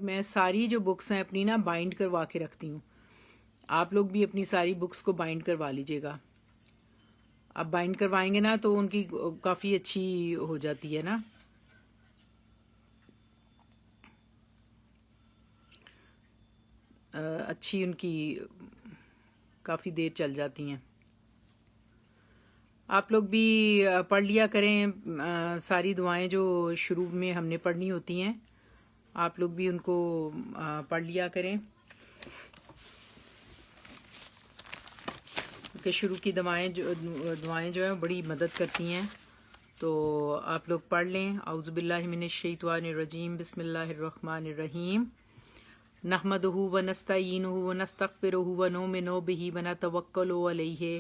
میں ساری جو بکس ہیں اپنی نا بائنڈ کروا کے رکھتی ہوں. آپ لوگ بھی اپنی ساری بکس کو بائنڈ کروا لیجیے گا. آپ بائنڈ کروائیں گے نا تو ان کی کافی اچھی ہو جاتی ہے نا. اچھی ان کی کافی دیر چل جاتی ہیں. آپ لوگ بھی پڑھ لیا کریں ساری دعائیں جو شروع میں ہم نے پڑھنی ہوتی ہیں. آپ لوگ بھی ان کو پڑھ لیا کریں کہ شروع کی دعائیں جو ہیں بڑی مدد کرتی ہیں. تو آپ لوگ پڑھ لیں. اعوذ باللہ من الشیطان الرجیم. بسم اللہ الرحمن الرحیم. نحمدہ ونستعینہ ونستغفرہ ونؤمن بہ ونتوکل علیہ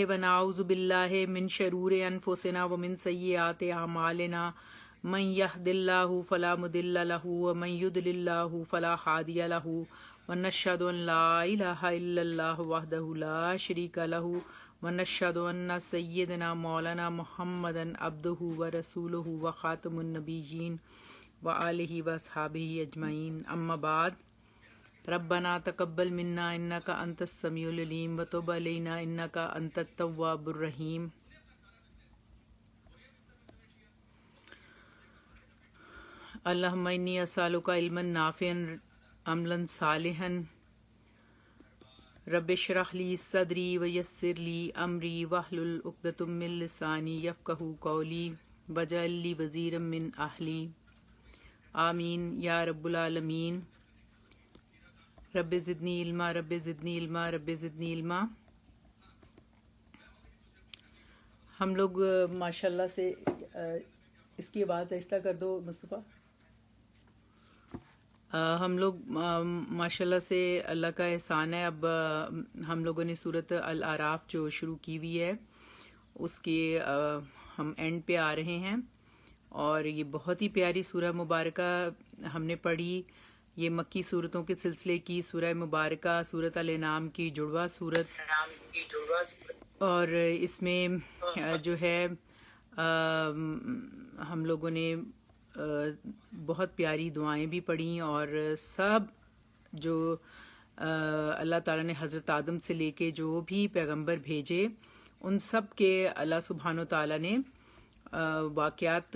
ونعوذ باللہ من شرور انفسنا ومن سیئات اعمالنا. من یہد اللہ فلا مضل لہ ومن یضلل اللہ فلا ہادی لہ ونشہد ان لا الہ الا اللہ وحدہ لا شریک لہ ونشہد ان سیدنا مولانا محمدا عبدہ ورسولہ وخاتم النبیین وآلہ واصحابہ اجمعین. اما بعد. ربنا تقبل منا انک انت السمیع العلیم وتب علینا انک انت التواب الرحیم. اللہم انی اسألک علما نافعا عملا صالحا. رب اشرح لی صدری ویسر لی امری واحلل عقدۃ من لسانی یفقہوا قولی واجعل لی وزیرا من اہلی. آمین یا رب العالمین. رب زدنی علما رب زدنی علما رب زدنی علما. ہم لوگ ماشاءاللہ سے اس کی آواز آہستہ کر دو مصطفیٰ. ہم لوگ ماشاءاللہ سے اللہ کا احسان ہے. اب ہم لوگوں نے سورۃ الاعراف جو شروع کی ہوئی ہے اس کے ہم اینڈ پہ آ رہے ہیں اور یہ بہت ہی پیاری سورہ مبارکہ ہم نے پڑھی. یہ مکی صورتوں کے سلسلے کی سورہ مبارکہ سورۃ الانعام کی جڑواں صورت. اور اس میں جو ہے ہم لوگوں نے بہت پیاری دعائیں بھی پڑھیں اور سب جو اللہ تعالیٰ نے حضرت آدم سے لے کے جو بھی پیغمبر بھیجے ان سب کے اللہ سبحانہ و تعالیٰ نے واقعات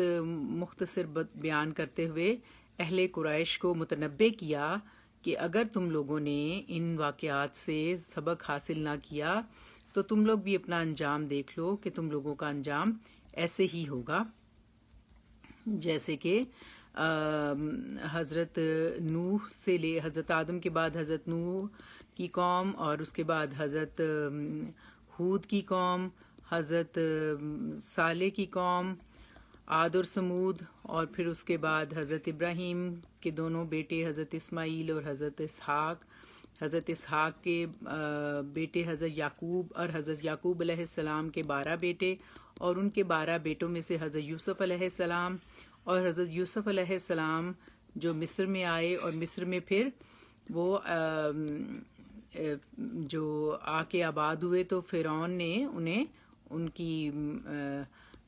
مختصر بیان کرتے ہوئے اہل قریش کو متنبع کیا کہ اگر تم لوگوں نے ان واقعات سے سبق حاصل نہ کیا تو تم لوگ بھی اپنا انجام دیکھ لو کہ تم لوگوں کا انجام ایسے ہی ہوگا. جیسے کہ حضرت نوح سے لے حضرت آدم کے بعد حضرت نوح کی قوم اور اس کے بعد حضرت ہود کی قوم, حضرت صالح کی قوم, عاد اور سمود, اور پھر اس کے بعد حضرت ابراہیم کے دونوں بیٹے حضرت اسماعیل اور حضرت اسحاق, حضرت اسحاق کے بیٹے حضرت یعقوب اور حضرت یعقوب علیہ السلام کے 12 بیٹے اور ان کے 12 بیٹوں میں سے حضرت یوسف علیہ السلام اور حضرت یوسف علیہ السلام جو مصر میں آئے اور مصر میں پھر وہ جو آ کے آباد ہوئے تو فرعون نے انہیں ان کی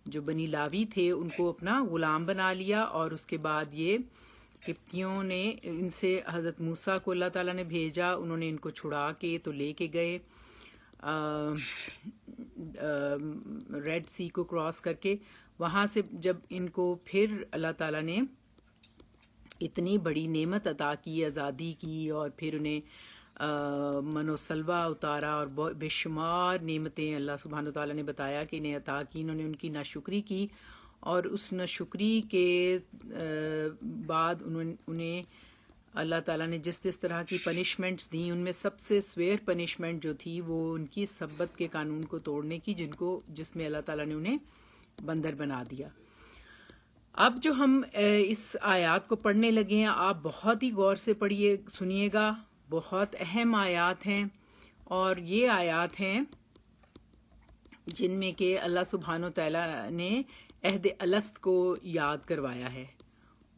جو بنی لاوی تھے ان کو اپنا غلام بنا لیا اور اس کے بعد یہ قبطیوں نے ان سے حضرت موسیٰ کو اللہ تعالیٰ نے بھیجا. انہوں نے ان کو چھڑا کے تو لے کے گئے ریڈ سی کو کراس کر کے. وہاں سے جب ان کو پھر اللہ تعالیٰ نے اتنی بڑی نعمت عطا کی, آزادی کی, اور پھر انہیں من و سلوہ اتارا اور بے شمار نعمتیں اللہ سبحانہ وتعالیٰ نے بتایا کہ انہیں عطا کی. انہوں نے ان کی ناشکری کی اور اس ناشکری کے بعد انہیں اللہ تعالیٰ نے جس طرح کی پنشمنٹس دیں ان میں سب سے سویر پنشمنٹ جو تھی وہ ان کی سبت کے قانون کو توڑنے کی جس میں اللہ تعالیٰ نے انہیں بندر بنا دیا. اب جو ہم اس آیات کو پڑھنے لگے ہیں آپ بہت ہی غور سے پڑھیے سنیے گا. بہت اہم آیات ہیں اور یہ آیات ہیں جن میں کہ اللہ سبحانہ و تعالیٰ نے عہد الست کو یاد کروایا ہے.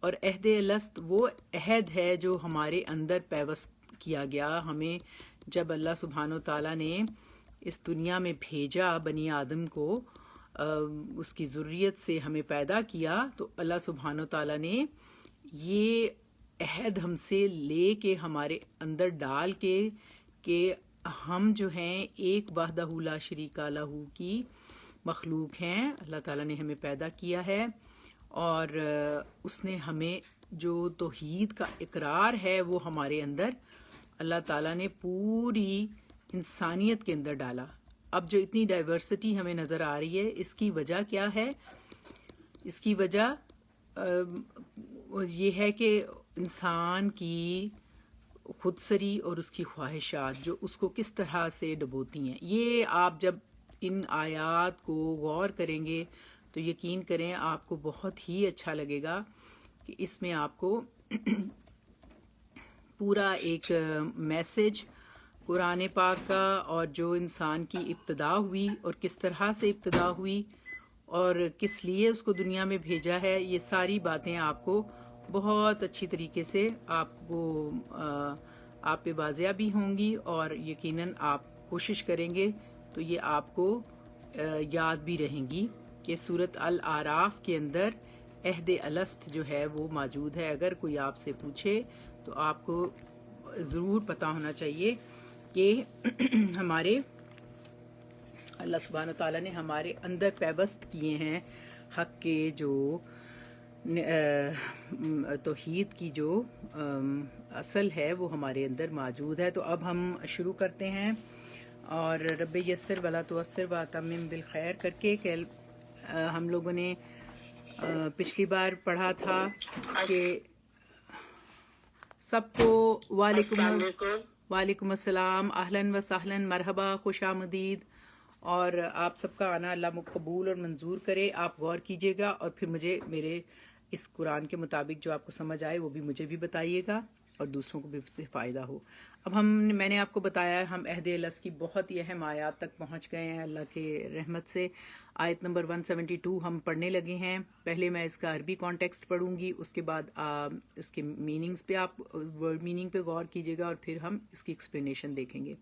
اور عہد الست وہ عہد ہے جو ہمارے اندر پیوست کیا گیا ہمیں جب اللہ سبحانہ و تعالیٰ نے اس دنیا میں بھیجا بنی آدم کو, اس کی ذریت سے ہمیں پیدا کیا. تو اللہ سبحانہ و تعالیٰ نے یہ عہد ہم سے لے کے ہمارے اندر ڈال کے کہ ہم جو ہیں ایک وحدہ لا شریک لہ کی مخلوق ہیں. اللہ تعالیٰ نے ہمیں پیدا کیا ہے اور اس نے ہمیں جو توحید کا اقرار ہے وہ ہمارے اندر اللہ تعالیٰ نے پوری انسانیت کے اندر ڈالا. اب جو اتنی ڈائیورسٹی ہمیں نظر آ رہی ہے اس کی وجہ کیا ہے؟ اس کی وجہ یہ ہے کہ انسان کی خود سری اور اس کی خواہشات جو اس کو کس طرح سے ڈبوتی ہیں. یہ آپ جب ان آیات کو غور کریں گے تو یقین کریں آپ کو بہت ہی اچھا لگے گا کہ اس میں آپ کو پورا ایک میسج قرآن پاک کا اور جو انسان کی ابتدا ہوئی اور کس طرح سے ابتدا ہوئی اور کس لیے اس کو دنیا میں بھیجا ہے، یہ ساری باتیں آپ کو بہت اچھی طریقے سے آپ پہ واضح بھی ہوں گی اور یقیناً آپ کوشش کریں گے تو یہ آپ کو یاد بھی رہیں گی کہ سورۃ الاعراف کے اندر عہد الست جو ہے وہ موجود ہے. اگر کوئی آپ سے پوچھے تو آپ کو ضرور پتہ ہونا چاہیے کہ ہمارے اللہ سبحانہ تعالیٰ نے ہمارے اندر پیوست کیے ہیں حق کے جو توحید کی جو اصل ہے وہ ہمارے اندر موجود ہے. تو اب ہم شروع کرتے ہیں اور رب یسر ولا تعسر واتمم بالخیر کر کے کہ ہم لوگوں نے پچھلی بار پڑھا تھا کہ سب کو وعلیکم السلام، اہلاً و سہلاً، مرحبا، خوش آمدید، اور آپ سب کا آنا اللہ قبول اور منظور کرے. آپ غور کیجیے گا اور پھر مجھے میرے اس قرآن کے مطابق جو آپ کو سمجھ آئے وہ بھی مجھے بھی بتائیے گا اور دوسروں کو بھی اس سے فائدہ ہو. اب میں نے آپ کو بتایا ہم عہد الست کی بہت ہی اہم آیات تک پہنچ گئے ہیں اللہ کے رحمت سے. آیت نمبر 172 ہم پڑھنے لگے ہیں. پہلے میں اس کا عربی کانٹیکسٹ پڑھوں گی، اس کے بعد اس کے میننگز پہ آپ ورڈ میننگ پہ غور کیجیے گا اور پھر ہم اس کی ایکسپلینیشن دیکھیں گے.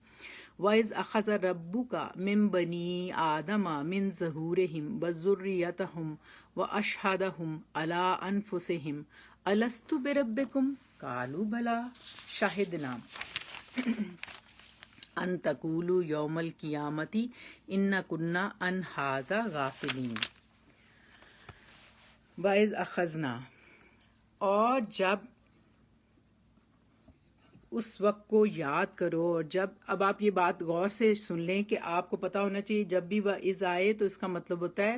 وَإِذْ أَخَذَ رَبُّكَ مِن بَنِي آدَمَ مِن ظُهُورِهِمْ وَذُرِّيَّتَهُمْ وَأَشْهَدَهُمْ عَلَىٰ أَنفُسِهِمْ أَلَسْتُ بِرَبِّكُمْ قَالُوا بَلَىٰ شَهِدْنَا ان تقولوا یوم القیامت انا کنا عن ھذا غافلین. وَإِذْ أَخَذْنَا، اور جب اس وقت کو یاد کرو. اور جب اب آپ یہ بات غور سے سن لیں کہ آپ کو پتا ہونا چاہیے جب بھی وَإِذْ آئے تو اس کا مطلب ہوتا ہے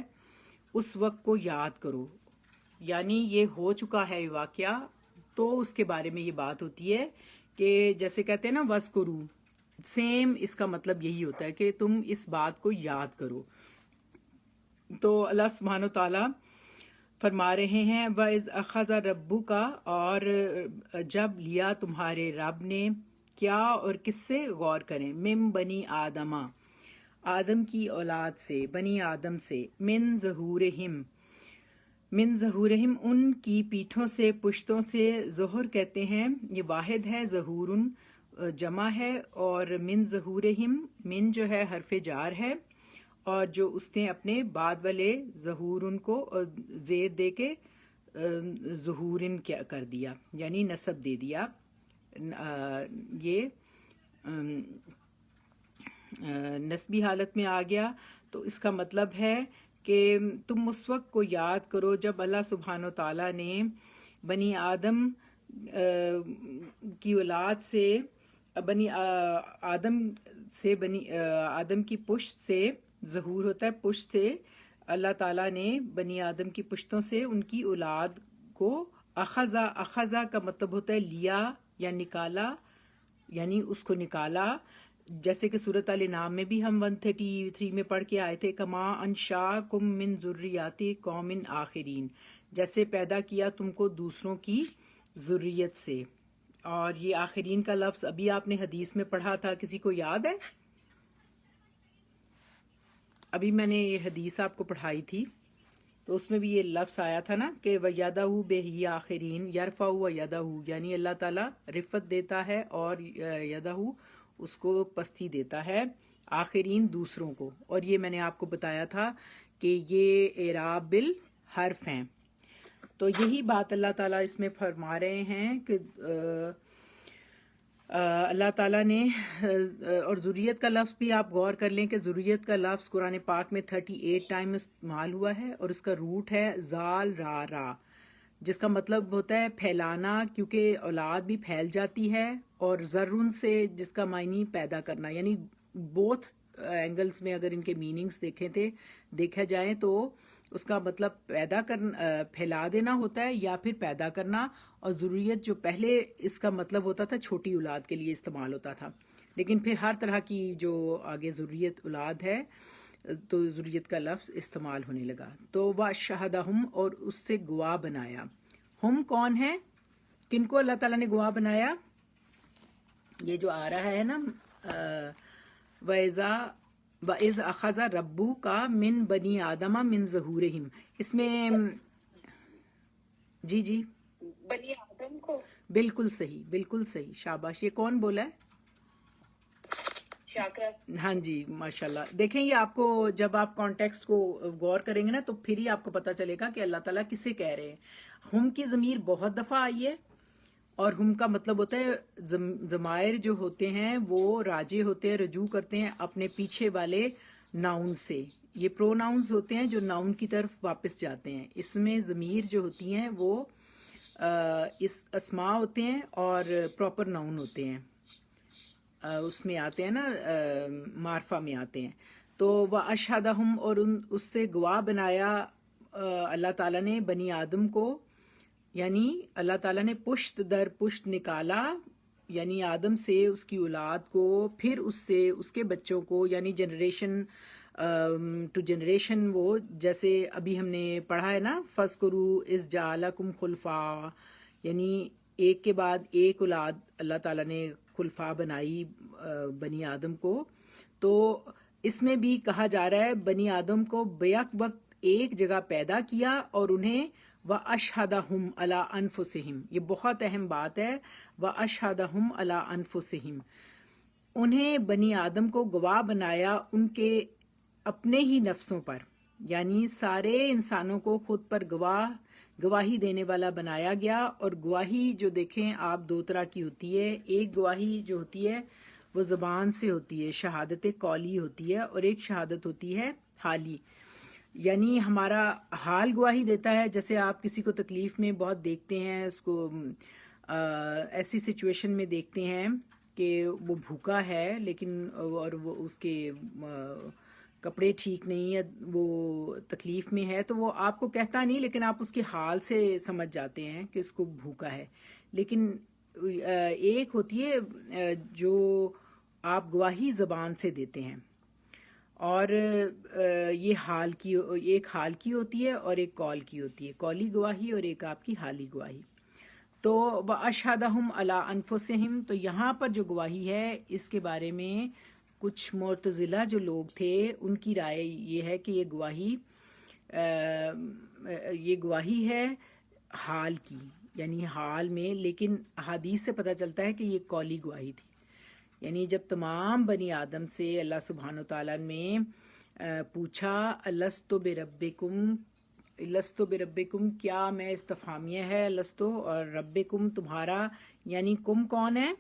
اس وقت کو یاد کرو، یعنی یہ ہو چکا ہے واقعہ تو اس کے بارے میں یہ بات ہوتی ہے کہ جیسے کہتے ہیں نا وَاذْکُرُوا، سیم اس کا مطلب یہی ہوتا ہے کہ تم اس بات کو یاد کرو. تو اللہ سبحانہ تعالیٰ فرما رہے ہیں وَإِذْ أَخَذَ رَبُّكَ، اور جب لیا تمہارے رب نے، کیا اور کس سے؟ غور کریں. مِن بنی آدم، آدم کی اولاد سے، بنی آدم سے، من ظہورہم، من ظہورہم ان کی پیٹھوں سے، پشتوں سے. ظہر کہتے ہیں یہ واحد ہے، ظہورن جمع ہے، اور من ظہورہم، من جو ہے حرف جار ہے اور جو اس نے اپنے بعد والے ظہورن کو زیر دے کے ظہورن کیا کر دیا، یعنی نسب دے دیا. یہ نسبی حالت میں آ گیا. تو اس کا مطلب ہے کہ تم اس وقت کو یاد کرو جب اللہ سبحانہ تعالیٰ نے بنی آدم کی اولاد سے، بنی آدم کی پشت سے، ظہور ہوتا ہے پشت سے، اللہ تعالیٰ نے بنی آدم کی پشتوں سے ان کی اولاد کو اخذا کا مطلب ہوتا ہے لیا یا نکالا، یعنی اس کو نکالا. جیسے کہ سورۃ الانعام میں بھی ہم 133 میں پڑھ کے آئے تھے کما انشاکم من ذریات قوم آخرین، جیسے پیدا کیا تم کو دوسروں کی ذریت سے. اور یہ آخرین کا لفظ ابھی آپ نے حدیث میں پڑھا تھا، کسی کو یاد ہے؟ ابھی میں نے یہ حدیث آپ کو پڑھائی تھی تو اس میں بھی یہ لفظ آیا تھا نا کہ وَيَدَهُ بِهِ آخرین يَرْفَعُ وَيَدَهُ، یعنی اللہ تعالیٰ رفت دیتا ہے اور یدہ اس کو پستی دیتا ہے، آخرین دوسروں کو. اور یہ میں نے آپ کو بتایا تھا کہ یہ اعراب بالحرف ہیں. تو یہی بات اللہ تعالیٰ اس میں فرما رہے ہیں کہ اللہ تعالیٰ نے اور ذریت کا لفظ بھی آپ غور کر لیں کہ ذریت کا لفظ قرآن پاک میں 38 ٹائم استعمال ہوا ہے، اور اس کا روٹ ہے زال را را، جس کا مطلب ہوتا ہے پھیلانا، کیونکہ اولاد بھی پھیل جاتی ہے، اور ذرن سے جس کا معنی پیدا کرنا، یعنی بوتھ اینگلز میں اگر ان کے میننگز دیکھا جائیں تو اس کا مطلب پیدا کرنا، پھیلا دینا ہوتا ہے، یا پھر پیدا کرنا. اور ذریت جو پہلے اس کا مطلب ہوتا تھا چھوٹی اولاد کے لیے استعمال ہوتا تھا، لیکن پھر ہر طرح کی جو آگے ذریت اولاد ہے تو ذریت کا لفظ استعمال ہونے لگا. تو وَشَهَدَهُمْ، اور اس سے گواہ بنایا. ہم کون ہیں؟ کن کو اللہ تعالیٰ نے گواہ بنایا؟ یہ جو آ رہا ہے نا وَإِذْ أَخَذَ رَبُّكَ مِن بَنِي آدَمَ مِن ظُهُورِهِمْ، اس میں جی بنی آدم کو بالکل صحیح، بالکل صحیح، شاباش. یہ کون بولا ہے؟ شاکرہ. ہاں جی، ماشاءاللہ. دیکھیں یہ آپ کو جب آپ کانٹیکسٹ کو غور کریں گے نا تو پھر ہی آپ کو پتہ چلے گا کہ اللہ تعالیٰ کسے کہہ رہے ہیں. ہم کی ضمیر بہت دفعہ آئی ہے، اور ہم کا مطلب ہوتا ہے ضمائر جو ہوتے ہیں وہ راجع ہوتے ہیں، رجوع کرتے ہیں اپنے پیچھے والے ناؤن سے. یہ پرو ناؤنز ہوتے ہیں جو ناؤن کی طرف واپس جاتے ہیں. اس میں ضمیر جو ہوتی ہیں وہ اس اسماء ہوتے ہیں اور پراپر ناؤن ہوتے ہیں، اس میں آتے ہیں نا، معرفہ میں آتے ہیں. تو وَأَشْهَدَهُمْ، اور اس سے گواہ بنایا اللہ تعالیٰ نے بنی آدم کو، یعنی اللہ تعالیٰ نے پشت در پشت نکالا، یعنی آدم سے اس کی اولاد کو، پھر اس سے اس کے بچوں کو، یعنی جنریشن ٹو جنریشن. وہ جیسے ابھی ہم نے پڑھا ہے نا فَاذْكُرُوا إِذْ جَعَلَكُمْ خُلَفَاءَ، یعنی ایک کے بعد ایک اولاد اللہ تعالیٰ نے خلفاء بنائی بنی آدم کو. تو اس میں بھی کہا جا رہا ہے بنی آدم کو بیک وقت ایک جگہ پیدا کیا، اور انہیں وَأَشْهَدَهُمْ عَلَىٰ أَنفُسِهِمْ، یہ بہت اہم بات ہے. وَأَشْهَدَهُمْ عَلَىٰ أَنفُسِهِمْ، انہیں بنی آدم کو گواہ بنایا ان کے اپنے ہی نفسوں پر، یعنی سارے انسانوں کو خود پر گواہی دینے والا بنایا گیا. اور گواہی جو دیکھیں آپ دو طرح کی ہوتی ہے. ایک گواہی جو ہوتی ہے وہ زبان سے ہوتی ہے، شہادت قولی ہوتی ہے، اور ایک شہادت ہوتی ہے حالی، یعنی ہمارا حال گواہی دیتا ہے. جیسے آپ کسی کو تکلیف میں بہت دیکھتے ہیں، اس کو ایسی سچویشن میں دیکھتے ہیں کہ وہ بھوکا ہے، لیکن اور وہ اس کے کپڑے ٹھیک نہیں ہے، وہ تکلیف میں ہے، تو وہ آپ کو کہتا نہیں، لیکن آپ اس کے حال سے سمجھ جاتے ہیں کہ اس کو بھوکا ہے. لیکن ایک ہوتی ہے جو آپ گواہی زبان سے دیتے ہیں، اور یہ ایک حال کی ہوتی ہے اور ایک قول کی ہوتی ہے، قولی گواہی، اور ایک آپ کی حالی گواہی. تو وَأَشْهَدَهُمْ عَلَىٰ أَنفُسِهِمْ، تو یہاں پر جو گواہی ہے اس کے بارے میں کچھ معتزلہ جو لوگ تھے ان کی رائے یہ ہے کہ یہ گواہی ہے حال کی، یعنی حال میں. لیکن احادیث سے پتہ چلتا ہے کہ یہ قولی گواہی تھی. یعنی جب تمام بنی آدم سے اللہ سبحانہ و تعالیٰ نے پوچھا الستو بربکم، کیا میں استفہامیہ ہے، الستو، اور ربکم تمہارا، یعنی کم کون ہے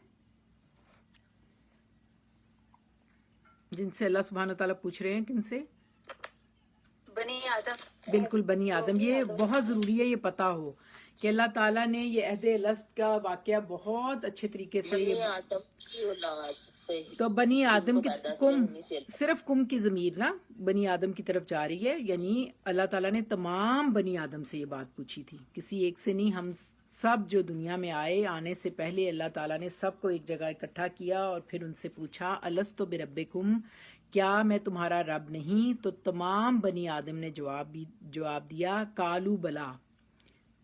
جن سے اللہ سبحانہ و تعالیٰ پوچھ رہے ہیں، کن سے؟ بنی آدم. بالکل بنی آدم. یہ بہت ضروری ہے یہ پتہ ہو کہ اللہ تعالیٰ نے یہ عہد الست کا واقعہ بہت اچھے طریقے سے بنی آدم کی اولاد سے، تو بنی آدم کی کم، صرف کم کی ضمیر نا بنی آدم کی طرف جا رہی ہے، یعنی اللہ تعالیٰ نے تمام بنی آدم سے یہ بات پوچھی تھی، کسی ایک سے نہیں. ہم سب جو دنیا میں آنے سے پہلے اللہ تعالیٰ نے سب کو ایک جگہ اکٹھا کیا اور پھر ان سے پوچھا الستو بربکم، کیا میں تمہارا رب نہیں؟ تو تمام بنی آدم نے جواب دیا کالو بلا.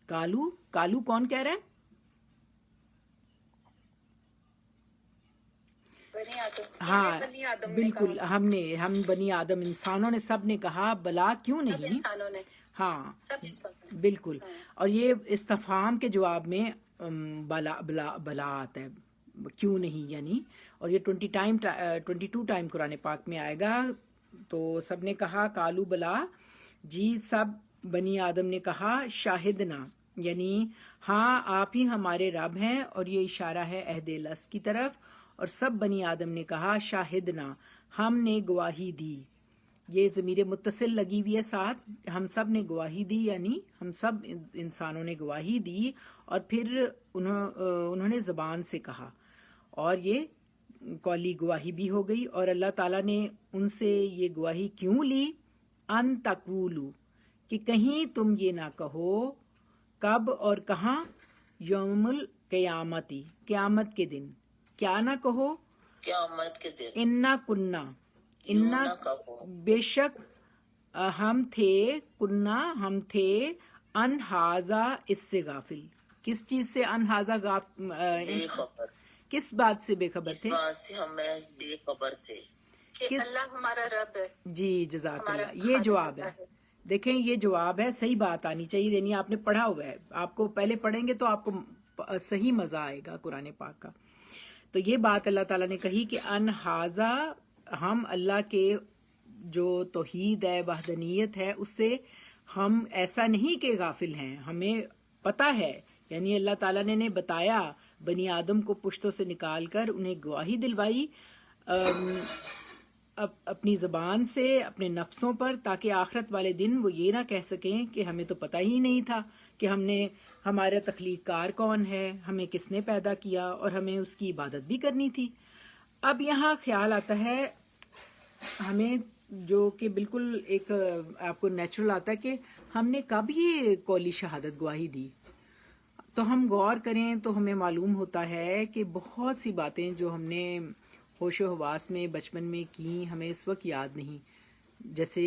کالو کون کہہ رہا ہے؟ بنی آدم. ہاں بنی آدم نے بالکل، کہا. ہم بنی آدم انسانوں نے سب نے کہا بلا، کیوں سب نہیں. انسانوں نے، ہاں سب انسانوں نے. بالکل. اور یہ استفہام کے جواب میں بلا آتا ہے، کیوں نہیں یعنی. اور یہ 22 ٹائم قرآن پاک میں آئے گا. تو سب نے کہا کالو بلا، جی سب بنی آدم نے کہا شاہدنا، یعنی ہاں آپ ہی ہمارے رب ہیں، اور یہ اشارہ ہے عہد الست کی طرف۔ اور سب بنی آدم نے کہا شاہدنا، ہم نے گواہی دی۔ یہ ضمیر متصل لگی ہوئی ہے ساتھ، ہم سب نے گواہی دی، یعنی ہم سب انسانوں نے گواہی دی، اور پھر انہوں نے زبان سے کہا، اور یہ قولی گواہی بھی ہو گئی۔ اور اللہ تعالیٰ نے ان سے یہ گواہی کیوں لی؟ ان تقولو، کہ کہیں تم یہ نہ کہو، کب اور کہاں؟ یوم القیامتی، قیامت کے دن، کیا نہ کہو؟ قیامت کے دن انا کننا، یوں انا نہ کہو، بے شک ہم تھے، کننا ہم تھے، ان ہاذا اس سے غافل۔ کس چیز سے ان ہاذا بے خبر، کس بات سے بے خبر اس تھے؟ بات سے ہم محض بے خبر تھے کہ کس؟ اللہ ہمارا رب ہے، جی جزاک ہمارا اللہ، یہ خالق جواب اللہ ہے۔ دیکھیں یہ جواب ہے، صحیح بات آنی چاہیے، یعنی آپ نے پڑھا ہوا ہے، آپ کو پہلے پڑھیں گے تو آپ کو صحیح مزہ آئے گا قرآن پاک کا۔ تو یہ بات اللہ تعالیٰ نے کہی کہ ان ہاذا، ہم اللہ کے جو توحید ہے، وحدانیت ہے، اس سے ہم ایسا نہیں کہ غافل ہیں، ہمیں پتہ ہے، یعنی اللہ تعالیٰ نے بتایا، بنی آدم کو پشتوں سے نکال کر انہیں گواہی دلوائی اپنی زبان سے، اپنے نفسوں پر، تاکہ آخرت والے دن وہ یہ نہ کہہ سکیں کہ ہمیں تو پتہ ہی نہیں تھا کہ ہمارا تخلیق کار کون ہے، ہمیں کس نے پیدا کیا، اور ہمیں اس کی عبادت بھی کرنی تھی۔ اب یہاں خیال آتا ہے ہمیں، جو کہ بالکل ایک آپ کو نیچرل آتا ہے، کہ ہم نے کب یہ قولی شہادت گواہی دی؟ تو ہم غور کریں تو ہمیں معلوم ہوتا ہے کہ بہت سی باتیں جو ہم نے ہوش و حواس میں بچپن میں کی، ہمیں اس وقت یاد نہیں۔ جیسے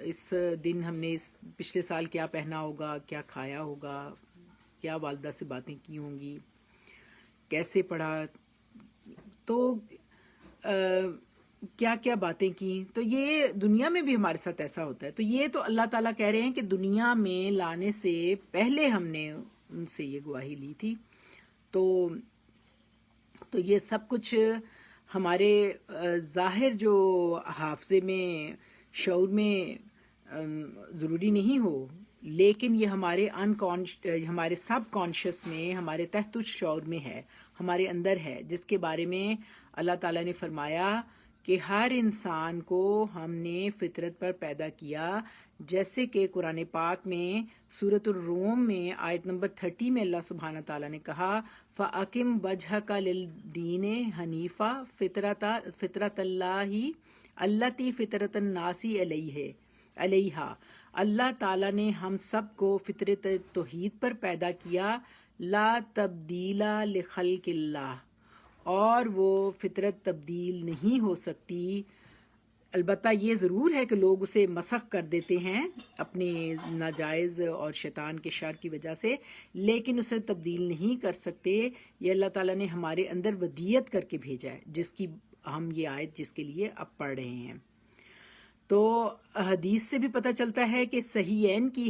اس دن ہم نے پچھلے سال کیا پہنا ہوگا، کیا کھایا ہوگا، کیا والدہ سے باتیں کی ہوں گی، کیسے پڑھا، تو کیا کیا باتیں کی۔ تو یہ دنیا میں بھی ہمارے ساتھ ایسا ہوتا ہے۔ تو یہ تو اللہ تعالیٰ کہہ رہے ہیں کہ دنیا میں لانے سے پہلے ہم نے ان سے یہ گواہی لی تھی۔ تو یہ سب کچھ ہمارے ظاہر جو حافظے میں، شعور میں ضروری نہیں ہو، لیکن یہ ہمارے سب کانشیس میں، ہمارے تحت الشعور میں ہے، ہمارے اندر ہے، جس کے بارے میں اللہ تعالیٰ نے فرمایا کہ ہر انسان کو ہم نے فطرت پر پیدا کیا، جیسے کہ قرآن پاک میں سورۃ الروم میں آیت نمبر 30 میں اللہ سبحانہ تعالیٰ نے کہا فَأَقِمْ وَجْهَكَ لِلدِّينِ حَنِيفًا فِطْرَتَ اللَّهِ الَّتِي فِطْرَتَ النَّاسِ علیہا۔ اللہ تعالیٰ نے ہم سب کو فطرت توحید پر پیدا کیا، لا تبدیل لخلق اللہ، اور وہ فطرت تبدیل نہیں ہو سکتی۔ البتہ یہ ضرور ہے کہ لوگ اسے مسخ کر دیتے ہیں اپنے ناجائز اور شیطان کے شر کی وجہ سے، لیکن اسے تبدیل نہیں کر سکتے۔ یہ اللہ تعالیٰ نے ہمارے اندر ودیت کر کے بھیجا ہے، جس کی ہم یہ آیت جس کے لیے اب پڑھ رہے ہیں۔ تو حدیث سے بھی پتہ چلتا ہے کہ صحیحین کی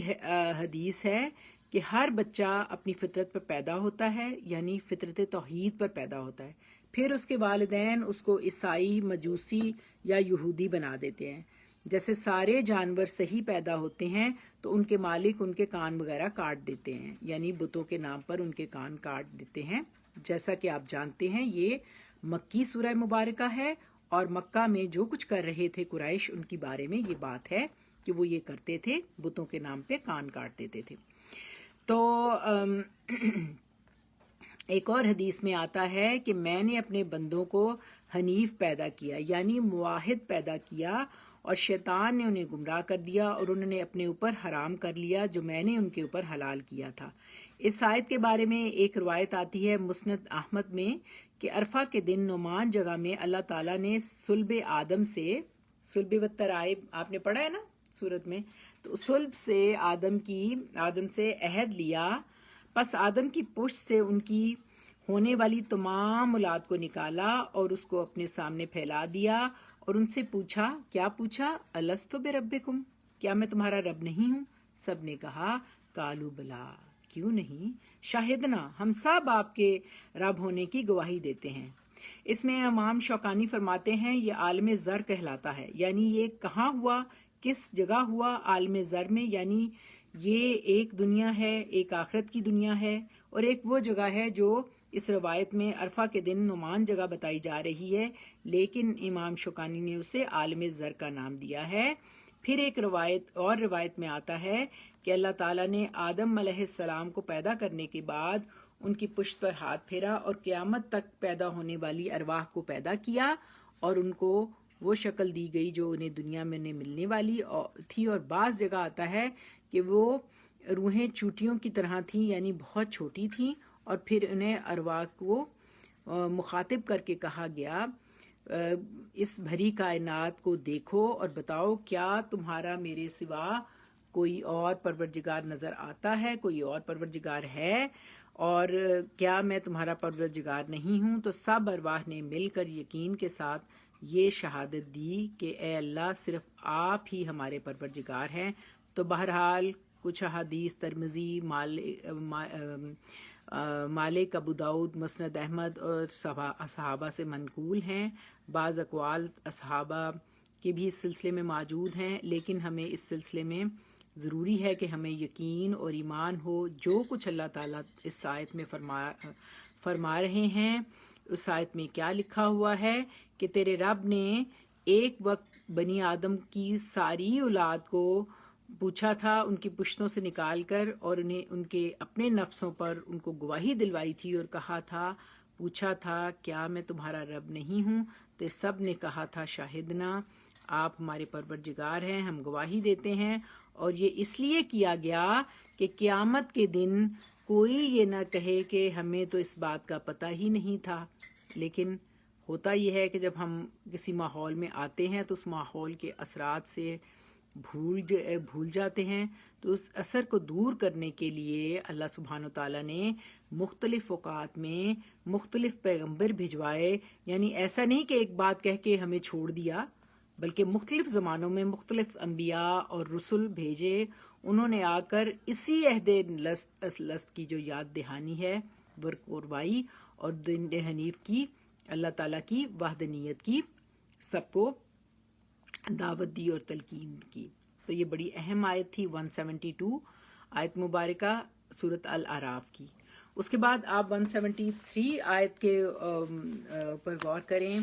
حدیث ہے کہ ہر بچہ اپنی فطرت پر پیدا ہوتا ہے، یعنی فطرت توحید پر پیدا ہوتا ہے، پھر اس کے والدین اس کو عیسائی، مجوسی یا یہودی بنا دیتے ہیں۔ جیسے سارے جانور صحیح پیدا ہوتے ہیں تو ان کے مالک ان کے کان وغیرہ کاٹ دیتے ہیں، یعنی بتوں کے نام پر ان کے کان کاٹ دیتے ہیں۔ جیسا کہ آپ جانتے ہیں یہ مکی سورہ مبارکہ ہے، اور مکہ میں جو کچھ کر رہے تھے قریش، ان کے بارے میں یہ بات ہے کہ وہ یہ کرتے تھے، بتوں کے نام پہ کان کاٹ دیتے تھے۔ تو ایک اور حدیث میں آتا ہے کہ میں نے اپنے بندوں کو حنیف پیدا کیا، یعنی موحد پیدا کیا، اور شیطان نے انہیں گمراہ کر دیا، اور انہوں نے اپنے اوپر حرام کر لیا جو میں نے ان کے اوپر حلال کیا تھا۔ اس آیت کے بارے میں ایک روایت آتی ہے مسند احمد میں کہ عرفہ کے دن نعمان جگہ میں اللہ تعالیٰ نے صلب آدم سے، صلب و ترائب آپ نے پڑھا ہے نا سورت میں، تو صلب سے آدم سے عہد لیا، پس آدم کی پشت سے ان کی ہونے والی تمام اولاد کو نکالا اور اس کو اپنے سامنے پھیلا دیا، اور ان سے پوچھا، کیا پوچھا؟ الست بربکم، کیا میں تمہارا رب نہیں ہوں؟ سب نے کہا قالوا بلا، کیوں نہیں، شاہدنا، ہم سب آپ کے رب ہونے کی گواہی دیتے ہیں۔ اس میں امام شوکانی فرماتے ہیں یہ عالم زر کہلاتا ہے، یعنی یہ کہاں ہوا، کس جگہ ہوا؟ عالم زر میں، یعنی یہ ایک دنیا ہے، ایک آخرت کی دنیا ہے، اور ایک وہ جگہ ہے جو اس روایت میں عرفہ کے دن نعمان جگہ بتائی جا رہی ہے، لیکن امام شوکانی نے اسے عالم زر کا نام دیا ہے۔ پھر ایک روایت میں آتا ہے کہ اللہ تعالیٰ نے آدم علیہ السلام کو پیدا کرنے کے بعد ان کی پشت پر ہاتھ پھیرا اور قیامت تک پیدا ہونے والی ارواح کو پیدا کیا اور ان کو وہ شکل دی گئی جو انہیں دنیا میں انہیں ملنے والی تھی، اور بعض جگہ آتا ہے کہ وہ روحیں چوٹیوں کی طرح تھیں، یعنی بہت چھوٹی تھیں، اور پھر انہیں ارواح کو مخاطب کر کے کہا گیا اس بھری کائنات کو دیکھو اور بتاؤ کیا تمہارا میرے سوا کوئی اور پروردگار نظر آتا ہے، کوئی اور پروردگار ہے، اور کیا میں تمہارا پروردگار نہیں ہوں؟ تو سب ارواح نے مل کر یقین کے ساتھ یہ شہادت دی کہ اے اللہ صرف آپ ہی ہمارے پروردگار ہیں۔ تو بہرحال کچھ احادیث ترمذی، مالک، ابو داؤد، مسند احمد اور صحابہ سے منقول ہیں، بعض اقوال صحابہ کے بھی اس سلسلے میں موجود ہیں، لیکن ہمیں اس سلسلے میں ضروری ہے کہ ہمیں یقین اور ایمان ہو جو کچھ اللہ تعالیٰ اس آیت میں فرما رہے ہیں۔ اس آیت میں کیا لکھا ہوا ہے کہ تیرے رب نے ایک وقت بنی آدم کی ساری اولاد کو پوچھا تھا ان کی پشتوں سے نکال کر، اور انہیں ان کے اپنے نفسوں پر ان کو گواہی دلوائی تھی اور کہا تھا، پوچھا تھا کیا میں تمہارا رب نہیں ہوں؟ تو سب نے کہا تھا شاہدنا، آپ ہمارے پروردگار ہیں، ہم گواہی دیتے ہیں۔ اور یہ اس لیے کیا گیا کہ قیامت کے دن کوئی یہ نہ کہے کہ ہمیں تو اس بات کا پتہ ہی نہیں تھا۔ لیکن ہوتا یہ ہے کہ جب ہم کسی ماحول میں آتے ہیں تو اس ماحول کے اثرات سے بھول جاتے ہیں، تو اس اثر کو دور کرنے کے لیے اللہ سبحانہ و تعالیٰ نے مختلف اوقات میں مختلف پیغمبر بھجوائے، یعنی ایسا نہیں کہ ایک بات کہہ کے ہمیں چھوڑ دیا، بلکہ مختلف زمانوں میں مختلف انبیاء اور رسل بھیجے، انہوں نے آ کر اسی عہد لست کی جو یاد دہانی ہے وہ کروائی، اور دین حنیف کی، اللہ تعالیٰ کی وحدانیت کی سب کو دعوت دی اور تلقین کی۔ تو یہ بڑی اہم آیت تھی 172 آیت مبارکہ سورۃ الاعراف کی۔ اس کے بعد آپ 173 آیت کے پر غور کریں،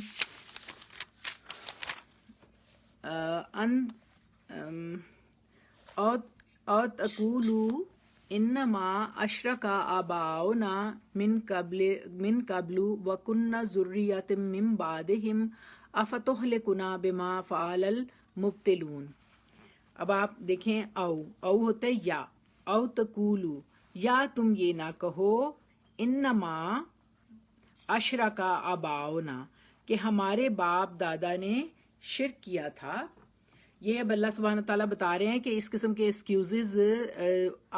او تقولوا انما اشرک آباؤنا من قبل وکننا ذریۃ من بعدہم افتہلکنا بما فعل المبطلون۔ اب آپ دیکھیں، او ہوتا ہے یا، او تقولو، یا تم یہ نہ کہو، انما اشرک آباؤنا، کہ ہمارے باپ دادا نے شرک کیا تھا۔ یہ اب اللہ سبحانہ تعالیٰ بتا رہے ہیں کہ اس قسم کے ایکسکیوزز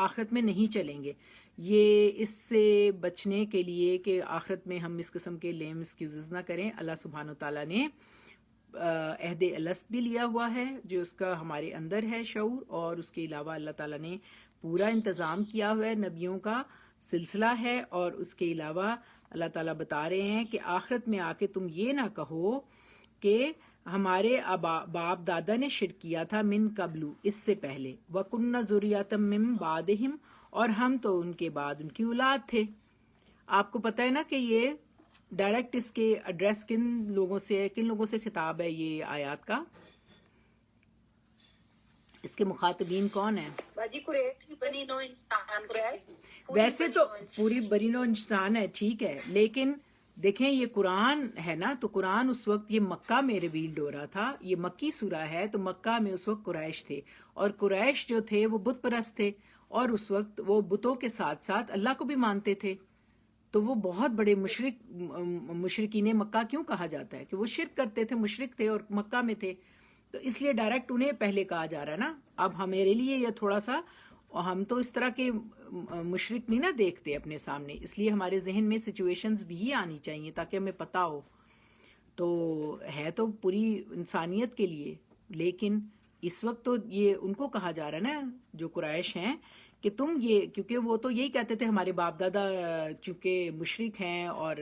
آخرت میں نہیں چلیں گے، یہ اس سے بچنے کے لیے کہ آخرت میں ہم اس قسم کے لیم ایکسکیوزز نہ کریں، اللہ سبحانہ تعالیٰ نے عہد الست بھی لیا ہوا ہے جو اس کا ہمارے اندر ہے شعور، اور اس کے علاوہ اللہ تعالیٰ نے پورا انتظام کیا ہوا ہے، نبیوں کا سلسلہ ہے، اور اس کے علاوہ اللہ تعالیٰ بتا رہے ہیں کہ آخرت میں آ کے تم یہ نہ کہو کہ ہمارے باپ دادا نے شرک کیا تھا من قبلو، اس سے پہلے، وَكُنَّ ذُرِّيَّةً مِّن بَعْدِهِمْ، اور ہم تو ان کے بعد ان کی اولاد تھے۔ آپ کو پتہ ہے نا کہ یہ ڈائریکٹ اس کے ایڈریس کن لوگوں سے خطاب ہے یہ آیات کا، اس کے مخاطبین کون ہیں؟ بنی نو انسان ہے، ویسے تو پوری بنی نوع انسان ہے، ٹھیک ہے، لیکن دیکھیں یہ قرآن ہے نا، تو قرآن اس وقت یہ مکہ میں ریویلڈ ہو رہا تھا، یہ مکی سورہ ہے، تو مکہ میں اس وقت قریش تھے، اور قریش جو تھے وہ بت پرست تھے، اور اس وقت وہ بتوں کے ساتھ ساتھ اللہ کو بھی مانتے تھے، تو وہ بہت بڑے مشرکین مکہ کیوں کہا جاتا ہے کہ وہ شرک کرتے تھے، مشرک تھے اور مکہ میں تھے، تو اس لیے ڈائریکٹ انہیں پہلے کہا جا رہا ہے نا۔ اب ہمارے لیے یہ تھوڑا سا، ہم تو اس طرح کے مشرک نہیں نا دیکھتے اپنے سامنے، اس لیے ہمارے ذہن میں سچویشنز بھی آنی چاہیے تاکہ ہمیں پتہ ہو، تو ہے تو پوری انسانیت کے لیے، لیکن اس وقت تو یہ ان کو کہا جا رہا ہے نا جو قریش ہیں کہ تم یہ، کیونکہ وہ تو یہی کہتے تھے ہمارے باپ دادا چونکہ مشرک ہیں اور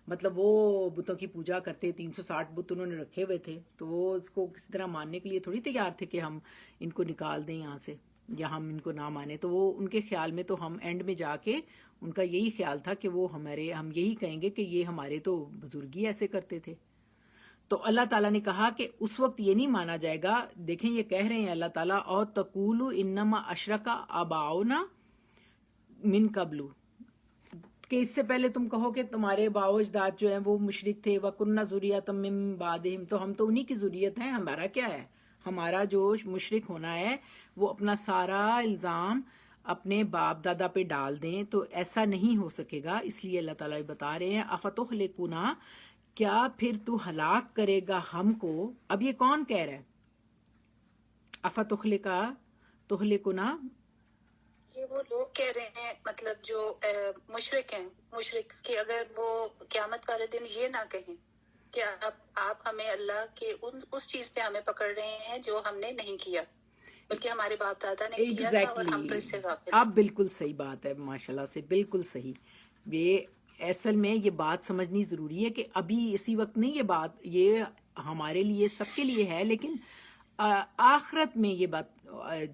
مطلب وہ بتوں کی پوجا کرتے، 360 بت انہوں نے رکھے ہوئے تھے، تو وہ اس کو کسی طرح ماننے کے لیے تھوڑی تیار تھے کہ ہم ان کو نکال دیں یہاں سے، یا ہم ان کو نہ مانیں. تو وہ ان کے خیال میں تو ہم اینڈ میں جا کے ان کا یہی خیال تھا کہ وہ ہم یہی کہیں گے کہ یہ ہمارے تو بزرگ ہی ایسے کرتے تھے. تو اللہ تعالیٰ نے کہا کہ اس وقت یہ نہیں مانا جائے گا. دیکھیں یہ کہہ رہے ہیں اللہ تعالیٰ اور تقولو انما اشرکا آباؤنا من قبل، کہ اس سے پہلے تم کہو کہ تمہارے باؤ اجداد جو ہیں وہ مشرک تھے. وَكُنَّا ذُرِّيَّةً مِّن بَعْدِهِمْ، تو ہم تو انہی کی ذریت ہیں. ہمارا کیا ہے؟ ہمارا جو مشرک ہونا ہے وہ اپنا سارا الزام اپنے باپ دادا پہ ڈال دیں، تو ایسا نہیں ہو سکے گا. اس لیے اللہ تعالیٰ بتا رہے ہیں اَفَتُهْلِكُنَا، کیا پھر تو ہلاک کرے گا ہم کو. اب یہ کون کہہ رہا ہے؟ اَفَتُهْلِكُنَا، یہ وہ لوگ کہہ رہے ہیں، مطلب جو مشرک ہیں، مشرک کہ اگر وہ قیامت والے دن یہ نہ کہیں کہ آپ ہمیں اللہ کے اس چیز پہ ہمیں پکڑ رہے ہیں جو ہم نے نہیں کیا، بلکہ ہمارے باپ دادا نے کیا تھا اور ہم تو اس سے غافل ہیں. اب بالکل صحیح بات ہے، ماشاءاللہ سے بالکل صحیح. یہ اصل میں یہ بات سمجھنی ضروری ہے کہ ابھی اسی وقت نہیں، یہ بات یہ ہمارے لیے سب کے لیے ہے، لیکن آخرت میں یہ بات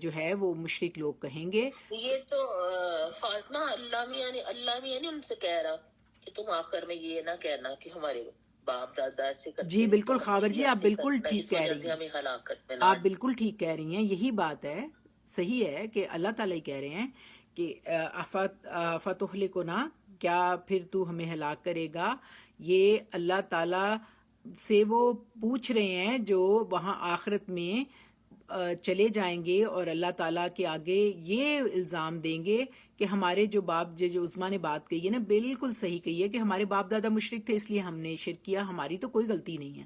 جو ہے وہ مشرک لوگ کہیں گے. یہ تو فاطمہ اللہ بھی یعنی ان سے کہہ رہا کہ تم آخر میں یہ نہ کہنا کہ ہمارے باپ دادا ایسے کرتے جی ہیں، بالکل تو خاور جی، آپ بالکل ٹھیک اس کہہ وجہ رہی سے ہیں، ہمیں ہلاکت میں آپ بالکل ٹھیک کہہ رہی ہیں. یہی بات ہے، صحیح ہے کہ اللہ تعالیٰ کہہ رہے ہیں کہ فتحلکنا، کیا پھر تو ہمیں ہلاک کرے گا. یہ اللہ تعالیٰ سے وہ پوچھ رہے ہیں جو وہاں آخرت میں چلے جائیں گے اور اللہ تعالیٰ کے آگے یہ الزام دیں گے کہ ہمارے جو باپ جو عظما نے بات کہی ہے نا، بالکل صحیح کہی ہے کہ ہمارے باپ دادا مشرک تھے اس لیے ہم نے شرک کیا، ہماری تو کوئی غلطی نہیں ہے.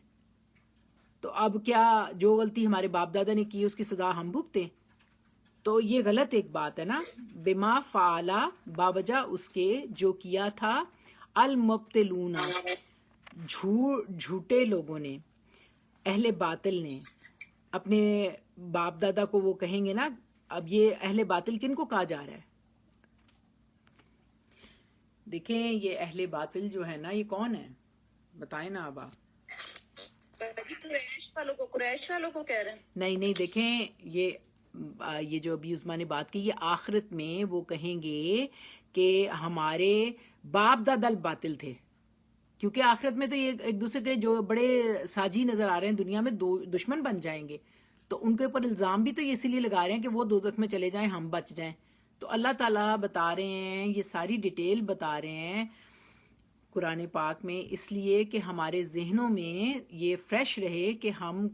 تو اب کیا جو غلطی ہمارے باپ دادا نے کی اس کی سزا ہم بھگتیں؟ تو یہ غلط ایک بات ہے نا. بما فعلا، باوجہ اس کے جو کیا تھا، المبتلون، جھوٹے لوگوں نے، اہل باطل نے اپنے باپ دادا کو وہ کہیں گے نا. اب یہ اہل باطل کن کو کہا جا رہا ہے؟ دیکھیں یہ اہل باطل جو ہے نا، یہ کون ہے بتائیں نا اب آپ. قریش والوں کو کہہ رہے ہیں. نہیں دیکھیں یہ جو ابھی عظما نے بات کی، یہ آخرت میں وہ کہیں گے کہ ہمارے باپ دادا باطل تھے. کیونکہ آخرت میں تو یہ ایک دوسرے کے جو بڑے ساجی نظر آ رہے ہیں دنیا میں، دشمن بن جائیں گے. تو ان کے اوپر الزام بھی تو یہ اسی لیے لگا رہے ہیں کہ وہ دوزخ میں چلے جائیں، ہم بچ جائیں. تو اللہ تعالیٰ بتا رہے ہیں، یہ ساری ڈیٹیل بتا رہے ہیں قرآن پاک میں، اس لیے کہ ہمارے ذہنوں میں یہ فریش رہے کہ ہم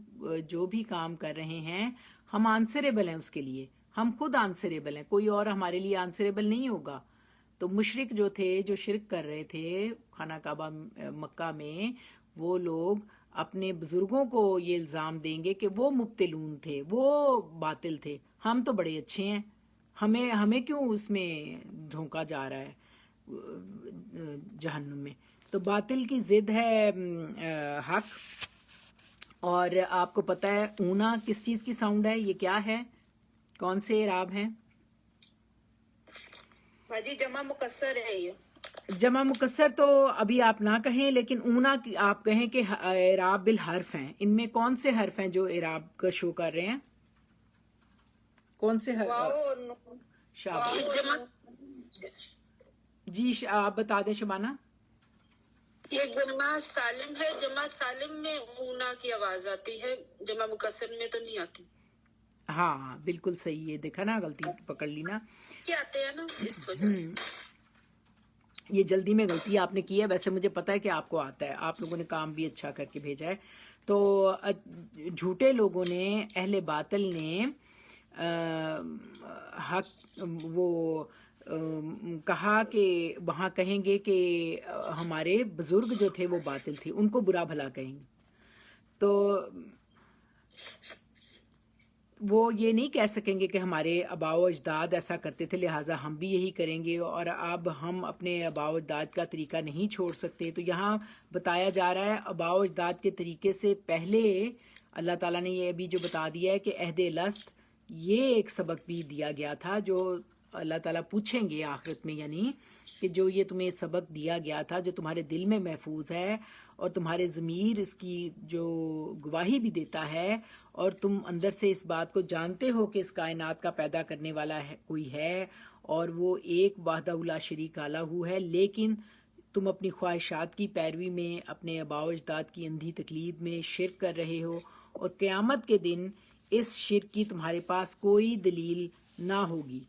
جو بھی کام کر رہے ہیں ہم آنسریبل ہیں اس کے لیے. ہم خود آنسریبل ہیں، کوئی اور ہمارے لیے آنسریبل نہیں ہوگا. تو مشرک جو تھے، جو شرک کر رہے تھے خانہ کعبہ مکہ میں، وہ لوگ اپنے بزرگوں کو یہ الزام دیں گے کہ وہ مبتلون تھے، وہ باطل تھے، ہم تو بڑے اچھے ہیں، ہمیں کیوں اس میں دھوکا جا رہا ہے جہنم میں. تو باطل کی ضد ہے حق. اور آپ کو پتہ ہے اونا کس چیز کی ساؤنڈ ہے؟ یہ کیا ہے؟ کون سے اعراب ہیں؟ باجی جمع مکسر ہے یہ. جمع مکسر تو ابھی آپ نہ کہیں، لیکن اونا آپ کہیں کہ اعراب بالحرف ہیں. ان میں کون سے حرف ہیں جو اعراب کا شو کر رہے ہیں؟ کون سے جی آپ بتا دیں شبانہ. یہ جمع سالم ہے، جمع سالم میں اونا کی آواز آتی ہے، جمع مکسر میں تو نہیں آتی. ہاں بالکل صحیح ہے، دیکھا نا، غلطی پکڑ لی نا. کیا آتے ہیں نا اس وجہ. یہ جلدی میں غلطی آپ نے کی ہے، ویسے مجھے پتا ہے کہ آپ کو آتا ہے، آپ لوگوں نے کام بھی اچھا کر کے بھیجا ہے. تو جھوٹے لوگوں نے، اہل باطل نے حق وہ کہا کہ وہاں کہیں گے کہ ہمارے بزرگ جو تھے وہ باطل تھے، ان کو برا بھلا کہیں گے. تو وہ یہ نہیں کہہ سکیں گے کہ ہمارے آباء و اجداد ایسا کرتے تھے لہٰذا ہم بھی یہی کریں گے، اور اب ہم اپنے آباء و اجداد کا طریقہ نہیں چھوڑ سکتے. تو یہاں بتایا جا رہا ہے آباء و اجداد کے طریقے سے پہلے اللہ تعالیٰ نے یہ ابھی جو بتا دیا ہے کہ عہد لست، یہ ایک سبق بھی دیا گیا تھا جو اللہ تعالیٰ پوچھیں گے آخرت میں، یعنی کہ جو یہ تمہیں سبق دیا گیا تھا جو تمہارے دل میں محفوظ ہے اور تمہارے ضمیر اس کی جو گواہی بھی دیتا ہے اور تم اندر سے اس بات کو جانتے ہو کہ اس کائنات کا پیدا کرنے والا ہے کوئی ہے اور وہ ایک وحدہ لا شریک الہ ہے، لیکن تم اپنی خواہشات کی پیروی میں اپنے آباء و اجداد کی اندھی تقلید میں شرک کر رہے ہو، اور قیامت کے دن اس شرک کی تمہارے پاس کوئی دلیل نہ ہوگی.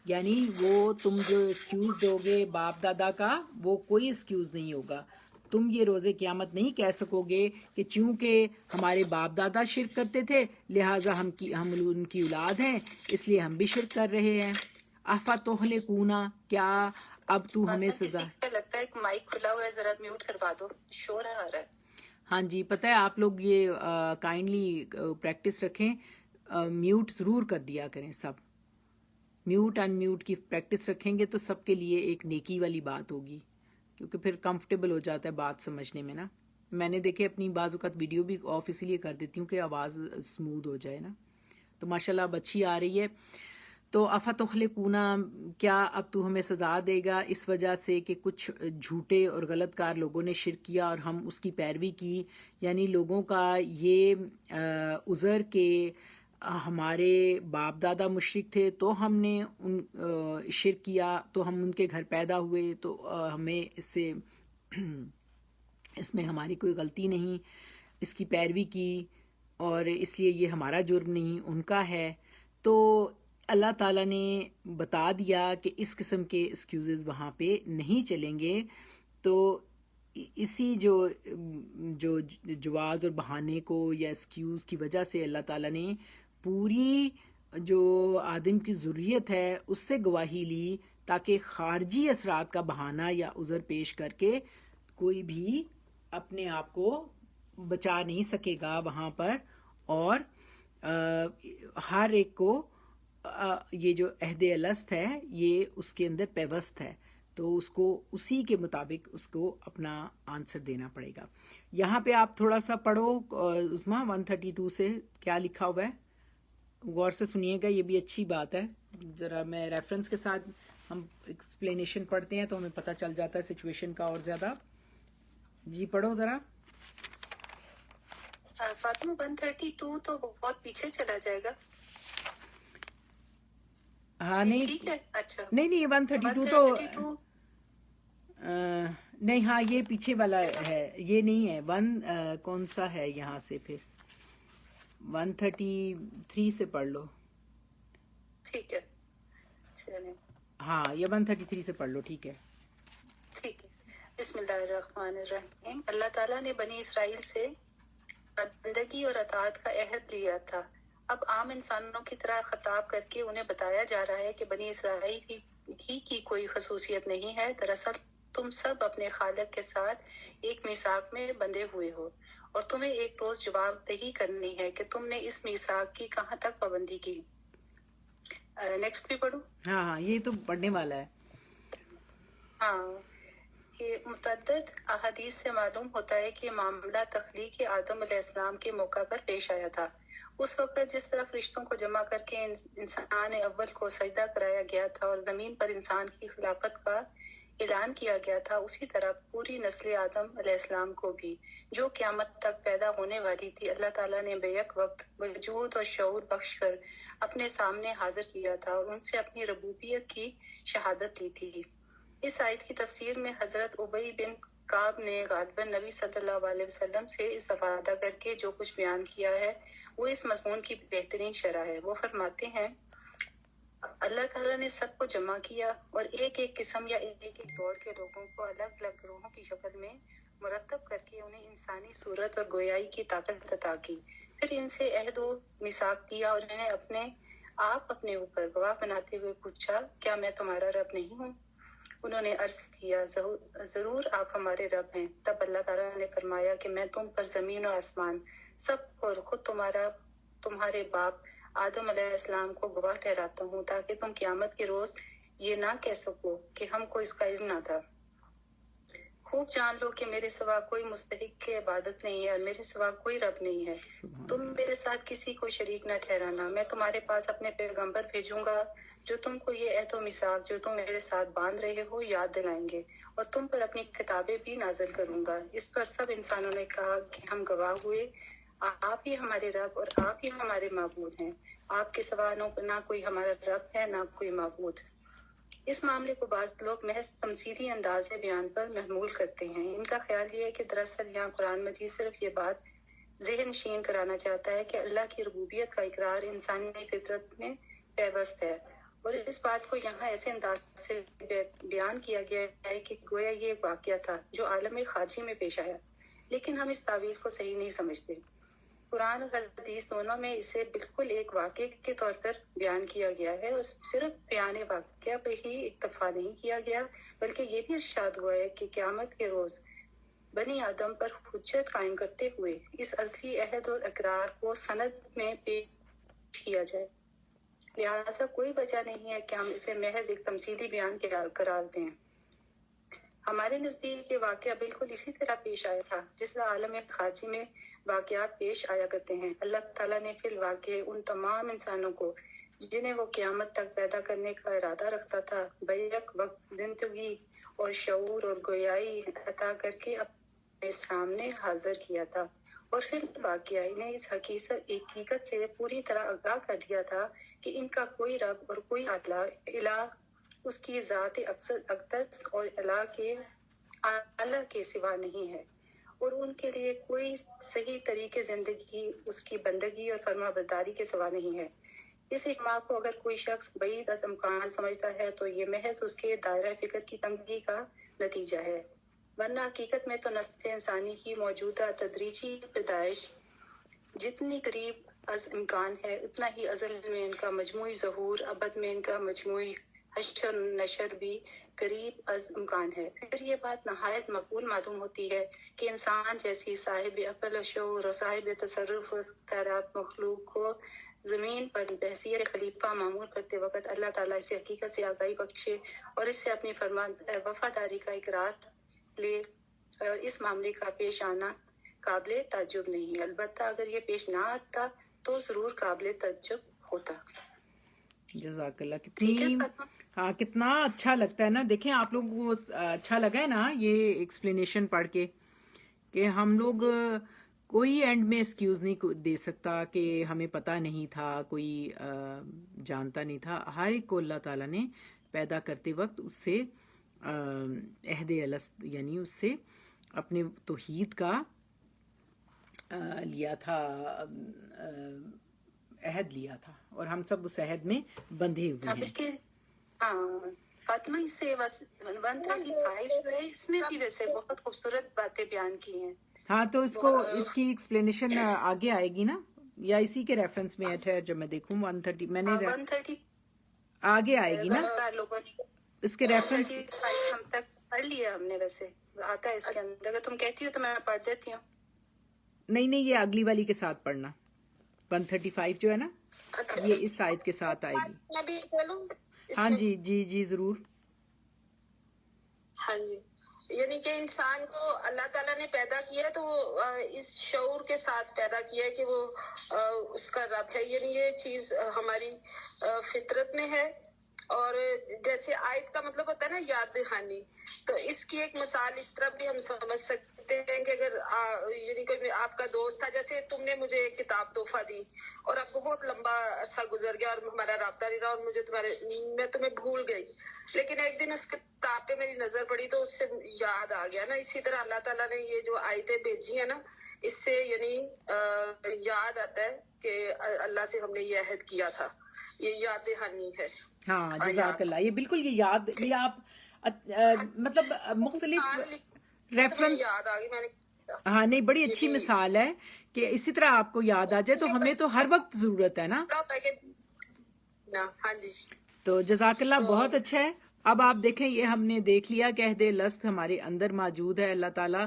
یعنی وہ تم جو ایکسکیوز دو گے باپ دادا کا وہ کوئی ایکسکیوز نہیں ہوگا. تم یہ روز قیامت نہیں کہہ سکو گے کہ چونکہ ہمارے باپ دادا شرک کرتے تھے لہٰذا ہم ان کی اولاد ہیں اس لیے ہم بھی شرک کر رہے ہیں. افتہلکونا، کیا اب تو ہمیں سزا. کسی کا لگتا ہے کہ مائک کھلا ہوا ہے، ذرا میوٹ کروا دو، شور آ رہا ہے. ہاں جی پتہ ہے آپ لوگ یہ کائنڈلی پریکٹس رکھیں، میوٹ ضرور کر دیا کریں، سب میوٹ ان میوٹ کی پریکٹس رکھیں گے تو سب کے لیے ایک نیکی والی بات ہوگی، کیونکہ پھر کمفرٹیبل ہو جاتا ہے بات سمجھنے میں نا. میں نے دیکھے اپنی بعض اوقات ویڈیو بھی آف اس لیے کر دیتی ہوں کہ آواز اسموتھ ہو جائے نا. تو ماشاءاللہ اب اچھی آ رہی ہے. تو افتخلقونا، کیا اب تو ہمیں سزا دے گا اس وجہ سے کہ کچھ جھوٹے اور غلط کار لوگوں نے شرک کیا اور ہم اس کی پیروی کی. یعنی لوگوں کا یہ عذر کہ ہمارے باپ دادا مشرک تھے تو ہم نے ان شرک کیا، تو ہم ان کے گھر پیدا ہوئے تو ہمیں اس میں ہماری کوئی غلطی نہیں، اس کی پیروی کی اور اس لیے یہ ہمارا جرم نہیں ان کا ہے. تو اللہ تعالیٰ نے بتا دیا کہ اس قسم کے ایکسکیوزز وہاں پہ نہیں چلیں گے. تو اسی جو جواز اور بہانے کو یا ایکسکیوز کی وجہ سے اللہ تعالیٰ نے پوری جو آدم کی ذریت ہے اس سے گواہی لی تاکہ خارجی اثرات کا بہانہ یا عذر پیش کر کے کوئی بھی اپنے آپ کو بچا نہیں سکے گا وہاں پر. اور ہر ایک کو یہ جو عہد الست ہے یہ اس کے اندر پیوست ہے، تو اس کو اسی کے مطابق اس کو اپنا آنسر دینا پڑے گا. یہاں پہ آپ تھوڑا سا پڑھو عظمیٰ 132 سے کیا لکھا ہوا ہے، غور سے سنیے گا، یہ بھی اچھی بات ہے. ذرا میں ریفرنس کے ساتھ ہم ایکسپلینیشن پڑھتے ہیں تو ہمیں پتہ چل جاتا ہے سچویشن کا اور زیادہ. جی پڑھو ذرا. فاطمہ 132 تو بہت پیچھے چلا جائے گا. ہاں نہیں ٹھیک ہے، اچھا نہیں یہ 132 تو نہیں، ہاں یہ پیچھے والا ہے، یہ نہیں ہے. کون سا ہے یہاں سے پھر 133 سے پڑھ لو. ٹھیک ہے چلیں، ہاں یہ 133 سے پڑھ لو. ٹھیک ہے. ٹھیک ہے. بسم اللہ الرحمن الرحیم. اللہ تعالیٰ نے بنی اسرائیل سے بندگی اور اطاعت کا عہد لیا تھا. اب عام انسانوں کی طرح خطاب کر کے انہیں بتایا جا رہا ہے کہ بنی اسرائیل ہی کی کوئی خصوصیت نہیں ہے. دراصل تم سب اپنے خالق کے ساتھ ایک میثاق میں بندھے ہوئے ہو اور تمہیں ایک روز جواب دہی کرنی ہے کہ تم نے اس میثاق کی کہاں تک پابندی کی. نیکسٹ بھی پڑھوں؟ ہاں یہ تو پڑھنے والا ہے. ہاں، یہ متعدد احادیث سے معلوم ہوتا ہے کہ معاملہ تخلیق آدم علیہ السلام کے موقع پر پیش آیا تھا. اس وقت جس طرح فرشتوں کو جمع کر کے انسان اول کو سجدہ کرایا گیا تھا اور زمین پر انسان کی خلافت کا اعلان کیا گیا تھا، اسی طرح پوری نسل آدم علیہ السلام کو بھی جو قیامت تک پیدا ہونے والی تھی اللہ تعالیٰ نے بیک وقت وجود اور شعور بخش کر اپنے سامنے حاضر کیا تھا اور ان سے اپنی ربوبیت کی شہادت لی تھی. اس آیت کی تفسیر میں حضرت ابی بن کعب نے غالباً نبی صلی اللہ علیہ وسلم سے استفادہ کر کے جو کچھ بیان کیا ہے وہ اس مضمون کی بہترین شرح ہے. وہ فرماتے ہیں اللہ تعالیٰ نے سب کو جمع کیا اور ایک ایک قسم یا ایک ایک دور کے لوگوں کو الگ الگ گروہوں کی شکل میں مرتب کر کے انہیں انسانی صورت اور گویائی کی طاقت عطا کی. پھر ان سے عہد و میثاق کیا اور انہیں اپنے اوپر گواہ بناتے ہوئے پوچھا کیا میں تمہارا رب نہیں ہوں؟ انہوں نے عرض کیا ضرور آپ ہمارے رب ہیں. تب اللہ تعالیٰ نے فرمایا کہ میں تم پر زمین و آسمان سب اور خود تمہارے باپ آدم علیہ السلام کو گواہ ٹھہراتا ہوں تاکہ تم قیامت کے روز یہ نہ کہہ سکو کہ ہم کو اس کا علم نہ تھا. خوب جان لو کہ میرے سوا کوئی مستحق کی عبادت نہیں ہے اور میرے سوا کوئی رب نہیں ہے. تم میرے ساتھ کسی کو شریک نہ ٹھہرانا. میں تمہارے پاس اپنے پیغمبر بھیجوں گا جو تم کو یہ عہد و میثاق جو تم میرے ساتھ باندھ رہے ہو یاد دلائیں گے، اور تم پر اپنی کتابیں بھی نازل کروں گا۔ اس پر سب انسانوں نے کہا کہ ہم گواہ ہوئے، آپ ہی ہمارے رب اور آپ ہی ہمارے معبود ہیں، آپ کے سوا نہ کوئی ہمارا رب ہے نہ کوئی معبود۔ اس معاملے کو بعض لوگ محض تمثیلی انداز بیان پر محمول کرتے ہیں۔ ان کا خیال یہ ہے کہ دراصل یہاں قرآن مجید صرف یہ بات ذہن نشین کرانا چاہتا ہے کہ اللہ کی ربوبیت کا اقرار انسانی فطرت میں پیوست ہے، اور اس بات کو یہاں ایسے انداز سے بیان کیا گیا ہے کہ گویا یہ ایک واقعہ تھا جو عالم خارجی میں پیش آیا، لیکن ہم اس تعویل کو صحیح نہیں سمجھتے۔ قرآن اور حدیث دونوں میں اسے بالکل ایک واقعے کے طور پر بیان کیا گیا ہے، اور صرف بیان واقعہ پہ ہی اکتفا نہیں کیا گیا، بلکہ یہ بھی ارشاد ہوا ہے کہ قیامت کے روز بنی آدم پر حجت قائم کرتے ہوئے اس ازلی عہد اور اقرار کو سند میں پیش کیا جائے، لہذا کوئی وجہ نہیں ہے کہ ہم اسے محض ایک تمثیلی بیان قرار دیں۔ ہمارے نزدیک یہ واقعہ بالکل اسی طرح پیش آیا تھا جس طرح عالم خارجی میں واقعات پیش آیا کرتے ہیں۔ اللہ تعالیٰ نے فی الواقع ان تمام انسانوں کو جنہیں وہ قیامت تک پیدا کرنے کا ارادہ رکھتا تھا بیک وقت زندگی اور شعور اور گویائی عطا کر کے اپنے سامنے حاضر کیا تھا، اور پھر واقعہ انہیں اس حقیقت سے پوری طرح آگاہ کر دیا تھا کہ ان کا کوئی رب اور کوئی الہ اس کی ذات اقدس اور اعلیٰ کے سوا نہیں ہے، اور ان کے لیے کوئی صحیح طریقے زندگی اس کی بندگی اور فرما برداری کے سوا نہیں ہے۔ اس اجماع کو اگر کوئی شخص بعید از امکان سمجھتا ہے تو یہ محض اس کے دائرہ فکر کی تنگی کا نتیجہ ہے، ورنہ حقیقت میں تو نسل انسانی کی موجودہ تدریجی پیدائش جتنی قریب از امکان ہے اتنا ہی ازل میں ان کا مجموعی ظہور، ابد میں ان کا مجموعی حشر نشر بھی قریب از امکان ہے۔ پھر یہ بات نہایت مقبول معلوم ہوتی ہے کہ انسان جیسی صاحب عقل و شعور اور صاحب تصرف اور اختیارات مخلوق کو زمین پر بحیثیت خلیفہ معمور کرتے وقت اللہ تعالیٰ اسے حقیقت سے آگاہی بخشے اور اس سے اپنی وفاداری کا اقرار لے، اس معاملے کا پیش آنا قابل تعجب نہیں، البتہ اگر یہ پیش نہ آتا تو ضرور قابل تعجب ہوتا۔ جزاک اللہ، ٹھیک ہے کتنی فاطمہ؟ ہاں کتنا اچھا لگتا ہے نا۔ دیکھیں آپ لوگوں کو اچھا لگا ہے نا یہ ایکسپلینیشن پڑھ کے، کہ ہم لوگ کوئی اینڈ میں ایکسکیوز نہیں دے سکتا کہ ہمیں پتہ نہیں تھا، کوئی جانتا نہیں تھا۔ ہر ایک کو اللہ تعالیٰ نے پیدا کرتے وقت اس سے عہد الست یعنی اس سے اپنے توحید کا لیا تھا، عہد لیا تھا، اور ہم سب اس عہد میں بندھے ہوئے ہیں۔ اس کے فاطمہ اس سے 135 جو ہے اس میں بھی ویسے بہت خوبصورت باتیں بیان کی ہیں۔ ہاں تو اس کو اس کی ایکسپلینیشن آگے آئے گی نا، یا اسی کے ریفرنس میں ہے؟ جب میں دیکھوں 130 میں نے 130 آگے آئے گی نا لوگوں نے اس کے ریفرنس۔ 135 ہم تک پڑھ لیا ہم نے، ویسے آتا ہے اس کے اندر، اگر تم کہتی ہو تو میں پڑھ دیتی ہوں۔ نہیں یہ اگلی والی کے ساتھ پڑھنا، 135 جو ہے نا یہ اس آیت کے ساتھ آئے گی۔ میں بھی بولوں ہاں جی ضرور۔ ہاں جی، یعنی کہ انسان کو اللہ تعالیٰ نے پیدا کیا تو وہ اس شعور کے ساتھ پیدا کیا ہے کہ وہ اس کا رب ہے، یعنی یہ چیز ہماری فطرت میں ہے۔ اور جیسے آیت کا مطلب ہوتا ہے نا یاد دہانی، تو اس کی ایک مثال اس طرح بھی ہم سمجھ سکتے ہیں کہ اگر یعنی کوئی آپ کا دوست تھا، جیسے تم نے مجھے ایک کتاب تحفہ دی اور اب بہت لمبا عرصہ گزر گیا اور ہمارا رابطہ نہیں رہا اور میں تمہیں بھول گئی، لیکن ایک دن اس کتاب پہ میری نظر پڑی تو اس سے یاد آ گیا نا۔ اسی طرح اللہ تعالیٰ نے یہ جو آیتیں بھیجی ہیں نا، اس سے یعنی یاد آتا ہے کہ اللہ سے ہم نے یہ عہد کیا تھا، یہ یاد دہانی ہے۔ ہاں جزاک اللہ، یہ بالکل یہ یاد یہ آپ مطلب مختلف ریفرنس، یاد آ گئی میں نے۔ ہاں نہیں بڑی اچھی مثال ہے کہ اسی طرح آپ کو یاد آ جائے، تو ہمیں تو ہر وقت ضرورت ہے نا۔ ہاں جی، تو جزاک اللہ، بہت اچھا ہے۔ اب آپ دیکھیں یہ ہم نے دیکھ لیا کہ عہد لست ہمارے اندر موجود ہے۔ اللہ تعالیٰ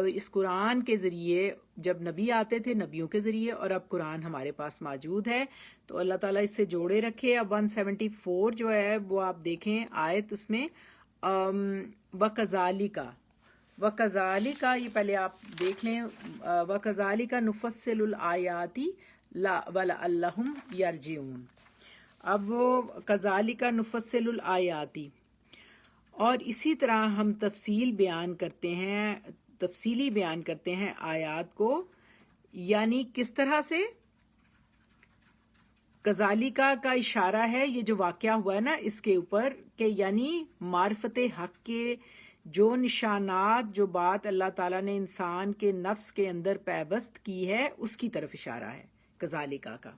اس قرآن کے ذریعے جب نبی آتے تھے نبیوں کے ذریعے، اور اب قرآن ہمارے پاس موجود ہے، تو اللہ تعالیٰ اس سے جوڑے رکھے۔ اب 174 جو ہے وہ آپ دیکھیں آیت، اس میں وَكَذَلِكَ یہ پہلے آپ دیکھ لیں، وَكَذَلِكَ نُفَصِّلُ الْآيَاتِ وَلَعَلَّهُمْ يَرْجِعُونَ۔ اب وہ کذالک نفصل الآیاتی، اور اسی طرح ہم تفصیلی بیان کرتے ہیں آیات کو، یعنی کس طرح سے؟ کذالکا کا اشارہ ہے یہ جو واقعہ ہوا ہے نا اس کے اوپر، کہ یعنی معرفت حق کے جو نشانات، جو بات اللہ تعالیٰ نے انسان کے نفس کے اندر پیوست کی ہے اس کی طرف اشارہ ہے کذالکا کا۔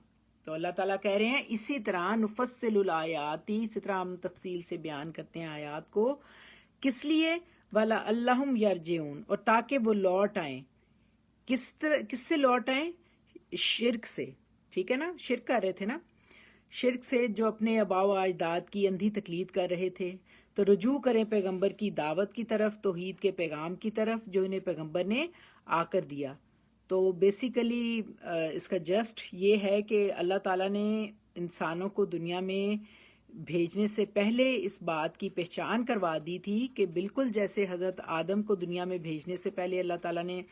تو اللہ تعالیٰ کہہ رہے ہیں اسی طرح نفصل الآیاتی، اسی طرح ہم تفصیل سے بیان کرتے ہیں آیات کو، کس لیے؟ وَلَعَلَّهُمْ يَرْجِعُونَ، اور تاکہ وہ لوٹ آئیں۔ کس سے لوٹ آئیں؟ شرک سے، ٹھیک ہے نا، شرک کر رہے تھے نا، شرک سے جو اپنے آباء و اجداد کی اندھی تقلید کر رہے تھے، تو رجوع کریں پیغمبر کی دعوت کی طرف، توحید کے پیغام کی طرف جو انہیں پیغمبر نے آ کر دیا۔ تو بیسیکلی اس کا جسٹ یہ ہے کہ اللہ تعالیٰ نے انسانوں کو دنیا میں بھیجنے سے پہلے اس بات کی پہچان کروا دی تھی کہ بالکل جیسے حضرت آدم کو دنیا میں بھیجنے سے پہلے اللہ تعالیٰ نے،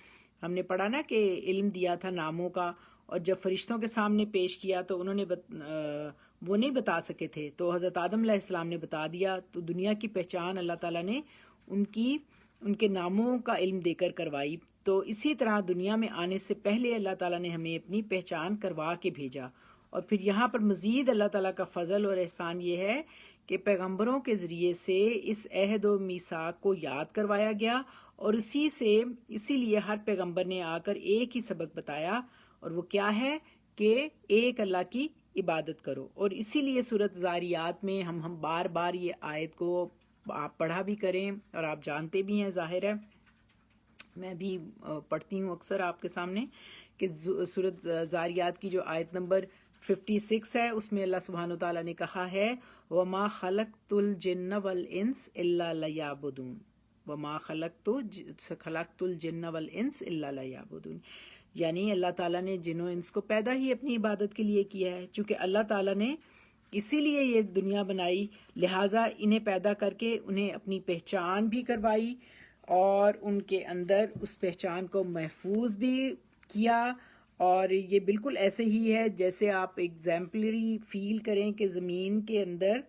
ہم نے پڑھا نا کہ علم دیا تھا ناموں کا، اور جب فرشتوں کے سامنے پیش کیا تو انہوں نے وہ نہیں بتا سکے تھے، تو حضرت آدم علیہ السلام نے بتا دیا۔ تو دنیا کی پہچان اللہ تعالیٰ نے ان کے ناموں کا علم دے کر کروائی۔ تو اسی طرح دنیا میں آنے سے پہلے اللہ تعالیٰ نے ہمیں اپنی پہچان کروا کے بھیجا، اور پھر یہاں پر مزید اللہ تعالیٰ کا فضل اور احسان یہ ہے کہ پیغمبروں کے ذریعے سے اس عہد و میثاق کو یاد کروایا گیا، اور اسی لیے ہر پیغمبر نے آ کر ایک ہی سبق بتایا، اور وہ کیا ہے کہ ایک اللہ کی عبادت کرو۔ اور اسی لیے سورۃ زاریات میں ہم بار بار یہ آیت کو آپ پڑھا بھی کریں، اور آپ جانتے بھی ہیں، ظاہر ہے میں بھی پڑھتی ہوں اکثر آپ کے سامنے، کہ سورۃ زاریات کی جو آیت نمبر 56 ہے اس میں اللہ سبحانہ وتعالیٰ نے کہا ہے وَمَا خَلَقْتُ الْجِنَّ وَالْإِنسَ إِلَّا لِيَعْبُدُونِ، وَمَا خَلَقْتُ الْجِنَّ وَالْإِنسَ إِلَّا لِيَعْبُدُونِ، یعنی اللہ تعالیٰ نے جن و انس کو پیدا ہی اپنی عبادت کے لیے کیا ہے، چونکہ اللہ تعالیٰ نے اسی لیے یہ دنیا بنائی، لہٰذا انہیں پیدا کر کے انہیں اپنی پہچان بھی کروائی، اور ان کے اندر اس پہچان کو محفوظ بھی کیا۔ اور یہ بالکل ایسے ہی ہے جیسے آپ ایگزامپلری فیل کریں کہ زمین کے اندر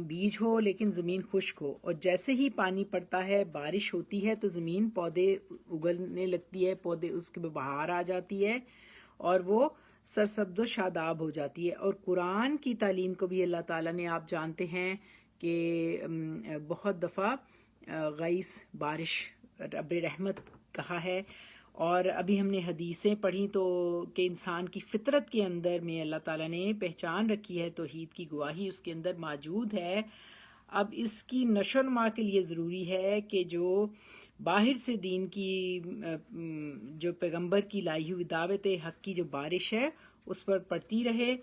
بیج ہو لیکن زمین خشک ہو، اور جیسے ہی پانی پڑتا ہے، بارش ہوتی ہے، تو زمین پودے اگلنے لگتی ہے، پودے اس کے بہار آ جاتی ہے اور وہ سرسبز و شاداب ہو جاتی ہے۔ اور قرآن کی تعلیم کو بھی اللہ تعالیٰ نے، آپ جانتے ہیں کہ بہت دفعہ غیث، بارش، ابر رحمت کہا ہے، اور ابھی ہم نے حدیثیں پڑھی تو کہ انسان کی فطرت کے اندر میں اللہ تعالیٰ نے پہچان رکھی ہے، توحید کی گواہی اس کے اندر موجود ہے۔ اب اس کی نشو و نما کے لیے ضروری ہے کہ جو باہر سے دین کی جو پیغمبر کی لائی ہوئی دعوت حق کی جو بارش ہے اس پر پڑتی رہے۔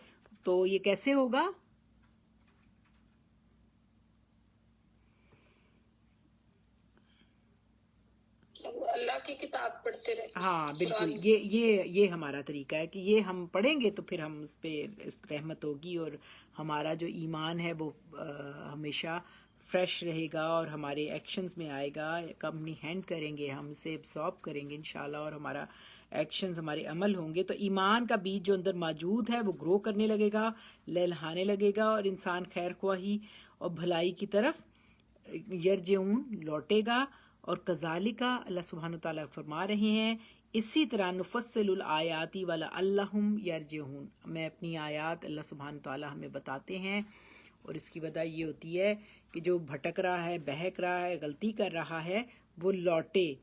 تو یہ کیسے ہوگا؟ اللہ کی کتاب پڑھتے رہے۔ ہاں بالکل، یہ ہمارا طریقہ ہے کہ یہ ہم پڑھیں گے تو پھر ہم اس پہ رحمت ہوگی، اور ہمارا جو ایمان ہے وہ ہمیشہ فریش رہے گا، اور ہمارے ایکشنز میں آئے گا، کمپنی ہینڈ کریں گے، ہم اسے ابسارب کریں گے انشاءاللہ، اور ہمارا ایکشنز، ہمارے عمل ہوں گے، تو ایمان کا بیج جو اندر موجود ہے وہ گرو کرنے لگے گا، لہلہانے لگے گا، اور انسان خیر خواہی اور بھلائی کی طرف یرجعون، لوٹے گا۔ اور کذالکا اللہ سبحانہ تعالیٰ فرما رہے ہیں اسی طرح نفصل الآیاتی وَلَعَلَّهُمْ یرجعون، میں اپنی آیات اللہ سبحانہ تعالیٰ ہمیں بتاتے ہیں، اور اس کی وجہ یہ ہوتی ہے کہ جو بھٹک رہا ہے، بہک رہا ہے، غلطی کر رہا ہے، وہ لوٹے۔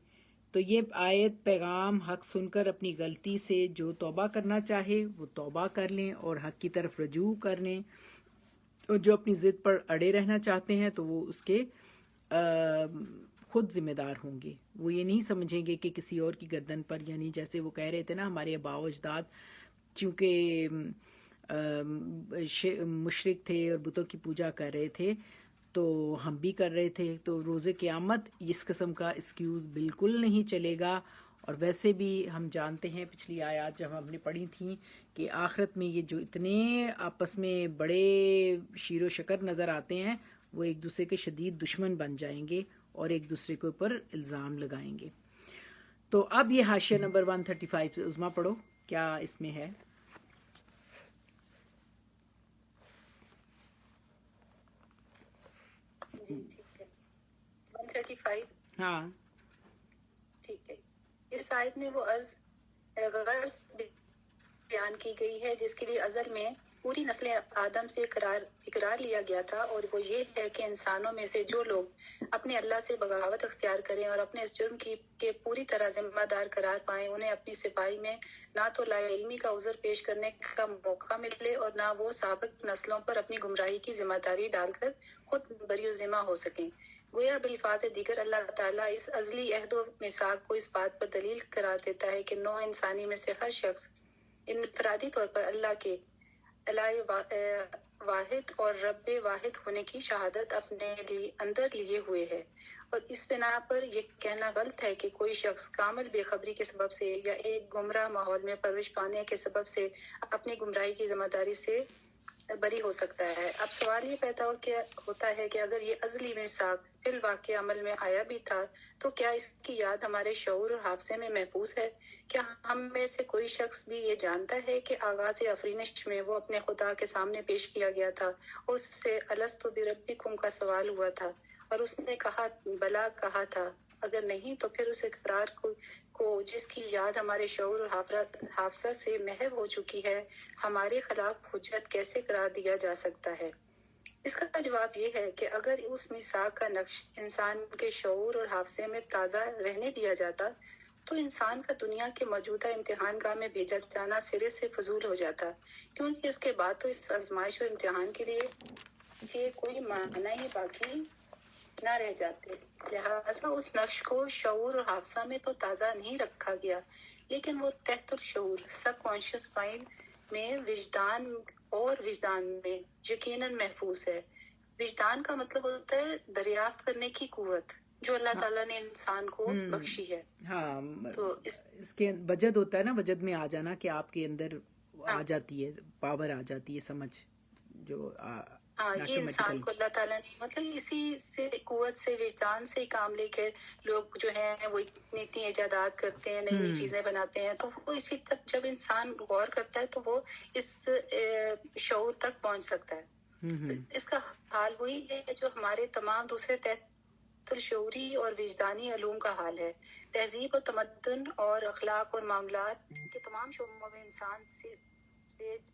تو یہ آیت پیغام حق سن کر اپنی غلطی سے جو توبہ کرنا چاہے وہ توبہ کر لیں اور حق کی طرف رجوع کر لیں، اور جو اپنی ضد پر اڑے رہنا چاہتے ہیں تو وہ اس کے خود ذمہ دار ہوں گے، وہ یہ نہیں سمجھیں گے کہ کسی اور کی گردن پر، یعنی جیسے وہ کہہ رہے تھے نا ہمارے آباء و اجداد چونکہ مشرک تھے اور بتوں کی پوجا کر رہے تھے تو ہم بھی کر رہے تھے، تو روز قیامت اس قسم کا ایکسکیوز بالکل نہیں چلے گا۔ اور ویسے بھی ہم جانتے ہیں پچھلی آیات جب ہم نے پڑھی تھیں کہ آخرت میں یہ جو اتنے آپس میں بڑے شیر و شکر نظر آتے ہیں وہ ایک دوسرے کے شدید دشمن بن جائیں گے اور ایک دوسرے کے اوپر الزام لگائیں گے۔ تو اب یہ حاشیہ نمبر 135 سے عظما پڑھو، کیا اس میں ہے؟ جی ٹھیک ہے 135 ہاں ٹھیک ہے. اس آیت میں وہ غرض بیان کی گئی ہے جس کے لیے ازل میں پوری نسل آدم سے اقرار لیا گیا تھا، اور وہ یہ ہے کہ انسانوں میں سے جو لوگ اپنے اللہ سے بغاوت اختیار کریں اور اپنے اس جرم کے پوری طرح ذمہ دار قرار پائیں، انہیں اپنی صفائی میں نہ تو لا علمی کا عذر پیش کرنے کا موقع ملے اور نہ وہ سابق نسلوں پر اپنی گمراہی کی ذمہ داری ڈال کر خود بری و ذمہ ہو سکیں. گویا بالفاظ دیگر اللہ تعالیٰ اس ازلی عہد و میثاق کو اس بات پر دلیل قرار دیتا ہے کہ نوع انسانی میں سے ہر شخص انفرادی طور پر اللہ کے الہ واحد اور رب واحد ہونے کی شہادت اپنے اندر لیے ہوئے ہے، اور اس بنا پر یہ کہنا غلط ہے کہ کوئی شخص کامل بے خبری کے سبب سے یا ایک گمراہ ماحول میں پرورش پانے کے سبب سے اپنی گمراہی کی ذمہ داری سے بری ہو سکتا ہے. اب سوال یہ پیدا ہوتا ہے کہ اگر یہ ازلی میثاق فی الواقع عمل میں آیا بھی تھا تو کیا اس کی یاد ہمارے شعور اور حافظے میں محفوظ ہے؟ کیا ہم میں سے کوئی شخص بھی یہ جانتا ہے کہ آغاز آفرینش میں وہ اپنے خدا کے سامنے پیش کیا گیا تھا، اس سے الستو بربکم کا سوال ہوا تھا اور اس نے کہا بلا کہا تھا؟ اگر نہیں تو پھر اس اقرار کو جس کی یاد ہمارے شعور اور حافظہ سے محو ہو چکی ہے ہمارے خلاف حجت کیسے قرار دیا جا سکتا ہے؟ اس کا جواب یہ ہے کہ اگر اس میثاق کا نقش انسان کے شعور اور حافظے میں تازہ رہنے دیا جاتا تو انسان کا دنیا کے موجودہ امتحان گاہ میں بھیجا جانا سرے سے فضول ہو جاتا، کیونکہ اس کے بعد تو اس آزمائش اور امتحان کے لیے کوئی معنی ہی باقی نہ رہ جاتے. لہٰذا اس نقش کو شعور اور حافظہ میں تو تازہ نہیں رکھا گیا، لیکن وہ تحت الشعور سب کانشیس مائنڈ میں وجدان میں یقیناً محفوظ ہے. وجدان کا مطلب ہوتا ہے دریافت کرنے کی قوت جو اللہ تعالیٰ نے انسان کو بخشی ہے. ہاں تو اس کے وجد ہوتا ہے نا، وجد میں آ جانا کہ آپ کے اندر آ جاتی ہے، پاور آ جاتی ہے، سمجھ جو یہ انسان کو اللہ تعالیٰ نے مطلب اسی سے قوت سے وجدان سے کام لے کے لوگ جو ہیں وہ اتنی ایجادات کرتے ہیں، نئی نئی چیزیں بناتے ہیں، تو وہ اسی تک جب انسان غور کرتا ہے تو وہ اس شعور تک پہنچ سکتا ہے. تو اس کا حال وہی ہے جو ہمارے تمام دوسرے تحت شعوری اور وجدانی علوم کا حال ہے. تہذیب اور تمدن اور اخلاق اور معاملات کے تمام شعبوں میں انسان سے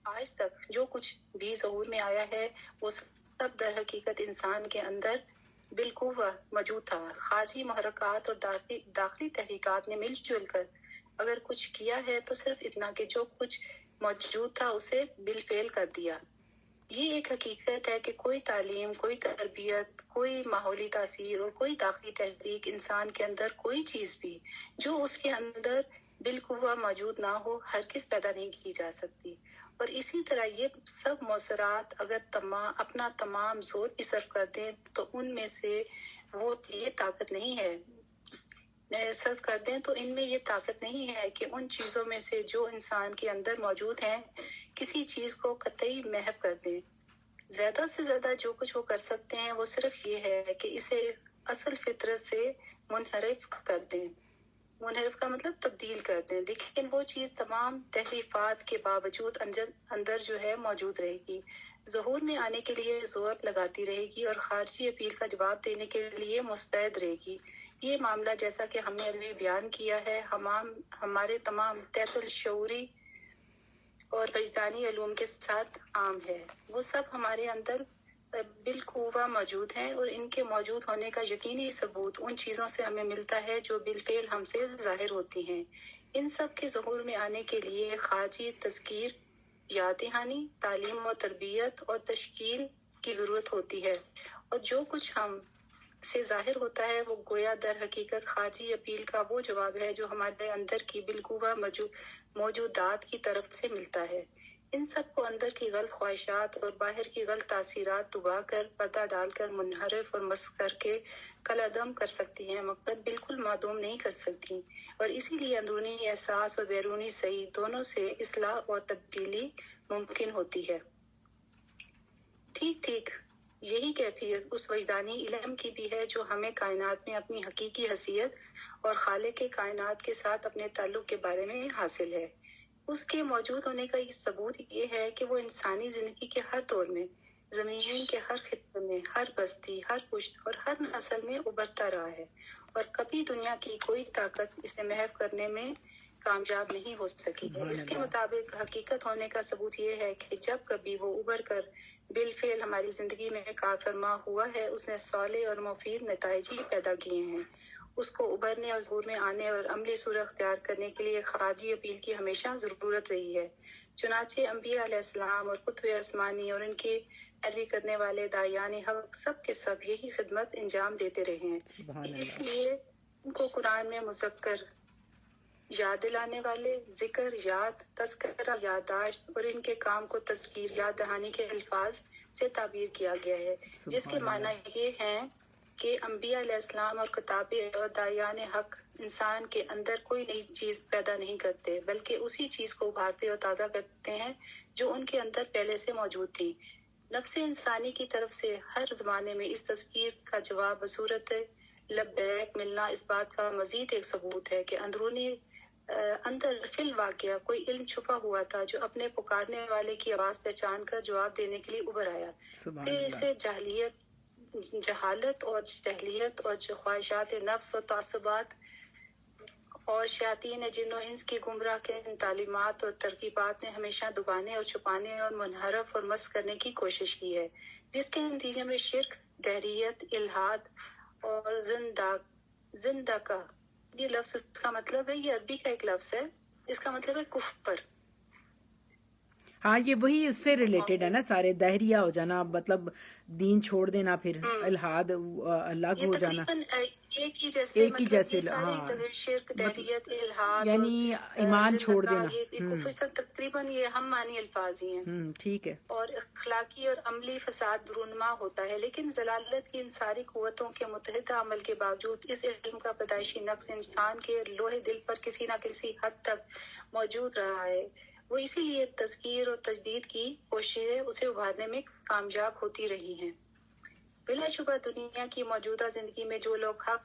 آج تک جو کچھ بھی ظہور میں آیا ہے وہ سب در حقیقت انسان کے اندر بالقوہ موجود تھا. خارجی محرکات اور داخلی تحریکات نے مل جل کر اگر کچھ کیا ہے تو صرف اتنا کہ جو کچھ موجود تھا اسے بالفعل کر دیا. یہ ایک حقیقت ہے کہ کوئی تعلیم، کوئی تربیت، کوئی ماحولی تاثیر اور کوئی داخلی تحریک انسان کے اندر کوئی چیز بھی جو اس کے اندر بالقوہ موجود نہ ہو ہرگز پیدا نہیں کی جا سکتی. اور اسی طرح یہ سب مؤثرات اگر اپنا تمام زور بھی صرف کر دیں تو ان میں سے وہ یہ طاقت نہیں ہے صرف کر دیں تو ان میں یہ طاقت نہیں ہے کہ ان چیزوں میں سے جو انسان کے اندر موجود ہیں کسی چیز کو قطعی محو کر دیں. زیادہ سے زیادہ جو کچھ وہ کر سکتے ہیں وہ صرف یہ ہے کہ اسے اصل فطرت سے منحرف کر دیں. منحرف کا مطلب تبدیل کر دیں، لیکن وہ چیز تمام تحریفات کے باوجود اندر جو ہے موجود رہے گی، ظہور میں آنے کے لیے زور لگاتی رہے گی اور خارجی اپیل کا جواب دینے کے لیے مستعد رہے گی. یہ معاملہ جیسا کہ ہم نے ابھی بیان کیا ہے ہمارے تمام تحت الشعوری اور وجدانی علوم کے ساتھ عام ہے. وہ سب ہمارے اندر بالقوہ موجود ہیں اور ان کے موجود ہونے کا یقینی ثبوت ان چیزوں سے ہمیں ملتا ہے جو بالفعل ہم سے ظاہر ہوتی ہیں. ان سب کے ظہور میں آنے کے لیے خارجی تذکیر، یاد دہانی، تعلیم و تربیت اور تشکیل کی ضرورت ہوتی ہے، اور جو کچھ ہم سے ظاہر ہوتا ہے وہ گویا در حقیقت خارجی اپیل کا وہ جواب ہے جو ہمارے اندر کی بالقوہ موجودات کی طرف سے ملتا ہے. ان سب کو اندر کی غلط خواہشات اور باہر کی غلط تاثیرات دبا کر، پردہ ڈال کر منحرف اور مسخ کر کے کالعدم کر سکتی ہیں، مگر بالکل معدوم نہیں کر سکتی. اور اسی لیے اندرونی احساس اور بیرونی سعی دونوں سے اصلاح اور تبدیلی ممکن ہوتی ہے. ٹھیک یہی کیفیت اس وجدانی علم کی بھی ہے جو ہمیں کائنات میں اپنی حقیقی حیثیت اور خالق کائنات کے ساتھ اپنے تعلق کے بارے میں حاصل ہے. اس کے موجود ہونے کا یہ ثبوت یہ ہے کہ وہ انسانی زندگی کے ہر دور میں زمین کے ہر خطے میں، ہر بستی، ہر پشت اور ہر نسل میں ابھرتا رہا ہے، اور کبھی دنیا کی کوئی طاقت اسے محو کرنے میں کامیاب نہیں ہو سکی ہے۔ اس کے مطابق حقیقت ہونے کا ثبوت یہ ہے کہ جب کبھی وہ ابھر کر بالفعل ہماری زندگی میں کار فرما ہوا ہے، اس نے صالح اور مفید نتائج ہی پیدا کیے ہیں۔ اس کو ابھرنے اور ظہور میں آنے اور عملی صورت اختیار کرنے کے لیے خارجی اپیل کی ہمیشہ ضرورت رہی ہے۔ چنانچہ انبیاء علیہ السلام اور کتب آسمانی اور ان کی پیروی کرنے والے داعیان حق سب کے سب یہی خدمت انجام دیتے رہے ہیں۔ اس لیے ان کو قرآن میں مذکر، یاد دلانے والے، ذکر، یاد، تذکرہ، یادداشت، اور ان کے کام کو تذکیر، یاد دہانی کے الفاظ سے تعبیر کیا گیا ہے، جس کے معنی یہ ہیں کہ انبیاء علیہ السلام اور کتاب اور داعیان حق انسان کے اندر کوئی نئی چیز پیدا نہیں کرتے، بلکہ اسی چیز کو ابھارتے اور تازہ کرتے ہیں جو ان کے اندر پہلے سے موجود تھی۔ نفس انسانی کی طرف سے ہر زمانے میں اس تذکیر کا جواب بصورت لبیک ملنا اس بات کا مزید ایک ثبوت ہے کہ اندر فی الواقعہ کوئی علم چھپا ہوا تھا جو اپنے پکارنے والے کی آواز پہچان کر جواب دینے کے لیے ابھر آیا۔ پھر اسے جہالت اور جہلیت اور خواہشات نفس اور تعصبات اور شیاطین جن و انس کی گمراہ کن تعلیمات اور ترغیبات نے ہمیشہ دبانے اور چھپانے اور منحرف اور مسخ کرنے کی کوشش کی ہے، جس کے نتیجے میں شرک، دہریت، الحاد اور زندقہ، یہ لفظ اس کا مطلب ہے، یہ عربی کا ایک لفظ ہے، اس کا مطلب ہے کفر۔ ہاں یہ وہی اس سے ریلیٹڈ ہے نا، سارے دہریہ ہو جانا، مطلب دین چھوڑ دینا، پھر الحاد، الگ ہو جانا، ایک ہی جیسے، ایک ہی جیسے، ہاں، شرک، دہریت، الحاد، یعنی ایمان چھوڑ دینا، کفر، سب تقریباً یہ ہم معنی الفاظ ہی ہیں۔ ٹھیک ہے۔ اور اخلاقی اور عملی فساد رونما ہوتا ہے، لیکن ضلالت کی ان ساری قوتوں کے متحدہ عمل کے باوجود اس علم کا پیدائشی نقص انسان کے لوہے دل پر کسی نہ کسی حد تک موجود رہا ہے۔ وہ اسی لیے تذکیر اور تجدید کی کوششیں اسے ابھارنے میں کامیاب ہوتی رہی ہیں۔ بلا شبہ دنیا کی موجودہ زندگی میں جو لوگ حق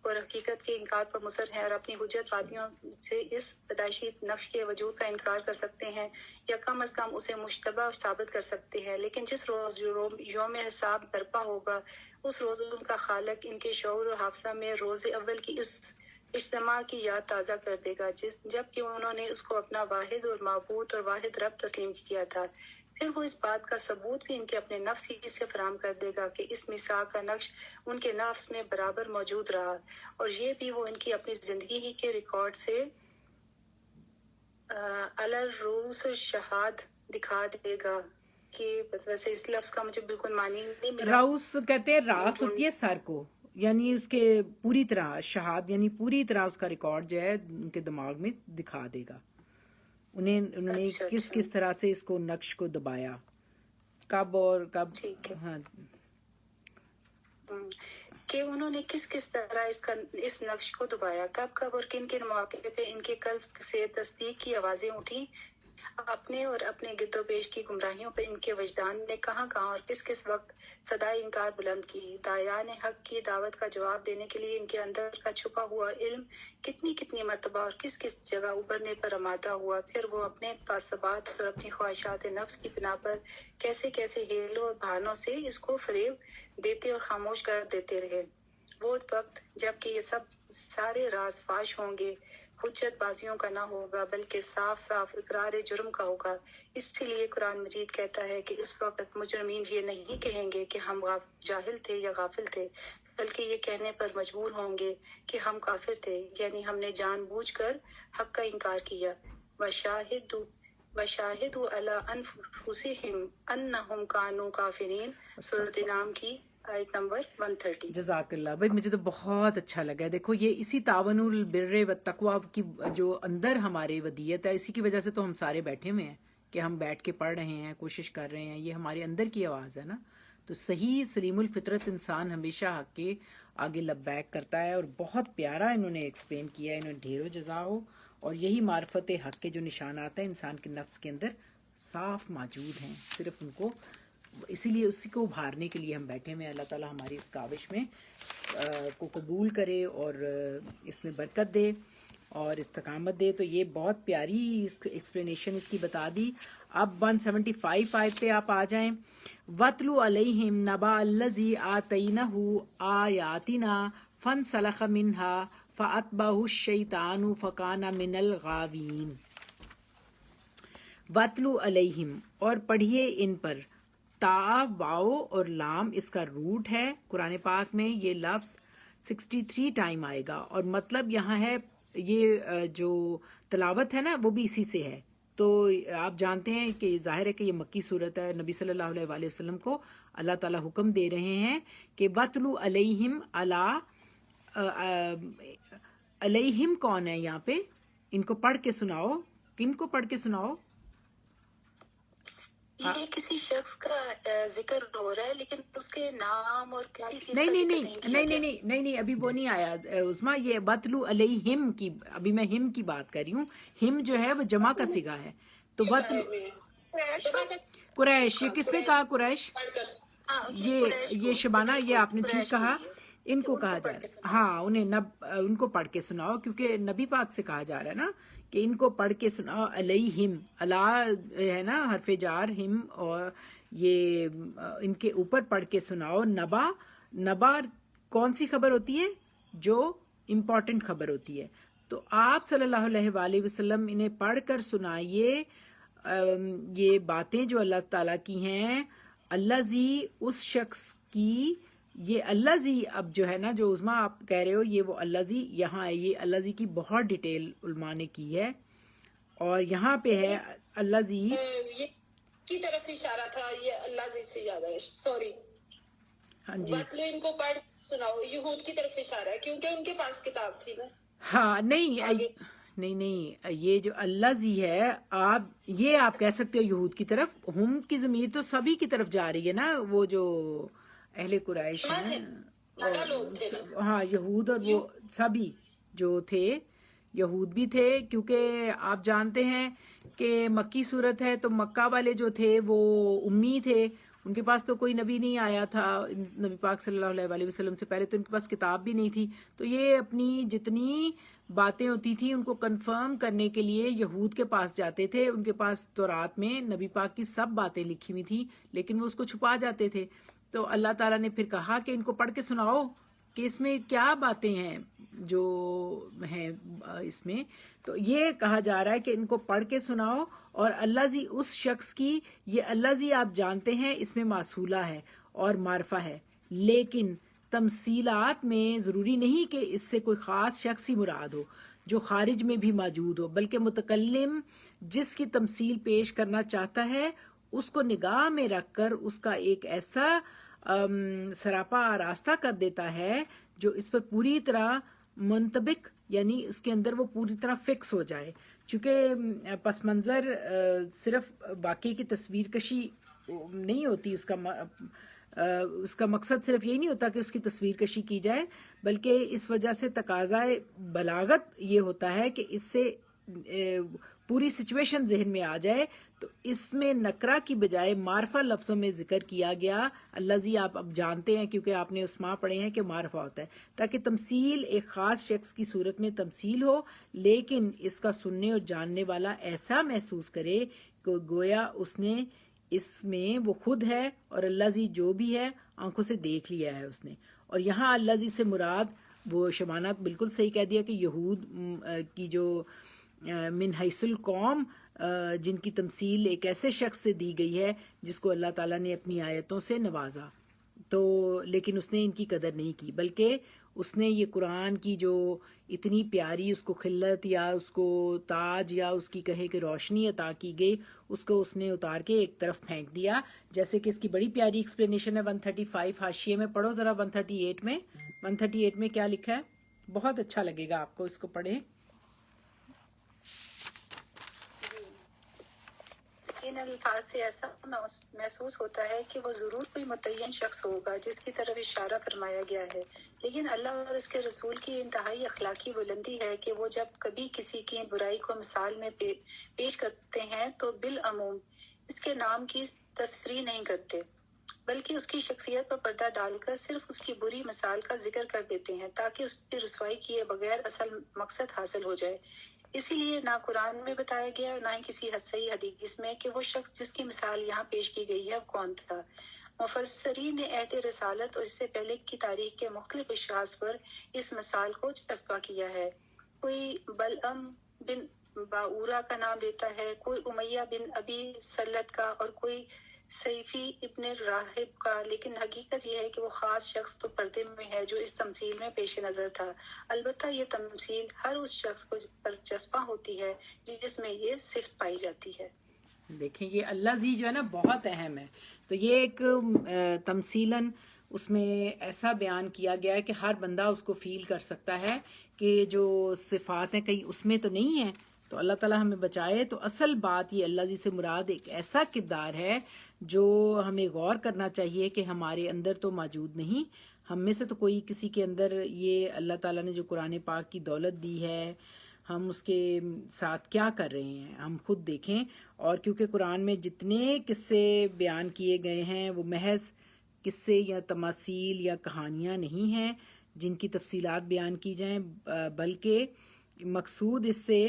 اور حقیقت کے انکار پر مصر ہیں اور اپنی حجت وادیوں سے اس پیدائشی نقش کے وجود کا انکار کر سکتے ہیں یا کم از کم اسے مشتبہ ثابت کر سکتے ہیں، لیکن جس روز یوم حساب برپا ہوگا، اس روز ان کا خالق ان کے شعور اور حافظہ میں روز اول کی اس اجتماع کی یاد تازہ کر دے گا جب کہ انہوں نے اس کو اپنا واحد اور معبود اور واحد رب تسلیم کیا تھا۔ پھر وہ اس بات کا ثبوت بھی ان کے اپنے نفس ہی سے فراہم کر دے گا کہ اس میثاق کا نقش ان کے نفس میں برابر موجود رہا، اور یہ بھی وہ ان کی اپنی زندگی ہی کے ریکارڈ سے الروس شہاد دکھا دے گا کہ ویسے اس لفظ کا مجھے بالکل معنی نہیں ملا۔ راؤس کہتے ہیں، راس ہوتی ہے سر کو، یعنی اس کے پوری طرح شہاد، یعنی پوری طرح اس کا ریکارڈ جو ہے ان کے دماغ میں دکھا دے گا، انہوں نے کس طرح سے اس کو نقش کو دبایا، کب اور کب، ہاں، کہ انہوں نے کس طرح اس نقش کو دبایا، کب اور کن مواقع پہ ان کے قلب سے تصدیق کی آوازیں اٹھی، اپنے اور اپنے گرد و پیش کی گمراہیوں پہ ان کے وجدان نے کہاں اور کس وقت صدائے انکار بلند کی، داعیان حق کی دعوت کا جواب دینے کے لیے ان کے اندر کا چھپا ہوا علم کتنی مرتبہ اور کس جگہ ابھرنے پر آمادہ ہوا، پھر وہ اپنے تعصبات اور اپنی خواہشات نفس کی بنا پر کیسے ہیلوں اور بہانوں سے اس کو فریب دیتے اور خاموش کر دیتے رہے۔ وہ وقت جب کہ یہ سارے راز فاش ہوں گے، حجت بازیوں کا نہ ہوگا بلکہ صاف اقرار جرم کا ہوگا۔ اسی لیے قرآن مجید کہتا ہے کہ اس وقت مجرمین یہ نہیں کہیں گے کہ ہم جاہل تھے یا غافل تھے، بلکہ یہ کہنے پر مجبور ہوں گے کہ ہم کافر تھے، یعنی ہم نے جان بوجھ کر حق کا انکار کیا۔ وَشَاهِدُوا عَلَىٰ أَنفُسِهِمْ أَنَّهُمْ كَانُوا كَافِرِينَ، سورۃ انعام کی آیت نمبر 130۔ جزاک اللہ بھائی، مجھے تو بہت اچھا لگا۔ دیکھو یہ اسی تعاون البر والتقویٰ کی جو اندر ہمارے ودیت ہے، اسی کی وجہ سے تو ہم سارے بیٹھے ہوئے ہیں کہ ہم بیٹھ کے پڑھ رہے ہیں، کوشش کر رہے ہیں، یہ ہمارے اندر کی آواز ہے نا۔ تو صحیح سلیم الفطرت انسان ہمیشہ حق کے آگے لبیک کرتا ہے، اور بہت پیارا انہوں نے ایکسپلین کیا ہے، انہوں نے ڈھیروں جزا ہو۔ اور یہی معرفت حق کے جو نشانات ہیں انسان کے نفس کے اندر صاف موجود ہیں، صرف ان کو، اسی لیے اسی کو ابھارنے کے لیے ہم بیٹھے ہوئے ہیں۔ اللہ تعالیٰ ہماری اس کاوش میں کو قبول کرے اور اس میں برکت دے۔ اور استقامت دے. تو یہ بہت پیاری ایکسپلینیشن اس کی بتا دی. اب 175 آیت پہ آپ آ جائیں. وَاتْلُ عَلَيْهِمْ نَبَأَ الَّذِي آتَيْنَاهُ آيَاتِنَا فَانْسَلَخَ مِنْهَا فَأَتْبَعَهُ الشَّيْطَانُ فَكَانَ مِنَ الْغَاوِينَ. وَاتْلُ عَلَيْهِمْ، اور پڑھیے ان پر. تا، واؤ اور لام اس کا روٹ ہے. قرآن پاک میں یہ لفظ 63 ٹائم آئے گا، اور مطلب یہاں ہے یہ جو تلاوت ہے نا وہ بھی اسی سے ہے. تو آپ جانتے ہیں کہ ظاہر ہے کہ یہ مکی صورت ہے. نبی صلی اللہ علیہ وآلہ وسلم کو اللہ تعالیٰ حکم دے رہے ہیں کہ وَاتْلُ عَلَيْهِمْ. علیہم کون ہے یہاں پہ؟ ان کو پڑھ کے سناؤ. کن کو پڑھ کے سناؤ؟ یہ کسی شخص کا ذکر ہو رہا ہے، لیکن اس کے نام اور کسی چیز نہیں کا نہیں ذکر نہیں نہیں کیا نہیں گیا. نہیں نہیں نہیں ابھی وہ نہیں آیا عظما. یہ وَاتْلُ عَلَيْهِمْ کی ابھی میں ہم کی بات کر رہی ہوں. ہم جو ہے وہ جمع کا صیغہ ہے. تو قریش، یہ کس نے کہا قریش؟ یہ شبانہ، یہ آپ نے ٹھیک کہا. ان کو کہا جا رہا ہے، ہاں انہیں ان کو پڑھ کے سناؤ، کیونکہ نبی پاک سے کہا جا رہا ہے نا کہ ان کو پڑھ کے سناؤ. علیہم، اللہ ہے نا حرف جار، ہم، اور یہ ان کے اوپر پڑھ کے سناؤ. نبا کون سی خبر ہوتی ہے؟ جو امپورٹنٹ خبر ہوتی ہے. تو آپ صلی اللہ علیہ وآلہ وسلم انہیں پڑھ کر سنائیے یہ باتیں جو اللہ تعالیٰ کی ہیں. اللہ زی، اس شخص کی. یہ اللہ زی اب جو ہے نا جو عظما آپ کہہ رہے ہو، یہ وہ اللہ زی یہاں ہے. یہ اللہ زی کی بہت ڈیٹیل علماء نے کی ہے، اور یہاں پہ ہے اللہ زی کی طرف اشارہ تھا. یہ اللہ زی سے زیادہ ہے، سوری. ہاں جی، مطلب ان کو پڑھ سناؤ، یہود کی طرف اشارہ ہے کیونکہ ان کے پاس کتاب تھی نا. ہاں نہیں یہ جو اللہ زی ہے، آپ کہہ سکتے ہو یہود کی طرف. ہم کی ضمیر تو سبھی کی طرف جا رہی ہے نا. وہ جو اہل قریش ہیں، ہاں یہود، اور وہ سبھی جو تھے یہود بھی تھے، کیونکہ آپ جانتے ہیں کہ مکی صورت ہے تو مکہ والے جو تھے وہ امی تھے. ان کے پاس تو کوئی نبی نہیں آیا تھا نبی پاک صلی اللہ علیہ وآلہ وسلم سے پہلے، تو ان کے پاس کتاب بھی نہیں تھی. تو یہ اپنی جتنی باتیں ہوتی تھیں ان کو کنفرم کرنے کے لیے یہود کے پاس جاتے تھے. ان کے پاس تورات میں نبی پاک کی سب باتیں لکھی ہوئی تھیں، لیکن وہ اس کو چھپا جاتے تھے. تو اللہ تعالیٰ نے پھر کہا کہ ان کو پڑھ کے سناؤ کہ اس میں کیا باتیں ہیں جو ہیں اس میں. تو یہ کہا جا رہا ہے کہ ان کو پڑھ کے سناؤ. اور اللہ زی اس شخص کی، یہ اللہ زی آپ جانتے ہیں اس میں موصولہ ہے اور معرفہ ہے، لیکن تمثیلات میں ضروری نہیں کہ اس سے کوئی خاص شخص ہی مراد ہو جو خارج میں بھی موجود ہو، بلکہ متکلم جس کی تمثیل پیش کرنا چاہتا ہے اس کو نگاہ میں رکھ کر اس کا ایک ایسا سراپا آراستہ کر دیتا ہے جو اس پر پوری طرح منطبق، یعنی اس کے اندر وہ پوری طرح فکس ہو جائے. چونکہ پس منظر صرف واقعے کی تصویر کشی نہیں ہوتی، اس کا مقصد صرف یہی نہیں ہوتا کہ اس کی تصویر کشی کی جائے، بلکہ اس وجہ سے تقاضائے بلاغت یہ ہوتا ہے کہ اس سے پوری سچویشن ذہن میں آ جائے. تو اس میں نکرہ کی بجائے معرفہ لفظوں میں ذکر کیا گیا. اللہ زی آپ اب جانتے ہیں کیونکہ آپ نے اسماء پڑھے ہیں کہ معرفہ ہوتا ہے، تاکہ تمثیل ایک خاص شخص کی صورت میں تمثیل ہو، لیکن اس کا سننے اور جاننے والا ایسا محسوس کرے کہ گویا اس نے اس میں وہ خود ہے، اور اللہ زی جو بھی ہے آنکھوں سے دیکھ لیا ہے اس نے. اور یہاں اللہ زی سے مراد وہ شبانات بالکل صحیح کہہ دیا کہ یہود کی جو من حیث القوم جن کی تمثیل ایک ایسے شخص سے دی گئی ہے جس کو اللہ تعالیٰ نے اپنی آیتوں سے نوازا، تو لیکن اس نے ان کی قدر نہیں کی، بلکہ اس نے یہ قرآن کی جو اتنی پیاری اس کو خلت یا اس کو تاج یا اس کی کہے کہ روشنی عطا کی گئی، اس کو اس نے اتار کے ایک طرف پھینک دیا. جیسے کہ اس کی بڑی پیاری ایکسپلینیشن ہے 135 حاشیے میں. پڑھو ذرا 138 میں کیا لکھا ہے. بہت اچھا لگے گا آپ کو، اس کو پڑھیں. ان الفاظ سے ایسا محسوس ہوتا ہے کہ وہ ضرور کوئی متعین شخص ہوگا جس کی طرف اشارہ فرمایا گیا ہے، لیکن اللہ اور اس کے رسول کی انتہائی اخلاقی بلندی ہے کہ وہ جب کبھی کسی کی برائی کو مثال میں پیش کرتے ہیں تو بالعموم اس کے نام کی تصریح نہیں کرتے، بلکہ اس کی شخصیت پر پردہ ڈال کر صرف اس کی بری مثال کا ذکر کر دیتے ہیں تاکہ اس کی رسوائی کیے بغیر اصل مقصد حاصل ہو جائے۔ اسی لیے نہ قرآن میں بتایا گیا اور نہ ہی کسی صحیح حدیث میں کہ وہ شخص جس کی مثال یہاں پیش کی گئی ہے وہ کون تھا۔ مفسرین نے عہد رسالت اور اس سے پہلے کی تاریخ کے مختلف اشخاص پر اس مثال کو چسپاں کیا ہے۔ کوئی بلعم بن باورا کا نام لیتا ہے، کوئی امیہ بن ابی سلت کا اور کوئی سیفی ابن راہب کا، لیکن حقیقت یہ ہے کہ وہ خاص شخص تو پردے میں ہے جو اس تمثیل میں پیش نظر تھا۔ البتہ یہ تمثیل ہر اس شخص کو پر چسپاں ہوتی ہے جس میں یہ صفت پائی جاتی ہے۔ دیکھیں یہ اللہ زی جو ہے نا بہت اہم ہے، تو یہ ایک تمثیلاً اس میں ایسا بیان کیا گیا ہے کہ ہر بندہ اس کو فیل کر سکتا ہے کہ جو صفات ہیں کہیں اس میں تو نہیں ہیں، تو اللہ تعالیٰ ہمیں بچائے۔ تو اصل بات یہ اللہ زی سے مراد ایک ایسا کردار ہے جو ہمیں غور کرنا چاہیے کہ ہمارے اندر تو موجود نہیں، ہم میں سے تو کوئی کسی کے اندر یہ اللہ تعالیٰ نے جو قرآن پاک کی دولت دی ہے ہم اس کے ساتھ کیا کر رہے ہیں، ہم خود دیکھیں۔ اور کیونکہ قرآن میں جتنے قصے بیان کیے گئے ہیں وہ محض قصے یا تماثیل یا کہانیاں نہیں ہیں جن کی تفصیلات بیان کی جائیں، بلکہ مقصود اس سے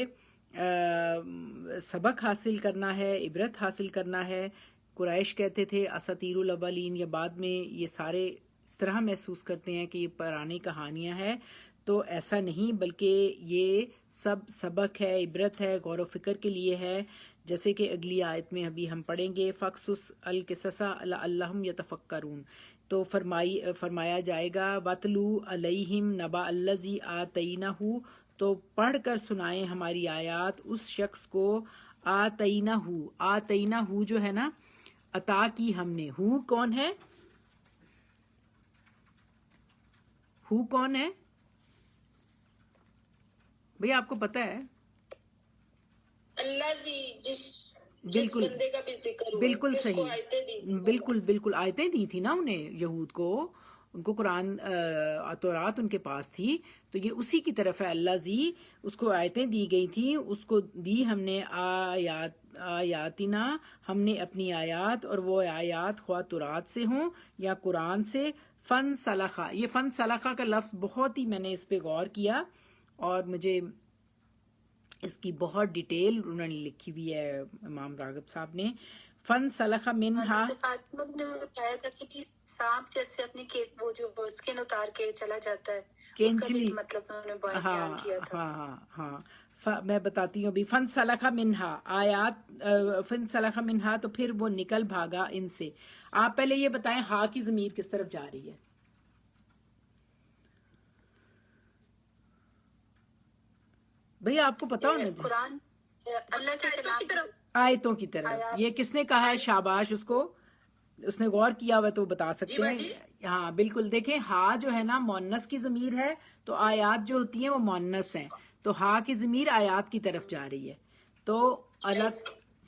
سبق حاصل کرنا ہے، عبرت حاصل کرنا ہے۔ قریش کہتے تھے اساطیر الاولین، یا بعد میں یہ سارے اس طرح محسوس کرتے ہیں کہ یہ پرانی کہانیاں ہیں، تو ایسا نہیں، بلکہ یہ سب سبق ہے، عبرت ہے، غور و فکر کے لیے ہے۔ جیسے کہ اگلی آیت میں ابھی ہم پڑھیں گے فَقْصُصْ الْقِصَصَ لَعَلَّهُمْ يَتَفَكَّرُونَ، تو فرمایا جائے گا وَاتْلُو عَلَيْهِمْ نَبَأَ الَّذِي آتَيْنَاهُ، تو پڑھ کر سنائیں ہماری آیات اس شخص کو آتَيْنَاهُ جو ہے نا عطا کی ہم نے۔ ہو کون ہے؟ ہو کون ہے بھئی آپ کو پتہ ہے؟ اللہ جی جس بالکل بندے کا بھی ذکر ہوا، بالکل جس کو صحیح، آیتیں دی تھی، بالکل آیتیں دی تھی نا انہیں، یہود کو، ان کو قرآن تورات ان کے پاس تھی، تو یہ اسی کی طرف ہے اللہ زی، اس کو آیتیں دی گئی تھیں، اس کو دی ہم نے آیاتنا، ہم نے اپنی آیات، اور وہ آیات خواہ تورات سے ہوں یا قرآن سے۔ فن سلخہ، یہ فن سلخہ کا لفظ بہت ہی میں نے اس پہ غور کیا اور مجھے اس کی بہت ڈیٹیل انہوں نے لکھی ہوئی ہے امام راغب صاحب نے۔ فن سلخ منہا، جیسے فاطمہ نے بتایا تھا کہ سانپ جیسے اپنی وہ جو اسکن اتار کے چلا جاتا ہے، اس کا بھی کینچلی، مطلب انہوں نے بیان کیا تھا۔ ہاں میں بتاتی ہوں ابھی۔ فن سلخ منہا آیات، فن سلخ منہا تو پھر وہ نکل بھاگا ان سے۔ آپ پہلے یہ بتائیں ہا کی ضمیر کس طرف جا رہی ہے؟ بھئی آپ کو پتا ہونا چاہیے، قرآن اللہ کے کلام کی طرف، آیتوں کی طرف۔ یہ کس نے کہا ہے؟ شاباش، اس کو اس نے غور کیا ہوا تو وہ بتا سکتے ہیں۔ ہاں بالکل، دیکھیں ہا جو ہے نا مؤنث کی ضمیر ہے، تو آیات جو ہوتی ہیں وہ مؤنث ہیں، تو ہا کی ضمیر آیات کی طرف جا رہی ہے۔ تو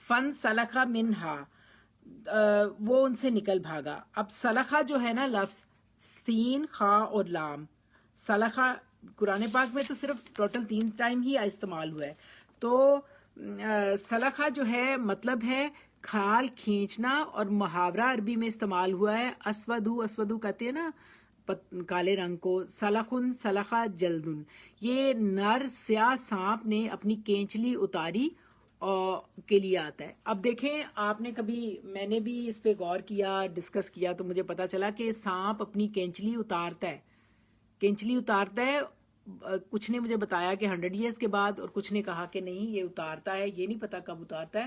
فن سلخہ منہا، وہ ان سے نکل بھاگا۔ اب سلخہ جو ہے نا لفظ سین، خا اور لام، سلخہ قرآن پاک میں تو صرف ٹوٹل 3 ٹائم ہی استعمال ہوا ہے۔ تو سلخہ جو ہے مطلب ہے کھال کھینچنا، اور محاورہ عربی میں استعمال ہوا ہے اسودو کہتے ہیں نا کالے رنگ کو، سلخن سلخہ جلدن، یہ نر سیاہ سانپ نے اپنی کینچلی اتاری کے لیے آتا ہے۔ اب دیکھیں آپ نے کبھی، میں نے بھی اس پہ غور کیا، ڈسکس کیا، تو مجھے پتا چلا کہ سانپ اپنی کینچلی اتارتا ہے، کینچلی اتارتا ہے۔ کچھ نے مجھے بتایا کہ 100 ایئرز کے بعد، اور کچھ نے کہا کہ نہیں یہ اتارتا ہے، یہ نہیں پتا کب اتارتا ہے،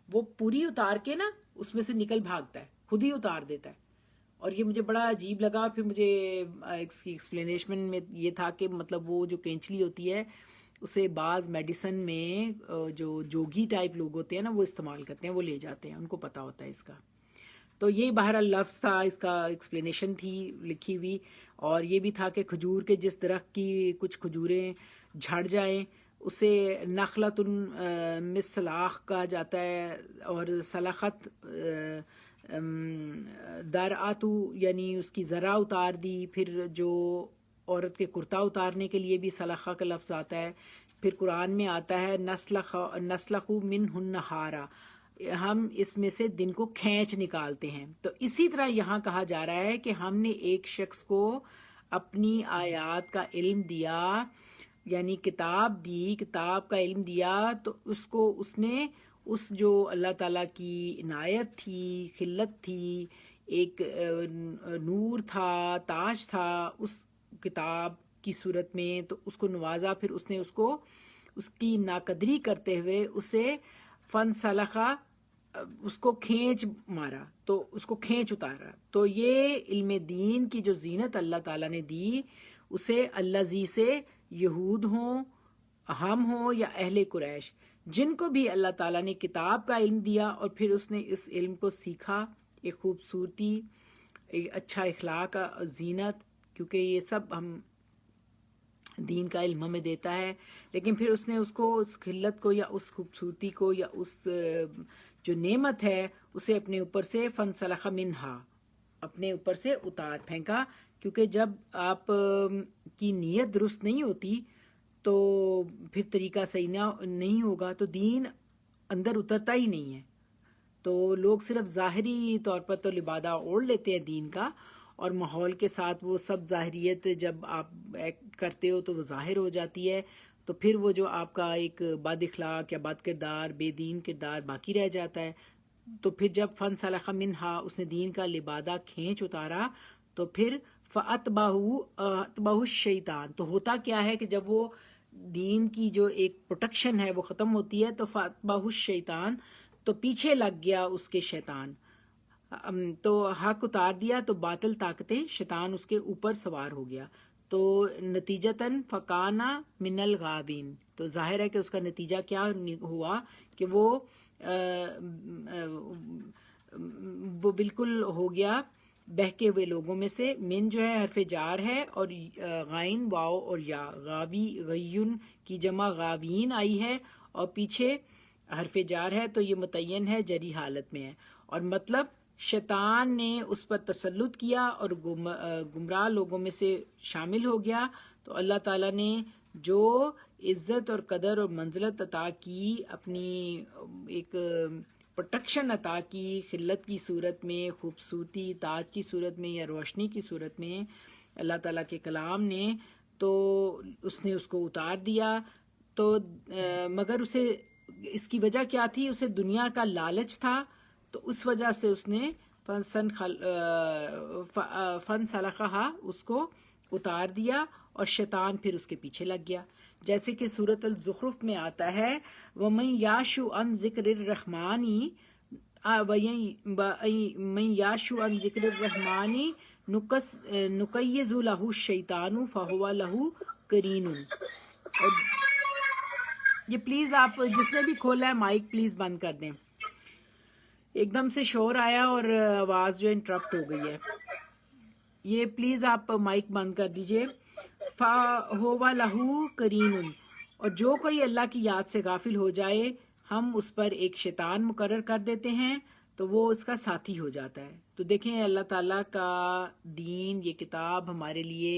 وہ پوری اتار کے نا اس میں سے نکل بھاگتا ہے، خود ہی اتار دیتا ہے۔ اور یہ مجھے بڑا عجیب لگا، پھر مجھے اس کی ایکسپلینیشن میں یہ تھا کہ مطلب وہ جو کینچلی ہوتی ہے اسے بعض میڈیسن میں جو جوگی ٹائپ لوگ ہوتے ہیں نا وہ استعمال کرتے ہیں، وہ لے جاتے ہیں، ان کو پتا ہوتا ہے اس کا۔ تو یہ بہرحال لفظ تھا، اس کا ایکسپلینیشن تھی لکھی ہوئی، اور یہ بھی تھا کہ کھجور کے جس درخت کی کچھ کھجوریں جھڑ جائیں اسے نخلۃ مسلاخ کہا جاتا ہے، اور سلخت درآتو یعنی اس کی ذرا اتار دی۔ پھر جو عورت کے کرتا اتارنے کے لیے بھی سلخہ کا لفظ آتا ہے۔ پھر قرآن میں آتا ہے نسلخ منہن نہارا، ہم اس میں سے دن کو کھینچ نکالتے ہیں. تو اسی طرح یہاں کہا جا رہا ہے کہ ہم نے ایک شخص کو اپنی آیات کا علم دیا، یعنی کتاب دی، کتاب کا علم دیا، تو اس نے اس جو اللہ تعالیٰ کی عنایت تھی، خلت تھی، ایک نور تھا، تاج تھا اس کتاب کی صورت میں، تو اس کو نوازا. پھر اس نے اس کی ناقدری کرتے ہوئے اسے فن سلخہ، اس کو کھینچ مارا، تو اس کو کھینچ اتارا. تو یہ علم دین کی جو زینت اللہ تعالیٰ نے دی، اسے الذی سے یہود ہوں، ہم ہوں یا اہل قریش، جن کو بھی اللہ تعالیٰ نے کتاب کا علم دیا اور پھر اس نے اس علم کو سیکھا، ایک خوبصورتی، ایک اچھا اخلاق، زینت، کیونکہ یہ سب ہم دین کا علم ہمیں دیتا ہے، لیکن پھر اس نے اس کو، اس خلت کو یا اس خوبصورتی کو یا اس جو نعمت ہے اسے اپنے اوپر سے فنسلخ منہا، اپنے اوپر سے اتار پھینکا. کیونکہ جب آپ کی نیت درست نہیں ہوتی تو پھر طریقہ صحیح نہیں ہوگا، تو دین اندر اترتا ہی نہیں ہے. تو لوگ صرف ظاہری طور پر تو لبادہ اوڑھ لیتے ہیں دین کا، اور ماحول کے ساتھ وہ سب ظاہریت جب آپ ایکٹ کرتے ہو تو وہ ظاہر ہو جاتی ہے، تو پھر وہ جو آپ کا ایک بد اخلاق یا بد کردار، بے دین کردار باقی رہ جاتا ہے. تو پھر جب فن سلخ منہا، اس نے دین کا لبادہ کھینچ اتارا، تو پھر فَأَتْبَعُهُ الشیطان. تو ہوتا کیا ہے کہ جب وہ دین کی جو ایک پروٹیکشن ہے وہ ختم ہوتی ہے، تو فَأَتْبَعُهُ الشیطان، تو پیچھے لگ گیا اس کے شیطان. تو حق اتار دیا تو باطل طاقتیں، شیطان اس کے اوپر سوار ہو گیا. تو نتیجتاً فکانہ من الغاوین، تو ظاہر ہے کہ اس کا نتیجہ کیا ہوا کہ وہ بالکل ہو گیا بہکے ہوئے لوگوں میں سے. من جو ہے حرف جار ہے، اور غائن واو اور یا، غاوی غیون کی جمع غاوین آئی ہے، اور پیچھے حرف جار ہے، تو یہ متعین ہے، جری حالت میں ہے. اور مطلب شیطان نے اس پر تسلط کیا اور گمراہ لوگوں میں سے شامل ہو گیا. تو اللہ تعالیٰ نے جو عزت اور قدر اور منزلت عطا کی، اپنی ایک پروٹیکشن عطا کی، خلت کی صورت میں، خوبصورتی، تاج کی صورت میں یا روشنی کی صورت میں اللہ تعالیٰ کے کلام نے، تو اس نے اس کو اتار دیا. تو مگر اسے، اس کی وجہ کیا تھی؟ اسے دنیا کا لالچ تھا، تو اس وجہ سے اس نے فن سلخہ، اس کو اتار دیا، اور شیطان پھر اس کے پیچھے لگ گیا. جیسے کہ سورۃ الزخرف میں آتا ہے، وَمَن يَعْشُ عَن ذِكْرِ الرَّحْمَنِ مَن يَعْشُ عَن ذِكْرِ الرَّحْمَنِ نُقَيِّضْ لَهُ الشَّيْطَانُ فَهُوَ لَهُ قَرِينٌ. اور یہ پلیز آپ جس نے بھی کھولا ہے مائک پلیز بند کر دیں، ایک دم سے شور آیا اور آواز جو انٹرپٹ ہو گئی ہے. یہ پلیز آپ مائک بند کر دیجئے. فَهُوَ لَهُ قَرِينٌ، اور جو کوئی اللہ کی یاد سے غافل ہو جائے، ہم اس پر ایک شیطان مقرر کر دیتے ہیں، تو وہ اس کا ساتھی ہو جاتا ہے. تو دیکھیں اللہ تعالیٰ کا دین، یہ کتاب ہمارے لیے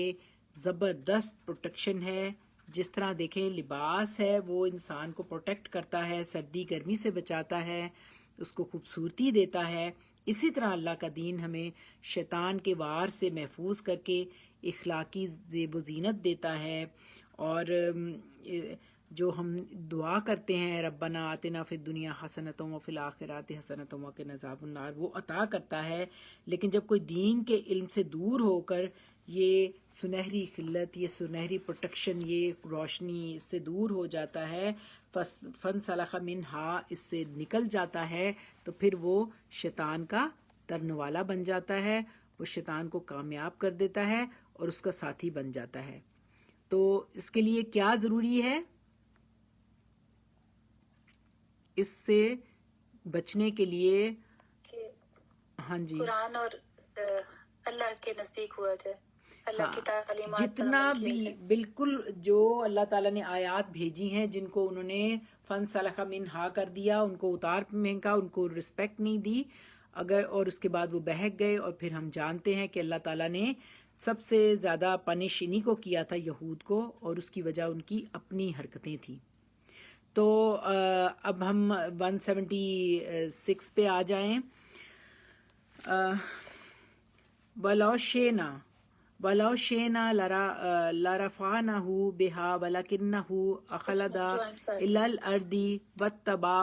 زبردست پروٹیکشن ہے. جس طرح دیکھیں لباس ہے وہ انسان کو پروٹیکٹ کرتا ہے، سردی گرمی سے بچاتا ہے، اس کو خوبصورتی دیتا ہے، اسی طرح اللہ کا دین ہمیں شیطان کے وار سے محفوظ کر کے اخلاقی زیب و زینت دیتا ہے. اور جو ہم دعا کرتے ہیں ربنا آتنا فی الدنیا حسنۃ وفی الآخرۃ حسنۃ وقنا عذاب النار، وہ عطا کرتا ہے. لیکن جب کوئی دین کے علم سے دور ہو کر یہ سنہری خلت، یہ سنہری پروٹیکشن، یہ روشنی اس سے دور ہو جاتا ہے، فن سلخ منہا، اس سے نکل جاتا ہے، تو پھر وہ شیطان کا ترنوالا بن جاتا ہے، وہ شیطان کو کامیاب کر دیتا ہے اور اس کا ساتھی بن جاتا ہے. تو اس کے لیے کیا ضروری ہے؟ اس سے بچنے کے لیے ہاں جی، قرآن اور اللہ کے نزدیک ہوا جائے، اللہ کی تعلیمات پر جتنا عمل کیا بھی جائے. بالکل جو اللہ تعالیٰ نے آیات بھیجی ہیں، جن کو انہوں نے فن سلخ منہا کر دیا، ان کو اتار پھینکا، ان کو رسپیکٹ نہیں دی، اگر اور اس کے بعد وہ بہک گئے. اور پھر ہم جانتے ہیں کہ اللہ تعالیٰ نے سب سے زیادہ پنش انہی کو کیا تھا، یہود کو، اور اس کی وجہ ان کی اپنی حرکتیں تھیں. تو اب ہم 176 پہ آ جائیں. وَلَوْ شِئْنَا لَرَفَعْنَاهُ بِهَا وَلَكِنَّهُ أَخْلَدَ إِلَى الْأَرْضِ وَاتَّبَعَ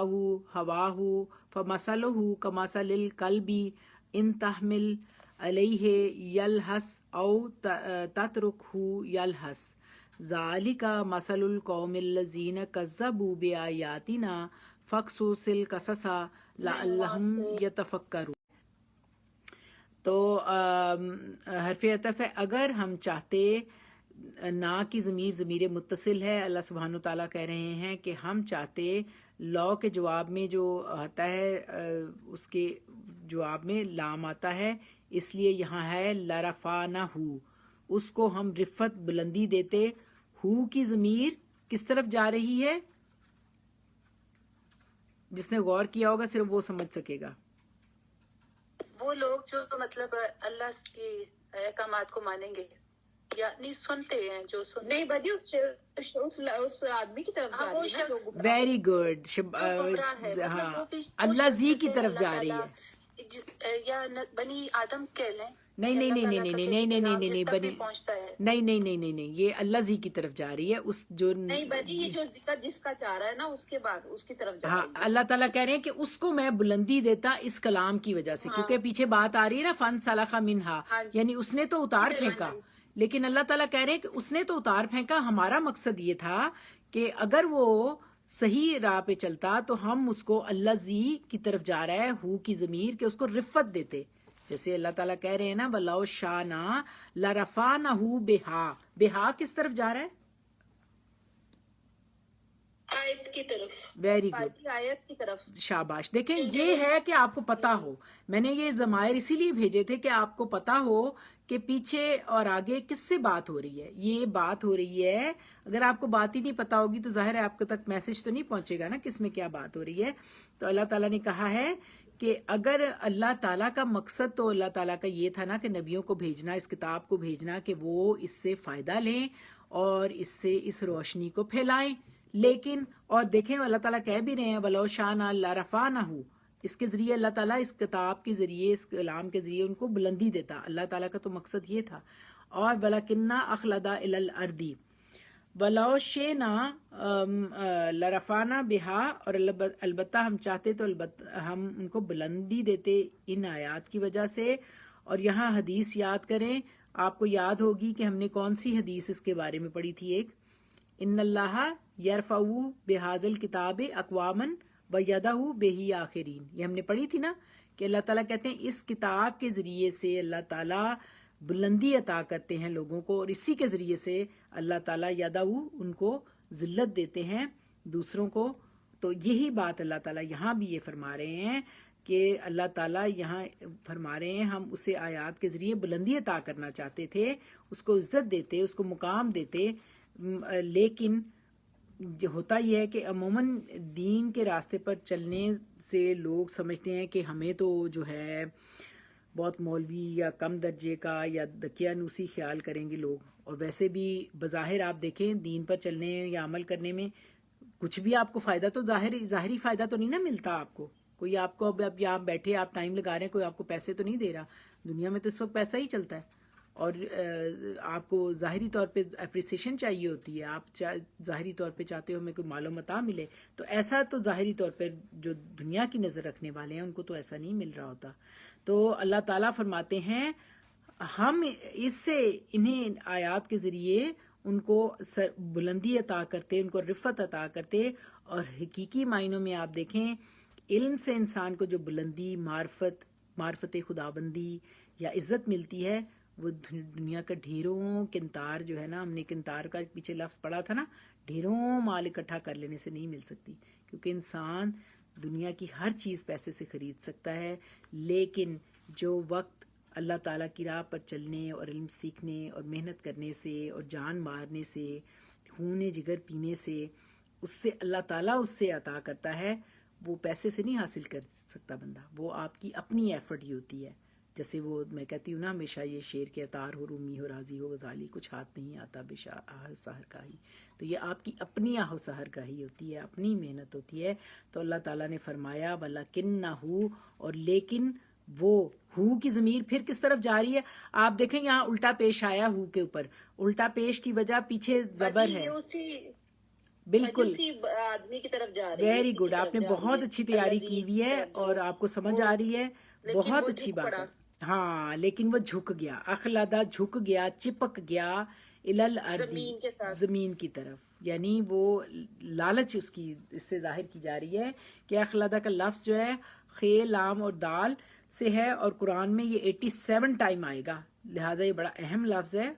هَوَاهُ فَمَثَلُهُ كَمَثَلِ الْكَلْبِ إِنْ تَحْمِلْ عَلَيْهِ يَلْهَثْ أَوْ تَتْرُكْهُ يَلْهَثْ ذَلِكَ مَثَلُ الْقَوْمِ الَّذِينَ كَذَّبُوا بِآيَاتِنَا فَاقْصُصِ الْقَصَصَ لَعَلَّهُمْ يَتَفَكَّرُونَ. تو حرف عطف ہے اگر ہم چاہتے. نا کی ضمیر متصل ہے. اللہ سبحانہ و تعالیٰ کہہ رہے ہیں کہ ہم چاہتے لو کے جواب میں جو آتا ہے اس کے جواب میں لام آتا ہے، اس لیے یہاں ہے لرفعنہ، اس کو ہم رفت بلندی دیتے. ہو کی ضمیر کس طرف جا رہی ہے؟ جس نے غور کیا ہوگا صرف وہ سمجھ سکے گا. وہ لوگ جو مطلب اللہ کے احکامات کو مانیں گے یا نہیں سنتے ہیں، جو سنتے نہیں بدی اس آدمی کی طرف ہاں وہ شخص ویری گڈ. ہاں اللہ زی کی طرف جا رہی ہے. یا بنی آدم کہہ لیں. نہیں نہیں نہیں نہیں نہیں نہیں نہیں نہیں نہیں بنی پہنچتا ہے. نہیں نہیں نہیں نہیں نہیں یہ اللہ زی کی طرف جا رہی ہے. اس جو نہیں بدی یہ جو ذکر جس کا چاہ رہا ہے نا اس کے بعد اس کی طرف جا ہاں رہی ہے. اللہ تعالیٰ کہہ رہے ہیں کہ اس کو میں بلندی دیتا اس کلام کی وجہ سے، کیونکہ پیچھے بات آ رہی ہے نا فن سلخ منہا، یعنی اس نے تو اتار پھینکا. لیکن اللہ تعالیٰ کہہ رہے ہیں کہ اس نے تو اتار پھینکا. ہمارا مقصد یہ تھا کہ اگر وہ صحیح راہ پہ چلتا تو ہم اس کو اللہ زی کی طرف جا رہا ہے ہو کی ضمیر کہ اس کو رفت دیتے. جیسے اللہ تعالیٰ کہہ رہے ہیں نا وَلَوْ شَاءْنَا لَرَفَعْنَاهُ بِهَا. بِهَا کس طرف جا رہا ہے؟ آیت کی طرف. ویری گڈ، آیت کی طرف. شاباش. دیکھیں یہ ہے کہ آپ کو پتا ہو. میں نے یہ ضمائر اسی لیے بھیجے تھے کہ آپ کو پتا ہو کہ پیچھے اور آگے کس سے بات ہو رہی ہے. یہ بات ہو رہی ہے، اگر آپ کو بات ہی نہیں پتا ہوگی تو ظاہر ہے آپ تک میسج تو نہیں پہنچے گا نا کس میں کیا بات ہو رہی ہے. تو اللہ تعالیٰ نے کہا ہے کہ اگر اللہ تعالیٰ کا مقصد تو اللہ تعالیٰ کا یہ تھا نا کہ نبیوں کو بھیجنا، اس کتاب کو بھیجنا کہ وہ اس سے فائدہ لیں اور اس سے اس روشنی کو پھیلائیں. لیکن اور دیکھیں اللہ تعالیٰ کہہ بھی رہے ہیں وَلَوْ شَاءْنَا لَرَفَعْنَاهُ، اس کے ذریعے اللہ تعالیٰ اس کتاب کے ذریعے اس کلام کے ذریعے ان کو بلندی دیتا. اللہ تعالیٰ کا تو مقصد یہ تھا. اور وَلَكِنَّا أَخْلَدَ إِلَى الْأَرْضِ وَلَوْ شِئْنَا لَرَفَعْنَا بِهَا، اور البتہ ہم چاہتے تو البتہ ہم ان کو بلندی دیتے ان آیات کی وجہ سے. اور یہاں حدیث یاد کریں، آپ کو یاد ہوگی کہ ہم نے کون سی حدیث اس کے بارے میں پڑھی تھی. ایک ان اللہ یرفع بہذا الکتاب اقواما ویدہ بہ آخرین، یہ ہم نے پڑھی تھی نا کہ اللہ تعالیٰ کہتے ہیں اس کتاب کے ذریعے سے اللہ تعالیٰ بلندی عطا کرتے ہیں لوگوں کو، اور اسی کے ذریعے سے اللہ تعالیٰ یدہ ان کو ذلت دیتے ہیں دوسروں کو. تو یہی بات اللہ تعالیٰ یہاں بھی یہ فرما رہے ہیں کہ اللہ تعالیٰ یہاں فرما رہے ہیں ہم اسے آیات کے ذریعے بلندی عطا کرنا چاہتے تھے، اس کو عزت دیتے، اس کو مقام دیتے. لیکن ہوتا یہ ہے کہ عموماً دین کے راستے پر چلنے سے لوگ سمجھتے ہیں کہ ہمیں تو جو ہے بہت مولوی یا کم درجے کا یا دقیانوسی خیال کریں گے لوگ. اور ویسے بھی بظاہر آپ دیکھیں دین پر چلنے یا عمل کرنے میں کچھ بھی آپ کو فائدہ تو ظاہری فائدہ تو نہیں نا ملتا آپ کو. کوئی آپ کو اب یہاں بیٹھے آپ ٹائم لگا رہے ہیں، کوئی آپ کو پیسے تو نہیں دے رہا. دنیا میں تو اس وقت پیسہ ہی چلتا ہے، اور آپ کو ظاہری طور پہ اپریسیشن چاہیے ہوتی ہے. آپ ظاہری طور پہ چاہتے ہو ہمیں کوئی مال و متاع ملے، تو ایسا تو ظاہری طور پہ جو دنیا کی نظر رکھنے والے ہیں ان کو تو ایسا نہیں مل رہا ہوتا. تو اللہ تعالیٰ فرماتے ہیں ہم اس سے انہیں آیات کے ذریعے ان کو بلندی عطا کرتے، ان کو رفت عطا کرتے. اور حقیقی معنوں میں آپ دیکھیں علم سے انسان کو جو بلندی، معرفت خداوندی یا عزت ملتی ہے، وہ دنیا کا ڈھیروں کنتار جو ہے نا، ہم نے کنتار کا پیچھے لفظ پڑھا تھا نا، ڈھیروں مال اکٹھا کر لینے سے نہیں مل سکتی. کیونکہ انسان دنیا کی ہر چیز پیسے سے خرید سکتا ہے، لیکن جو وقت اللہ تعالیٰ کی راہ پر چلنے اور علم سیکھنے اور محنت کرنے سے اور جان مارنے سے، خون جگر پینے سے، اس سے اللہ تعالیٰ اس سے عطا کرتا ہے. وہ پیسے سے نہیں حاصل کر سکتا بندہ، وہ آپ کی اپنی ایفرٹ ہی ہوتی ہے. جیسے وہ میں کہتی ہوں نا ہمیشہ یہ شعر کے اتار ہو رومی ہو رازی ہو غزالی، کچھ ہاتھ نہیں آتا بے آہ سحر کا ہی. تو یہ آپ کی اپنی آہ سحر کا ہی ہوتی ہے، اپنی محنت ہوتی ہے. تو اللہ تعالیٰ نے فرمایا وَلَكِنَّهُ، اور لیکن وہ ہو کی ضمیر پھر کس طرف جا رہی ہے؟ آپ دیکھیں یہاں الٹا پیش آیا ہو کے اوپر، الٹا پیش کی وجہ پیچھے زبر ہے. بالکل آدمی کی طرف جا رہی ہے، ویری اسی کی گڈ، آپ طرف نے جا رہی بہت ہے، اچھی تیاری الذی کی ہوئی کی ہے طرف اور جو آپ کو سمجھ وہ، آ رہی ہے. لیکن بہت وہ اچھی جھک بات ہے. پڑا. ہاں لیکن وہ جھک گیا، اخلادہ جھک گیا، چپک گیا الارضی، زمین کے ساتھ. زمین کی طرف. یعنی وہ لالچ اس کی اس سے ظاہر کی جا رہی ہے کہ اخلادہ کا لفظ جو ہے خے لام اور دال سے ہے، اور قرآن میں یہ 87 ٹائم آئے گا، لہٰذا یہ بڑا اہم لفظ ہے.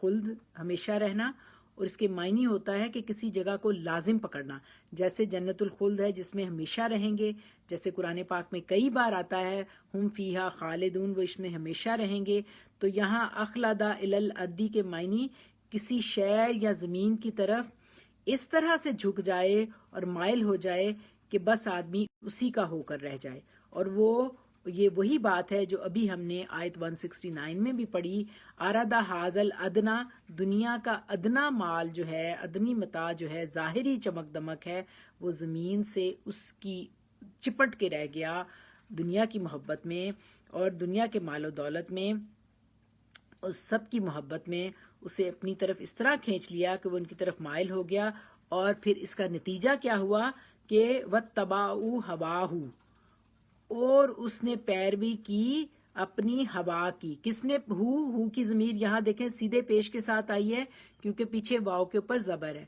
خلد ہمیشہ رہنا، اور اس کے معنی ہوتا ہے کہ کسی جگہ کو لازم پکڑنا، جیسے جنت الخلد ہے جس میں ہمیشہ رہیں گے، جیسے قرآن پاک میں کئی بار آتا ہے ہم فیہا خالدون، وہ اس میں ہمیشہ رہیں گے. تو یہاں اخلادہ الارضی کے معنی کسی شے یا زمین کی طرف اس طرح سے جھک جائے اور مائل ہو جائے کہ بس آدمی اسی کا ہو کر رہ جائے. اور وہ یہ وہی بات ہے جو ابھی ہم نے آیت 169 میں بھی پڑھی، آرادہ حاضل ادنا، دنیا کا ادنا مال جو ہے، ادنی متاع جو ہے، ظاہری چمک دمک ہے، وہ زمین سے اس کی چپٹ کے رہ گیا دنیا کی محبت میں اور دنیا کے مال و دولت میں، اس سب کی محبت میں اسے اپنی طرف اس طرح کھینچ لیا کہ وہ ان کی طرف مائل ہو گیا. اور پھر اس کا نتیجہ کیا ہوا کہ وَاتَّبَعُوا هَوَاهُ، اور اس نے پیروی کی اپنی ہوا کی. کس نے؟ ہو کی ضمیر یہاں دیکھیں سیدھے پیش کے ساتھ آئی ہے کیونکہ پیچھے واو کے اوپر زبر ہے.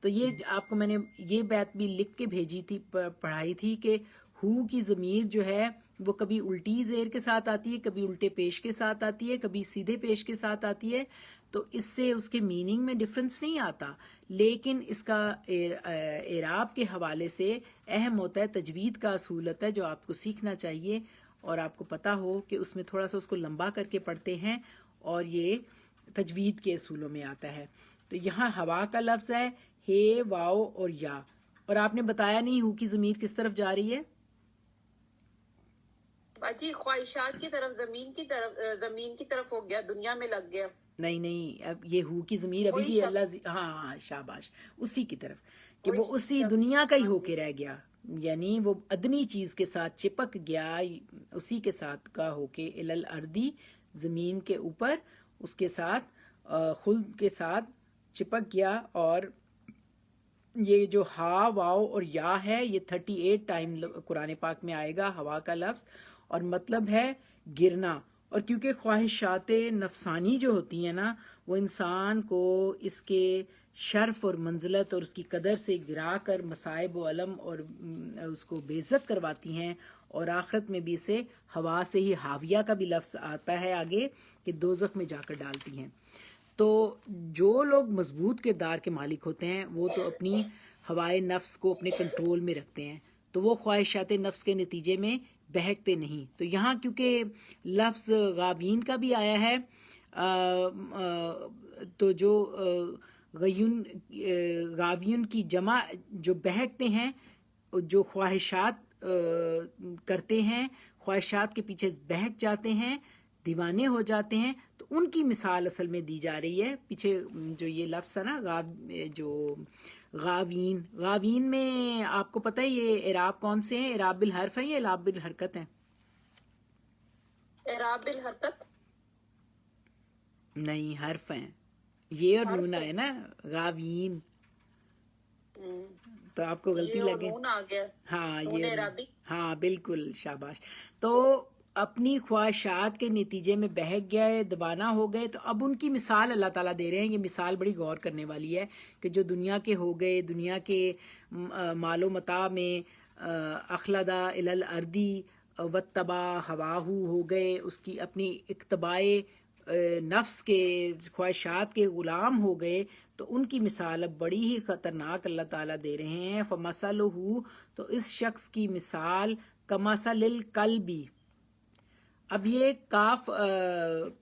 تو یہ آپ کو میں نے یہ بات بھی لکھ کے بھیجی تھی، پڑھائی تھی کہ ہو کی ضمیر جو ہے وہ کبھی الٹی زیر کے ساتھ آتی ہے، کبھی الٹے پیش کے ساتھ آتی ہے، کبھی سیدھے پیش کے ساتھ آتی ہے. تو اس سے اس کے میننگ میں ڈفرنس نہیں آتا، لیکن اس کا اعراب کے حوالے سے اہم ہوتا ہے. تجوید کا اصول ہوتا ہے جو آپ کو سیکھنا چاہیے اور آپ کو پتا ہو کہ اس میں تھوڑا سا اس کو لمبا کر کے پڑھتے ہیں، اور یہ تجوید کے اصولوں میں آتا ہے. تو یہاں ہوا کا لفظ ہے ہے واؤ اور یا، اور آپ نے بتایا نہیں ہو کی ضمیر کس طرف جا رہی ہے؟ باجی خواہشات کی طرف، زمین کی طرف ہو گیا، دنیا میں لگ گیا. نہیں اب یہ ہو کی ضمیر ابھی وہی بھی سب. ہاں شاباش، اسی کی طرف کہ وہ وہی اسی سب. دنیا کا ہی ہاں ہو جی. کے رہ گیا. یعنی وہ ادنی چیز کے ساتھ چپک گیا، اسی کے ساتھ کا ہو کے الارضی، زمین کے اوپر اس کے ساتھ خلد کے ساتھ چپک گیا. اور یہ جو ہا واؤ اور یا ہے یہ 38 ٹائم قرآن پاک میں آئے گا ہوا کا لفظ، اور مطلب ہے گرنا. اور کیونکہ خواہشات نفسانی جو ہوتی ہیں نا وہ انسان کو اس کے شرف اور منزلت اور اس کی قدر سے گرا کر مصائب و علم اور اس کو بے عزت کرواتی ہیں، اور آخرت میں بھی اسے ہوا سے ہی حاویہ کا بھی لفظ آتا ہے آگے کہ دوزخ میں جا کر ڈالتی ہیں. تو جو لوگ مضبوط کردار کے مالک ہوتے ہیں وہ تو اپنی ہوائے نفس کو اپنے کنٹرول میں رکھتے ہیں، تو وہ خواہشات نفس کے نتیجے میں بہکتے نہیں. تو یہاں کیونکہ لفظ غاوین کا بھی آیا ہے، تو جو غاوین کی جمع جو بہکتے ہیں، جو خواہشات کرتے ہیں، خواہشات کے پیچھے بہک جاتے ہیں، دیوانے ہو جاتے ہیں، تو ان کی مثال اصل میں دی جا رہی ہے. پیچھے جو یہ لفظ تھا نا جو غاوین میں آپ کو پتہ ہے یہ اعراب کون سے ہیں؟ اعراب بالحرف ہیں یا اعراب بالحرکت ہیں؟ اعراب بالحرکت نہیں، حرف ہیں، یہ اور حرف نون ہے. آئے نا غاوین، تو آپ کو غلطی یہ اور لگے. نون آ گیا، ہاں نون یہ اعرابی. ہاں بالکل شاباش. تو اپنی خواہشات کے نتیجے میں بہک گئے، دبانا ہو گئے. تو اب ان کی مثال اللہ تعالیٰ دے رہے ہیں. یہ مثال بڑی غور کرنے والی ہے کہ جو دنیا کے ہو گئے، دنیا کے مال و متاع میں اخلدہ الارضی واتبع ہواہ ہو گئے، اس کی اپنی اقتباء نفس کے خواہشات کے غلام ہو گئے. تو ان کی مثال اب بڑی ہی خطرناک اللہ تعالیٰ دے رہے ہیں. فَمَثَلُهُ، تو اس شخص کی مثال کَمَثَلِ الْكَلْبِ. اب یہ کاف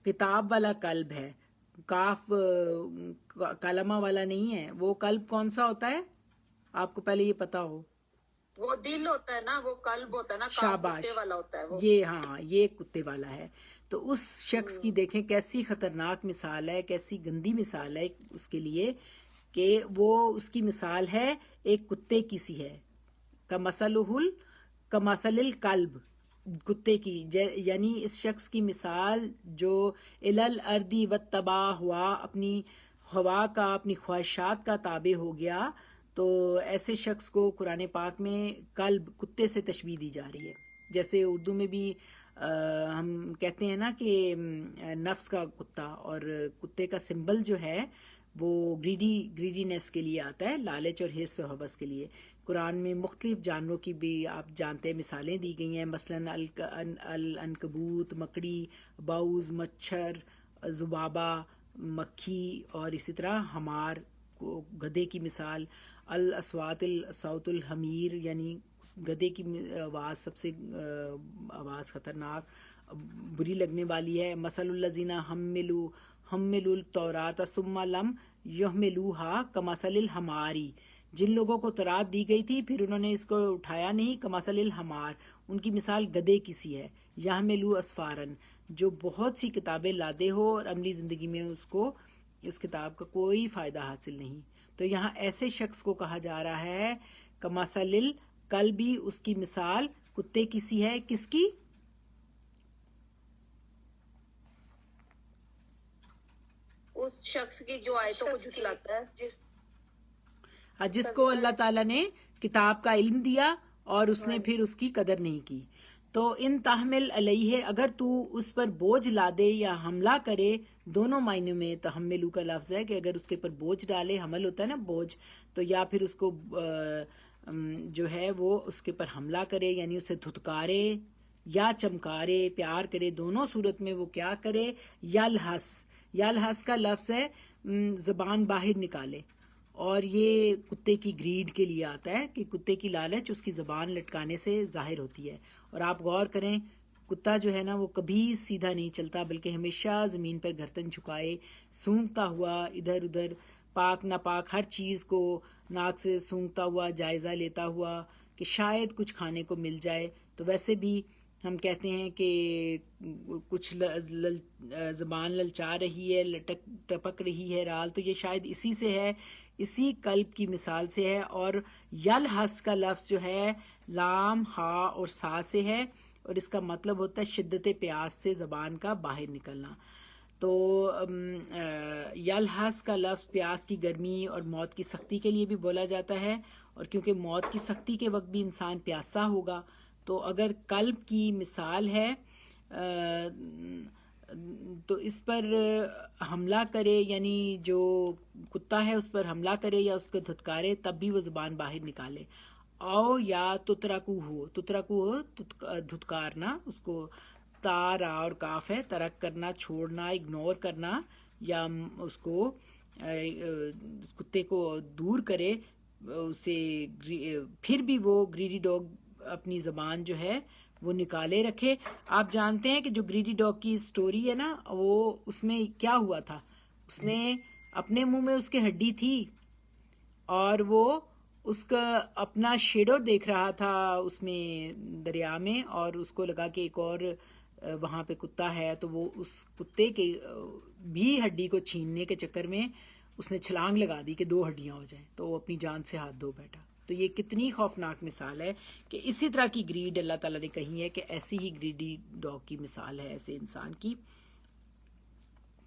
کتاب والا کلب ہے، کاف کلمہ والا نہیں ہے. وہ کلب کون سا ہوتا ہے؟ آپ کو پہلے یہ پتا ہو. وہ دل ہوتا ہے نا، وہ قلب ہوتا ہے نا، کام شاباش، کتے والا ہوتا ہے وہ. یہ ہاں یہ کتے والا ہے. تو اس شخص کی دیکھیں کیسی خطرناک مثال ہے، کیسی گندی مثال ہے اس کے لیے، کہ وہ اس کی مثال ہے ایک کتے کی سی ہے. کمثل الکلب، کتے کی، یعنی اس شخص کی مثال جو الارضی واتبع ہوا، اپنی ہوا کا، اپنی خواہشات کا تابع ہو گیا. تو ایسے شخص کو قرآن پاک میں کلب، کتے سے تشبیہ دی جا رہی ہے. جیسے اردو میں بھی ہم کہتے ہیں نا کہ نفس کا کتا، اور کتے کا سمبل جو ہے وہ گریڈینس کے لیے آتا ہے، لالچ اور حرص و ہوس کے لیے. قرآن میں مختلف جانوروں کی بھی آپ جانتے ہیں مثالیں دی گئی ہیں، مثلاً العنکبوت، مکڑی، باؤز، مچھر، ذبابہ، مکھی، اور اسی طرح ہمار، گدھے کی مثال. الاصوات صوت الحمیر، یعنی گدھے کی آواز سب سے آواز خطرناک بری لگنے والی ہے. مثل الذین حملوا التوراۃ ثم لم یحملوها کمثل الحمار، جن لوگوں کو تورات دی گئی تھی پھر انہوں نے اس کو اٹھایا نہیں، کمثل الحمار، ان کی مثال گدھے کی سی ہے. یحملوا اسفارا، جو بہت سی کتابیں لادے ہو اور عملی زندگی میں اس کو، اس کتاب کا کوئی فائدہ حاصل نہیں. تو یہاں ایسے شخص کو کہا جا رہا ہے کمثل الکلبی، اس کی مثال کتے کی سی ہے. کس کی؟ اس شخص کی جو آیتوں کو جھٹلاتا ہے، جس کو اللہ تعالیٰ نے کتاب کا علم دیا اور اس نے پھر اس کی قدر نہیں کی. تو ان تحمل علیہ، اگر تو اس پر بوجھ لا دے یا حملہ کرے، دونوں معنی میں تحملو کا لفظ ہے کہ اگر اس کے اوپر بوجھ ڈالے، حمل ہوتا ہے نا بوجھ، تو یا پھر اس کو جو ہے وہ اس کے اوپر حملہ کرے، یعنی اسے دھتکارے یا چمکارے، پیار کرے، دونوں صورت میں وہ کیا کرے. یلحس کا لفظ ہے زبان باہر نکالے، اور یہ کتے کی گریڈ کے لیے آتا ہے کہ کتے کی لالچ اس کی زبان لٹکانے سے ظاہر ہوتی ہے. اور آپ غور کریں، کتا جو ہے نا وہ کبھی سیدھا نہیں چلتا، بلکہ ہمیشہ زمین پر گردن جھکائے، سونگتا ہوا ادھر ادھر، پاک ناپاک ہر چیز کو ناک سے سونگتا ہوا، جائزہ لیتا ہوا کہ شاید کچھ کھانے کو مل جائے. تو ویسے بھی ہم کہتے ہیں کہ کچھ زبان للچا رہی ہے، ٹپک رہی ہے رال، تو یہ شاید اسی سے ہے، اسی قلب کی مثال سے ہے. اور یلحس کا لفظ جو ہے لام، ہا اور سا سے ہے، اور اس کا مطلب ہوتا ہے شدت پیاس سے زبان کا باہر نکلنا. تو یلحس کا لفظ پیاس کی گرمی اور موت کی سختی کے لیے بھی بولا جاتا ہے، اور کیونکہ موت کی سختی کے وقت بھی انسان پیاسا ہوگا، تو اگر قلب کی مثال ہے تو اس پر حملہ کرے، یعنی جو کتا ہے اس پر حملہ کرے یا اس کو دھتکارے، تب بھی وہ زبان باہر نکالے. او یا تترکو ہو دھتکارنا، اس کو تا، را اور کاف ہے، ترک کرنا، چھوڑنا، اگنور کرنا، یا اس کو کتے کو دور کرے اسے. پھر بھی وہ گریڈی ڈاگ اپنی زبان جو ہے وہ نکالے رکھے. آپ جانتے ہیں کہ جو گریڈی ڈاگ کی سٹوری ہے نا، وہ اس میں کیا ہوا تھا، اس نے اپنے منہ میں اس کے ہڈی تھی، اور وہ اس کا اپنا شیڈو دیکھ رہا تھا اس میں دریا میں، اور اس کو لگا کہ ایک اور وہاں پہ کتا ہے، تو وہ اس کتے کے بھی ہڈی کو چھیننے کے چکر میں اس نے چھلانگ لگا دی کہ 2 ہڈیاں ہو جائیں، تو وہ اپنی جان سے ہاتھ دھو بیٹھا. تو یہ کتنی خوفناک مثال ہے کہ اسی طرح کی گریڈ اللہ تعالیٰ نے کہی ہے کہ ایسی ہی گریڈی ڈاگ کی مثال ہے ایسے انسان کی،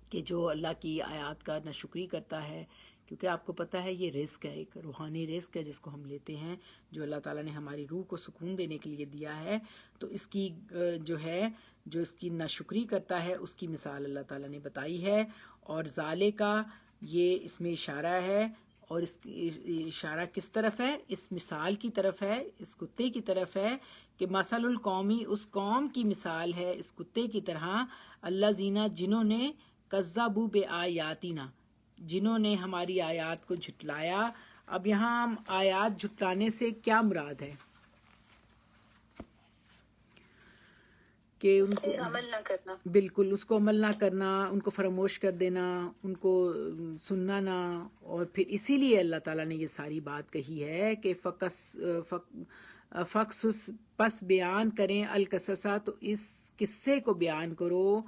کہ جو اللہ کی آیات کا ناشکری کرتا ہے. کیونکہ آپ کو پتہ ہے یہ رزق ہے، ایک روحانی رزق ہے جس کو ہم لیتے ہیں، جو اللہ تعالیٰ نے ہماری روح کو سکون دینے کے لیے دیا ہے. تو اس کی جو ہے، جو اس کی ناشکری کرتا ہے، اس کی مثال اللہ تعالیٰ نے بتائی ہے. اور ذالے کا یہ اس میں اشارہ ہے، اور اس اشارہ کس طرف ہے؟ اس مثال کی طرف ہے، اس کتے کی طرف ہے، کہ مثل القومی، اس قوم کی مثال ہے اس کتے کی طرح، اللہ زینہ، جنہوں نے کذبوا بآیاتنا، جنہوں نے ہماری آیات کو جھٹلایا. اب یہاں آیات جھٹلانے سے کیا مراد ہے؟ کہ ان کو عمل نہ کرنا، بالکل اس کو عمل نہ کرنا، ان کو فراموش کر دینا، ان کو سننا نہ. اور پھر اسی لیے اللہ تعالیٰ نے یہ ساری بات کہی ہے کہ فقصص پس بیان کریں القصصہ تو اس قصے کو بیان کرو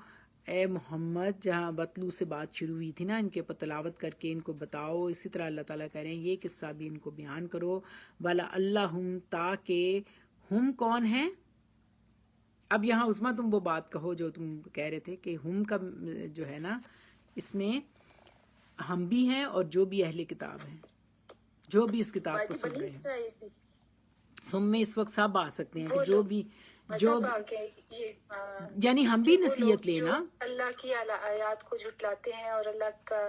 اے محمد، جہاں بطلو سے بات شروع ہوئی تھی نا، ان کے تلاوت کر کے ان کو بتاؤ. اسی طرح اللہ تعالیٰ کہہ رہے ہیں یہ قصہ بھی ان کو بیان کرو. والا اللہ ہم، تاکہ ہم کون ہیں. اب یہاں عظما تم وہ بات کہو جو تم کہہ رہے تھے کہ ہم کا جو ہے نا، اس میں ہم بھی ہیں اور جو بھی اہل کتاب ہیں، جو بھی اس کتاب کو سن رہے ہیں. سم میں اس وقت سب آ سکتے ہیں کہ جو بھی جو یعنی ہم بھی نصیحت لینا. اللہ کی آیات کو جھٹلاتے ہیں اور اللہ کا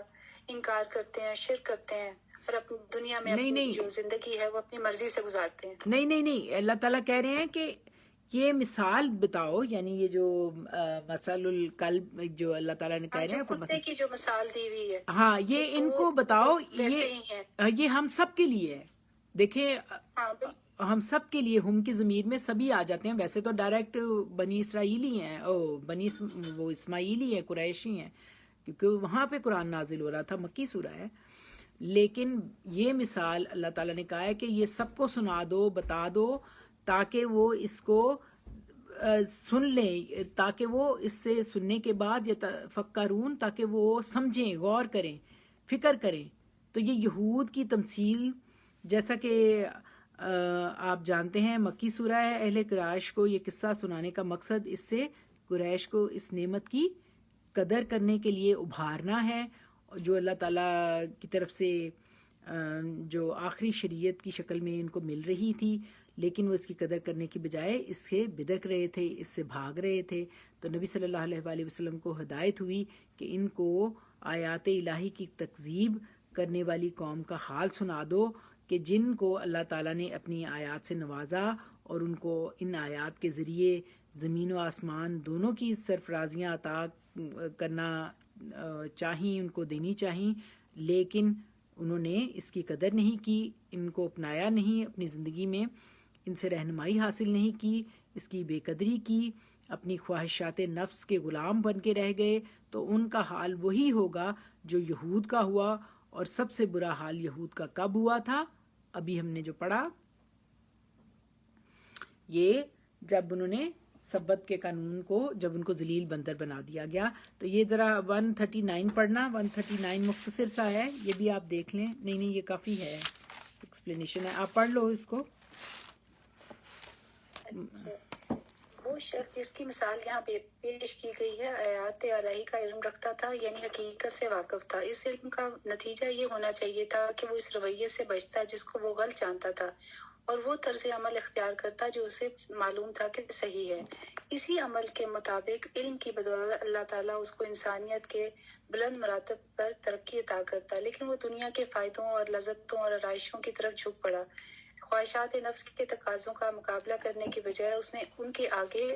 انکار کرتے ہیں، شرک کرتے ہیں، اور اپنی دنیا میں اپنی جو زندگی ہے وہ اپنی مرضی سے گزارتے ہیں. نہیں اللہ تعالیٰ کہہ رہے ہیں کہ یہ مثال بتاؤ، یعنی یہ جو مثل الکلب جو اللہ تعالیٰ نے کہہ رہے ہیں، کتے کی جو مثال دی ہوئی ہے، ہاں یہ ان کو بتاؤ. یہ ہم سب کے لیے ہے. دیکھیں ہم سب کے لیے ہم کی ضمیر میں سبھی آ جاتے ہیں. ویسے تو ڈائریکٹ بنی اسرائیلی ہیں، وہ اسماعیلی ہیں، قریشی ہیں، کیونکہ وہاں پہ قرآن نازل ہو رہا تھا، مکی سورہ ہے. لیکن یہ مثال اللہ تعالیٰ نے کہا ہے کہ یہ سب کو سنا دو، بتا دو، تاکہ وہ اس کو سن لیں، تاکہ وہ اس سے سننے کے بعد یتفکرون، تاکہ وہ سمجھیں، غور کریں، فکر کریں. تو یہ یہود کی تمثیل، جیسا کہ آپ جانتے ہیں مکی سورہ ہے. اہل قریش کو یہ قصہ سنانے کا مقصد اس سے قریش کو اس نعمت کی قدر کرنے کے لیے ابھارنا ہے، جو اللہ تعالیٰ کی طرف سے جو آخری شریعت کی شکل میں ان کو مل رہی تھی، لیکن وہ اس کی قدر کرنے کی بجائے اس سے بدک رہے تھے، اس سے بھاگ رہے تھے. تو نبی صلی اللہ علیہ وآلہ وسلم کو ہدایت ہوئی کہ ان کو آیات الہی کی تکذیب کرنے والی قوم کا حال سنا دو، کہ جن کو اللہ تعالیٰ نے اپنی آیات سے نوازا اور ان کو ان آیات کے ذریعے زمین و آسمان دونوں کی سرفرازیاں عطا کرنا چاہیے، ان کو دینی چاہیے، لیکن انہوں نے اس کی قدر نہیں کی، ان کو اپنایا نہیں اپنی زندگی میں، ان سے رہنمائی حاصل نہیں کی، اس کی بے قدری کی، اپنی خواہشات نفس کے غلام بن کے رہ گئے. تو ان کا حال وہی ہوگا جو یہود کا ہوا. اور سب سے برا حال یہود کا کب ہوا تھا؟ ابھی ہم نے جو پڑھا، یہ جب انہوں نے سبت کے قانون کو، جب ان کو ذلیل بندر بنا دیا گیا. تو یہ ذرا 139 پڑھنا، 139 مختصر سا ہے، یہ بھی آپ دیکھ لیں. نہیں یہ کافی ہے، ایکسپلینیشن ہے، آپ پڑھ لو اس کو. وہ شخص جس کی مثال یہاں پہ پیش کی گئی ہے آیات الہی کا علم رکھتا تھا، یعنی حقیقت سے واقف تھا. اس علم کا نتیجہ یہ ہونا چاہیے تھا کہ وہ اس رویے سے بچتا جس کو وہ غلط جانتا تھا، اور وہ طرز عمل اختیار کرتا جو اسے معلوم تھا کہ صحیح ہے. اسی عمل کے مطابق علم کی بدولت اللہ تعالیٰ اس کو انسانیت کے بلند مراتب پر ترقی عطا کرتا، لیکن وہ دنیا کے فائدوں اور لذتوں اور آرائشوں کی طرف جھک پڑا. خواہشات نفس کے تقاضوں کا مقابلہ کرنے کے بجائے اس نے ان کے آگے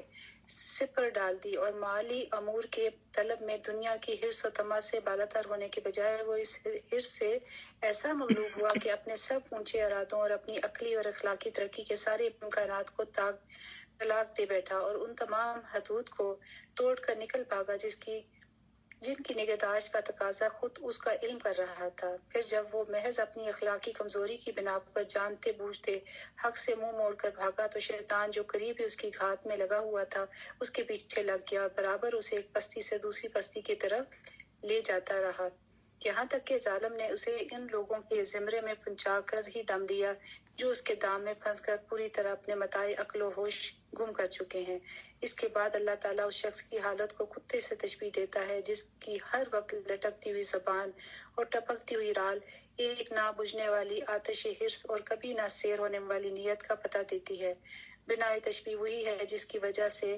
سپر ڈال دی، اور مالی امور کے طلب میں دنیا کی حرص و طمع سے بالاتر ہونے کے بجائے وہ اس حرص سے ایسا مغلوب ہوا کہ اپنے سب اونچے ارادوں اور اپنی عقلی اور اخلاقی ترقی کے سارے امکانات کو طلاق دے بیٹھا، اور ان تمام حدود کو توڑ کر نکل بھاگا جن کی نگہداشت کا تقاضا خود اس کا علم کر رہا تھا. پھر جب وہ محض اپنی اخلاقی کمزوری کی بنا پر جانتے بوجھتے حق سے منہ موڑ کر بھاگا، تو شیطان جو قریب ہی اس کی گھات میں لگا ہوا تھا اس کے پیچھے لگ گیا، اور برابر اسے ایک پستی سے دوسری پستی کی طرف لے جاتا رہا، یہاں تک کہ ظالم نے اسے ان لوگوں کے زمرے میں پہنچا کر ہی دم لیا جو اس کے دام میں پھنس کر پوری طرح اپنے متاع عقل و ہوش گم کر چکے ہیں. اس کے بعد اللہ تعالیٰ اس شخص کی حالت کو کتے سے تشبیہ دیتا ہے جس کی ہر وقت لٹکتی ہوئی زبان اور ٹپکتی ہوئی رال ایک نہ بجھنے والی آتش حرص اور کبھی نہ سیر ہونے والی نیت کا پتہ دیتی ہے. بنا تشبیہ وہی ہے جس کی وجہ سے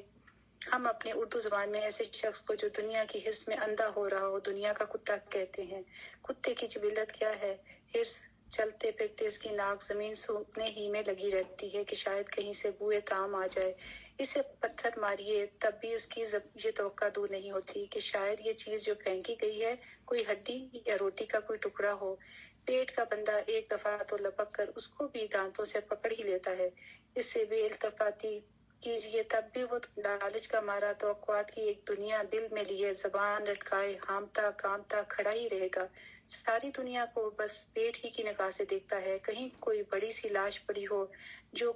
ہم اپنی اردو زبان میں ایسے شخص کو جو دنیا کی حرص میں اندھا ہو رہا ہو دنیا کا کتا کہتے ہیں. کتے کی جبلت کیا ہے؟ حرص. چلتے پھرتے اس کی ناک زمین سونکھنے ہی میں لگی رہتی ہے کہ شاید کہیں سے بوئے طعام آ جائے. اسے پتھر ماریے تب بھی اس کی یہ توقع دور نہیں ہوتی کہ شاید یہ چیز جو پھینکی گئی ہے کوئی ہڈی یا روٹی کا کوئی ٹکڑا ہو. پیٹ کا بندہ ایک دفعہ تو لپک کر اس کو بھی دانتوں سے پکڑ ہی لیتا ہے. اس سے بے التفاتی کیجیے تب بھی وہ لالچ کا مارا توقعات کی ایک دنیا دل میں لیے زبان لٹکائے ہامتا کامتا کھڑا ہی رہے گا. ساری دنیا کو بس پیٹ ہی کی نگاہ سے دیکھتا ہے. کہیں کوئی بڑی سی لاش پڑی ہو جو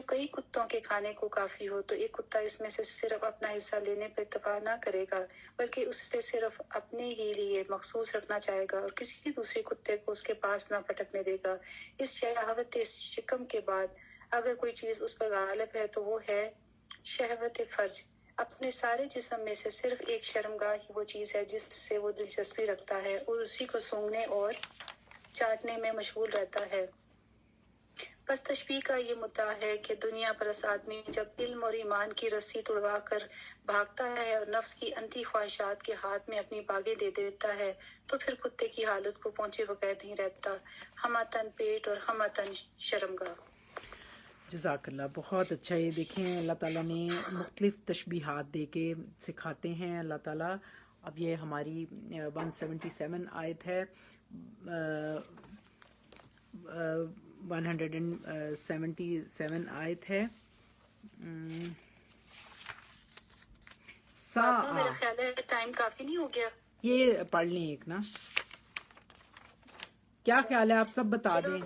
کئی کتوں کے کھانے کو کافی ہو تو ایک کتا اس میں سے صرف اپنا حصہ لینے پہ اتفاق نہ کرے گا بلکہ اسے صرف اپنے ہی لیے مخصوص رکھنا چاہے گا اور کسی دوسرے کتے کو اس کے پاس نہ پٹکنے دے گا. اس شہوت شکم کے بعد اگر کوئی چیز اس پر غالب ہے تو وہ ہے شہوت فرج. اپنے سارے جسم میں سے صرف ایک شرمگاہ ہی وہ چیز ہے جس سے وہ دلچسپی رکھتا ہے اور اسی کو سونگھنے اور چاٹنے میں مشغول رہتا ہے. بس تشبیہ کا یہ مدعا ہے کہ دنیا پرست آدمی جب علم اور ایمان کی رسی توڑوا کر بھاگتا ہے اور نفس کی انتی خواہشات کے ہاتھ میں اپنی باگیں دے دیتا ہے تو پھر کتے کی حالت کو پہنچے بغیر نہیں رہتا. ہمتن پیٹ اور ہمتن شرمگاہ. جزاک اللہ. بہت اچھا. یہ دیکھیں اللہ تعالیٰ نے مختلف تشبیہات دے کے سکھاتے ہیں اللہ تعالیٰ. اب یہ ہماری 177 آیت ہے, 177 آیت ہے. میرا خیال ہے ٹائم کافی نہیں ہو گیا. یہ پڑھ لیں ایک نا, کیا خیال ہے آپ سب بتا دیں.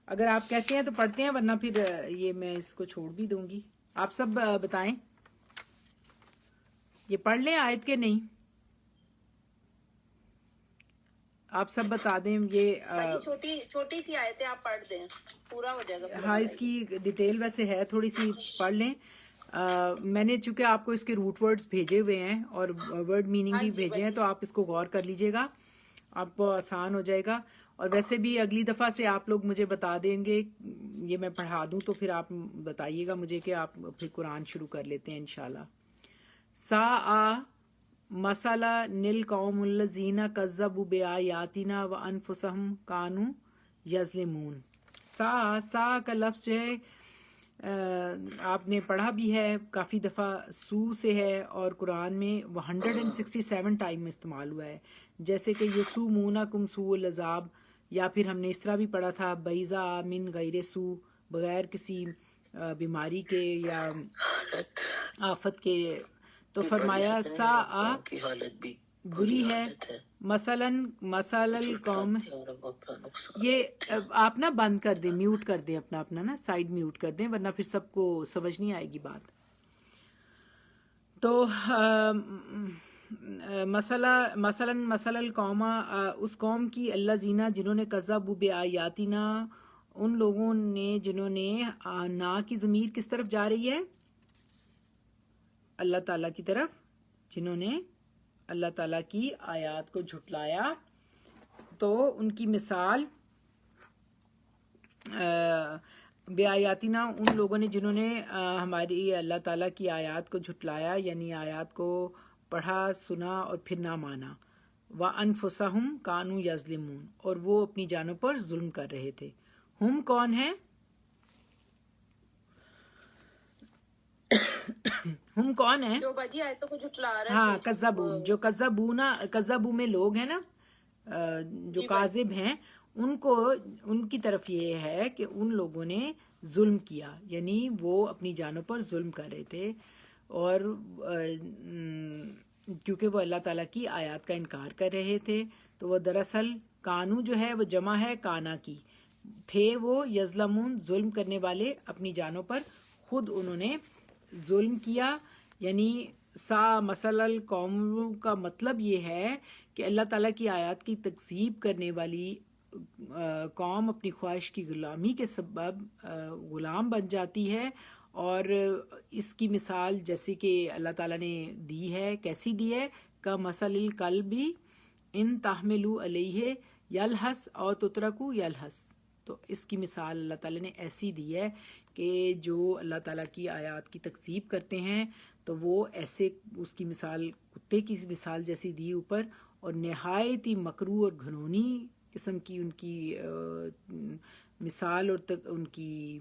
اگر آپ کہتے ہیں تو پڑھتے ہیں ورنہ پھر یہ میں اس کو چھوڑ بھی دوں گی. آپ سب بتائیں, یہ پڑھ لیں آیت کے نہیں, آپ سب بتا دیں. یہ چھوٹی سی آیت ہے, آپ پڑھ دیں پورا ہو جائے گا. ہاں اس کی ڈیٹیل ویسے ہے تھوڑی سی, پڑھ لیں. میں نے چونکہ آپ کو اس کے روٹ ورڈز بھیجے ہوئے ہیں اور ورڈ میننگ بھی بھیجے ہیں تو آپ اس کو غور کر لیجئے گا, آپ کو آسان ہو جائے گا. اور ویسے بھی اگلی دفعہ سے آپ لوگ مجھے بتا دیں گے, یہ میں پڑھا دوں تو پھر آپ بتائیے گا مجھے کہ آپ پھر قرآن شروع کر لیتے ہیں انشاءاللہ. سا مسئلہ نل قوم الذین کذبوا بآیاتنا وانفسہم کانوا یظلمون. سا کا لفظ جو ہے آپ نے پڑھا بھی ہے کافی دفعہ, سو سے ہے اور قرآن میں 167 ٹائم میں استعمال ہوا ہے. جیسے کہ یسومونکم سوء العذاب, یا پھر ہم نے اس طرح بھی پڑھا تھا بیضا من غیر سو, بغیر کسی بیماری کے یا آفت کے. تو فرمایا سا کی حالت بھی بری ہے. مثلا القوم, یہ آپ نا بند کر دیں, میوٹ کر دیں اپنا نا سائڈ میوٹ کر دیں ورنہ پھر سب کو سمجھ نہیں آئے گی بات. تو مثلا القوم, اس قوم کی الذین جنہوں نے کذبوا بآیاتنا, ان لوگوں نے جنہوں نے, نا کی ضمیر کس طرف جا رہی ہے؟ اللہ تعالیٰ کی طرف. جنہوں نے اللہ تعالیٰ کی آیات کو جھٹلایا, تو ان کی مثال بے آیاتنا, ان لوگوں نے جنہوں نے ہماری اللہ تعالیٰ کی آیات کو جھٹلایا, یعنی آیات کو پڑھا سنا اور پھر نہ مانا. وَأَنفُسَهُمْ كَانُوا يَظْلِمُونَ, اور وہ اپنی جانوں پر ظلم کر رہے تھے. ہم کون ہیں؟ ہم کون ہیں؟ جو بجی آیتوں کو جھٹلا رہے تھے. ہاں کذبون, جو کذبو میں لوگ ہیں نا, جو کاذب ہیں, ان کو, ان کی طرف یہ ہے کہ ان لوگوں نے ظلم کیا, یعنی وہ اپنی جانوں پر ظلم کر رہے تھے. اور کیونکہ وہ اللہ تعالیٰ کی آیات کا انکار کر رہے تھے, تو وہ دراصل کانو جو ہے وہ جمع ہے کانا کی, تھے وہ یظلمون, ظلم کرنے والے, اپنی جانوں پر خود انہوں نے ظلم کیا. یعنی سا مثلا القوم کا مطلب یہ ہے کہ اللہ تعالیٰ کی آیات کی تکذیب کرنے والی قوم اپنی خواہش کی غلامی کے سبب غلام بن جاتی ہے. اور اس کی مثال جیسے کہ اللہ تعالیٰ نے دی ہے, کیسی دی ہے؟ کمثل الکلب ان تحملوا علیہ یلہس او تترکوا یلہس. تو اس کی مثال اللہ تعالیٰ نے ایسی دی ہے کہ جو اللہ تعالیٰ کی آیات کی تکذیب کرتے ہیں تو وہ ایسے, اس کی مثال کتے کی مثال جیسی دی اوپر, اور نہایت ہی مکروہ اور گھنونی قسم کی ان کی مثال اور ان کی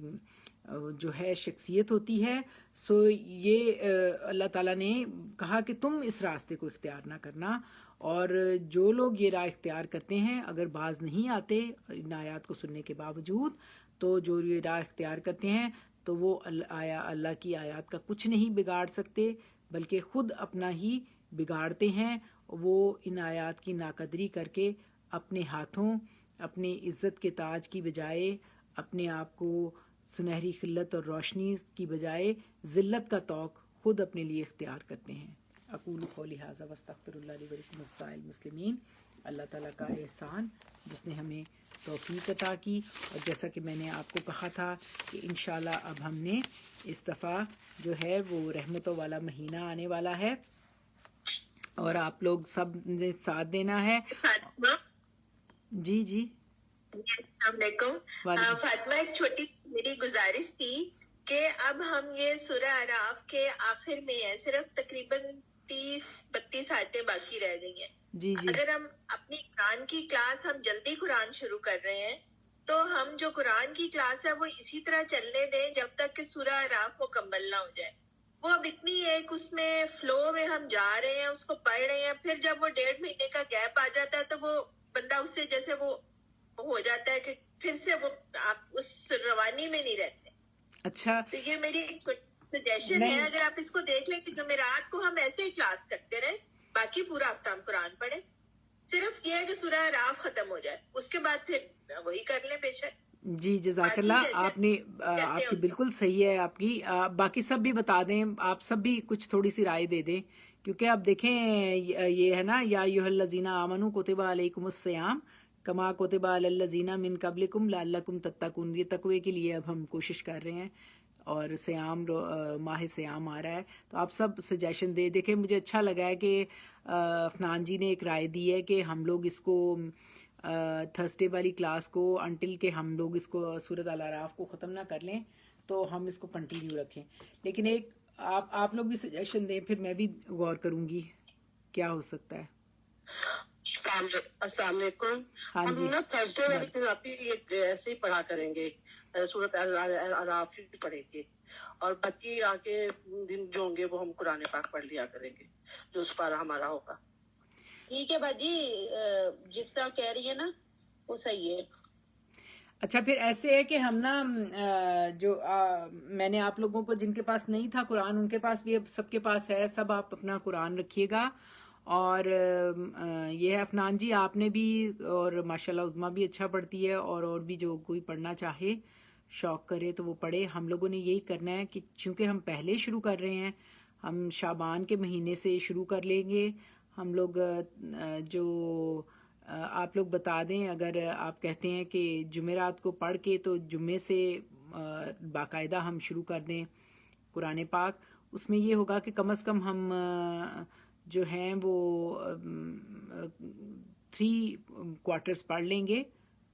جو ہے شخصیت ہوتی ہے. سو یہ اللہ تعالیٰ نے کہا کہ تم اس راستے کو اختیار نہ کرنا, اور جو لوگ یہ راہ اختیار کرتے ہیں اگر باز نہیں آتے ان آیات کو سننے کے باوجود, تو جو یہ راہ اختیار کرتے ہیں تو وہ اللہ کی آیات کا کچھ نہیں بگاڑ سکتے، بلکہ خود اپنا ہی بگاڑتے ہیں. وہ ان آیات کی ناقدری کر کے اپنے ہاتھوں اپنے عزت کے تاج کی بجائے اپنے آپ کو سنہری خلت اور روشنی کی بجائے ذلت کا طوق خود اپنے لیے اختیار کرتے ہیں. اقول قولی ھذا واستغفر اللہ لی ولکم ولسائر المسلمین. اللہ تعالیٰ کا احسان جس نے ہمیں توفیق عطا کی، اور جیسا کہ میں نے آپ کو کہا تھا کہ انشاءاللہ اب ہم نے اس دفعہ جو ہے وہ رحمتوں والا مہینہ آنے والا ہے اور آپ لوگ سب نے ساتھ دینا ہے. جی جی السلام علیکم. فاطمہ، ایک چھوٹی سی میری گزارش تھی کہ اب ہم یہ سورہ اعراف کے آخر میں ہے، صرف تقریباً 30-32 آیتیں باقی رہ گئی ہیں. جی جی اگر ہم اپنی قرآن کی کلاس ہم جلدی قرآن شروع کر رہے ہیں تو ہم جو قرآن کی کلاس ہے وہ اسی طرح چلنے دیں جب تک کہ سورہ اعراف مکمل نہ ہو جائے. وہ اب اتنی ایک اس میں فلو میں ہم جا رہے ہیں، اس کو پڑھ رہے ہیں، پھر جب وہ 1.5 مہینے کا گیپ آ جاتا ہے تو وہ بندہ اس سے جیسے وہ ہو جاتا ہے کہ پھر سے وہ آپ اس روانی میں نہیں رہتے. اچھا تو یہ میری ایک سجیشن ہے، اگر آپ اس کو دیکھ لیں کہ جمعرات کو ہم ایسے ہی کلاس کرتے رہیں، باقی پورا ہفتہ ہم قرآن پڑھیں. صرف یہ ہے کہ سورہ اعراف ختم ہو جائے، اس کے بعد پھر وہی کر لیں بے شک. جی جزاک اللہ. آپ نے آپ کی بالکل صحیح ہے آپ کی. باقی سب بھی بتا دیں، آپ سب بھی کچھ تھوڑی سی رائے دے دیں، کیونکہ اب دیکھیں یہ ہے نا، یا ایھا الذین آمنوا کتب علیکم الصیام کما کتب علی الذین من قبلکم لعلکم تتقون. یہ تقوی کے لیے اب ہم کوشش کر رہے ہیں اور سیام ماہ سیام آ رہا ہے، تو آپ سب سجیشن دے. دیکھیں مجھے اچھا لگا ہے کہ افنان جی نے ایک رائے دی ہے کہ ہم لوگ اس کو تھرسڈے والی کلاس کو انٹل کہ ہم لوگ اس کو سورۃ الاعراف کو ختم نہ کر لیں تو ہم اس کو کنٹینیو رکھیں. لیکن ایک آپ لوگ بھی سجیشن دیں، پھر میں بھی غور کروں گی کیا ہو سکتا ہے. السلام علیکم. ہاں ہم جی نا تھرسڈے والی تھراپی ایسے ہی پڑھا کریں گے، سورۃ الاعراف ہی پڑھیں گے، اور باقی آگے دن جو ہوں گے وہ ہم قرآن پاک پڑھ لیا کریں گے جو اس پارہ ہمارا ہوگا. ٹھیک ہے باجی، جس طرح کہہ رہی ہے نا وہ صحیح ہے. اچھا پھر ایسے ہے کہ ہم نا جو میں نے آپ لوگوں کو جن کے پاس نہیں تھا قرآن ان کے پاس بھی اب سب کے پاس ہے، سب آپ اپنا قرآن رکھیے گا. اور یہ ہے افنان جی آپ نے بھی، اور ماشاءاللہ عظمیٰ بھی اچھا پڑھتی ہے، اور بھی جو کوئی پڑھنا چاہے شوق کرے تو وہ پڑھے. ہم لوگوں نے یہی کرنا ہے کہ چونکہ ہم پہلے شروع کر رہے ہیں، ہم شعبان کے مہینے سے شروع کر لیں گے. ہم لوگ جو آپ لوگ بتا دیں اگر آپ کہتے ہیں کہ جمعرات کو پڑھ کے تو جمعے سے باقاعدہ ہم شروع کر دیں قرآن پاک. اس میں یہ ہوگا کہ کم از کم ہم جو ہیں وہ 3 کوارٹرز پڑھ لیں گے.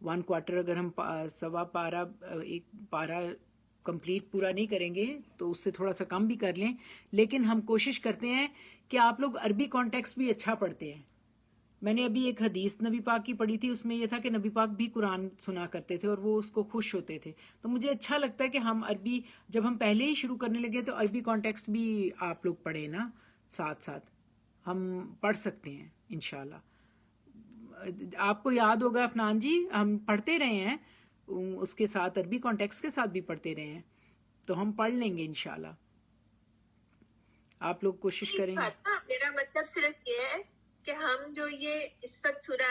1 کوارٹر اگر ہم سوا پارہ ایک پارہ کمپلیٹ پورا نہیں کریں گے تو اس سے تھوڑا سا کم بھی کر لیں. لیکن ہم کوشش کرتے ہیں کہ آپ لوگ عربی کانٹیکسٹ بھی اچھا پڑھتے ہیں. میں نے ابھی ایک حدیث نبی پاک کی پڑھی تھی، اس میں یہ تھا کہ نبی پاک بھی قرآن سنا کرتے تھے اور وہ اس کو خوش ہوتے تھے. تو مجھے اچھا لگتا ہے کہ ہم عربی جب ہم پہلے ہی شروع کرنے لگے تو عربی کانٹیکسٹ بھی آپ لوگ پڑھیں نا، ساتھ ساتھ ہم پڑھ سکتے ہیں انشاءاللہ. آپ کو یاد ہوگا افنان جی ہم پڑھتے رہے ہیں، اس کے ساتھ عربی کانٹیکسٹ کے ساتھ بھی پڑھتے رہے ہیں، تو ہم پڑھ لیں گے انشاءاللہ. آپ لوگ کوشش کریں گے. میرا مطلب صرف یہ ہے کہ ہم جو یہ اس وقت سورہ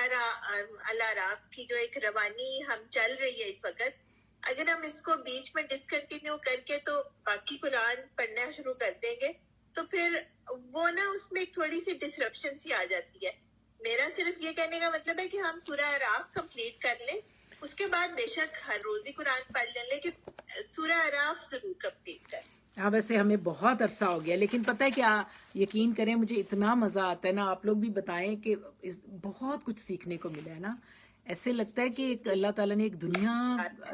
الاعراف کی جو ایک روانی ہم چل رہی ہے اس وقت، اگر ہم اس کو بیچ میں ڈسکنٹینیو کر کے تو باقی قرآن پڑھنا شروع کر دیں گے تو پھر وہ نا اس میں ایک تھوڑی سی ڈسرپشن سی آ جاتی ہے. میرا صرف یہ کہنے کا مطلب ہے کہ ہم سورہ اعراف کمپلیٹ کر لیں، اس کے بعد بے شک ہر روز ہی قرآن پڑھ لیں، لیکن سورہ اعراف ضرور کمپلیٹ کریں. ہاں ویسے ہمیں بہت عرصہ ہو گیا، لیکن پتہ ہے کیا، یقین کریں مجھے اتنا مزہ آتا ہے نا. آپ لوگ بھی بتائیں کہ بہت کچھ سیکھنے کو ملا ہے نا. ایسے لگتا ہے کہ ایک اللہ تعالیٰ نے ایک دنیا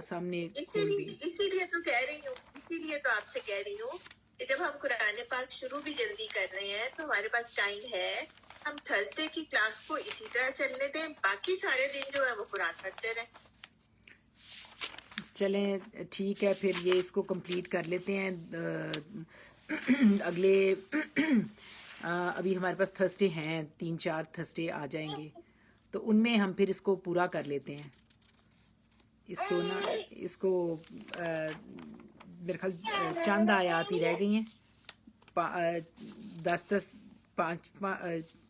سامنے کھول دی. اسی لیے تو کہہ رہی ہوں، اسی لیے تو آپ سے کہہ رہی ہوں کہ جب ہم قرآن پاک شروع بھی جلدی کر رہے ہیں تو ہمارے پاس ٹائم ہے. ہم تھرسڈے کی کلاس کو اسی طرح چلنے دیں، باقی سارے دن جو ہے وہ قرآن پڑھتے رہیں. چلیں ٹھیک ہے، پھر یہ اس کو کمپلیٹ کر لیتے ہیں. اگلے ابھی ہمارے پاس تھرسڈے ہیں، 3-4 تھرسڈے آ جائیں گے تو ان میں ہم پھر اس کو پورا کر لیتے ہیں. اس کو نا اس کو میرے خیال چند آیات ہی رہ گئی ہیں، 10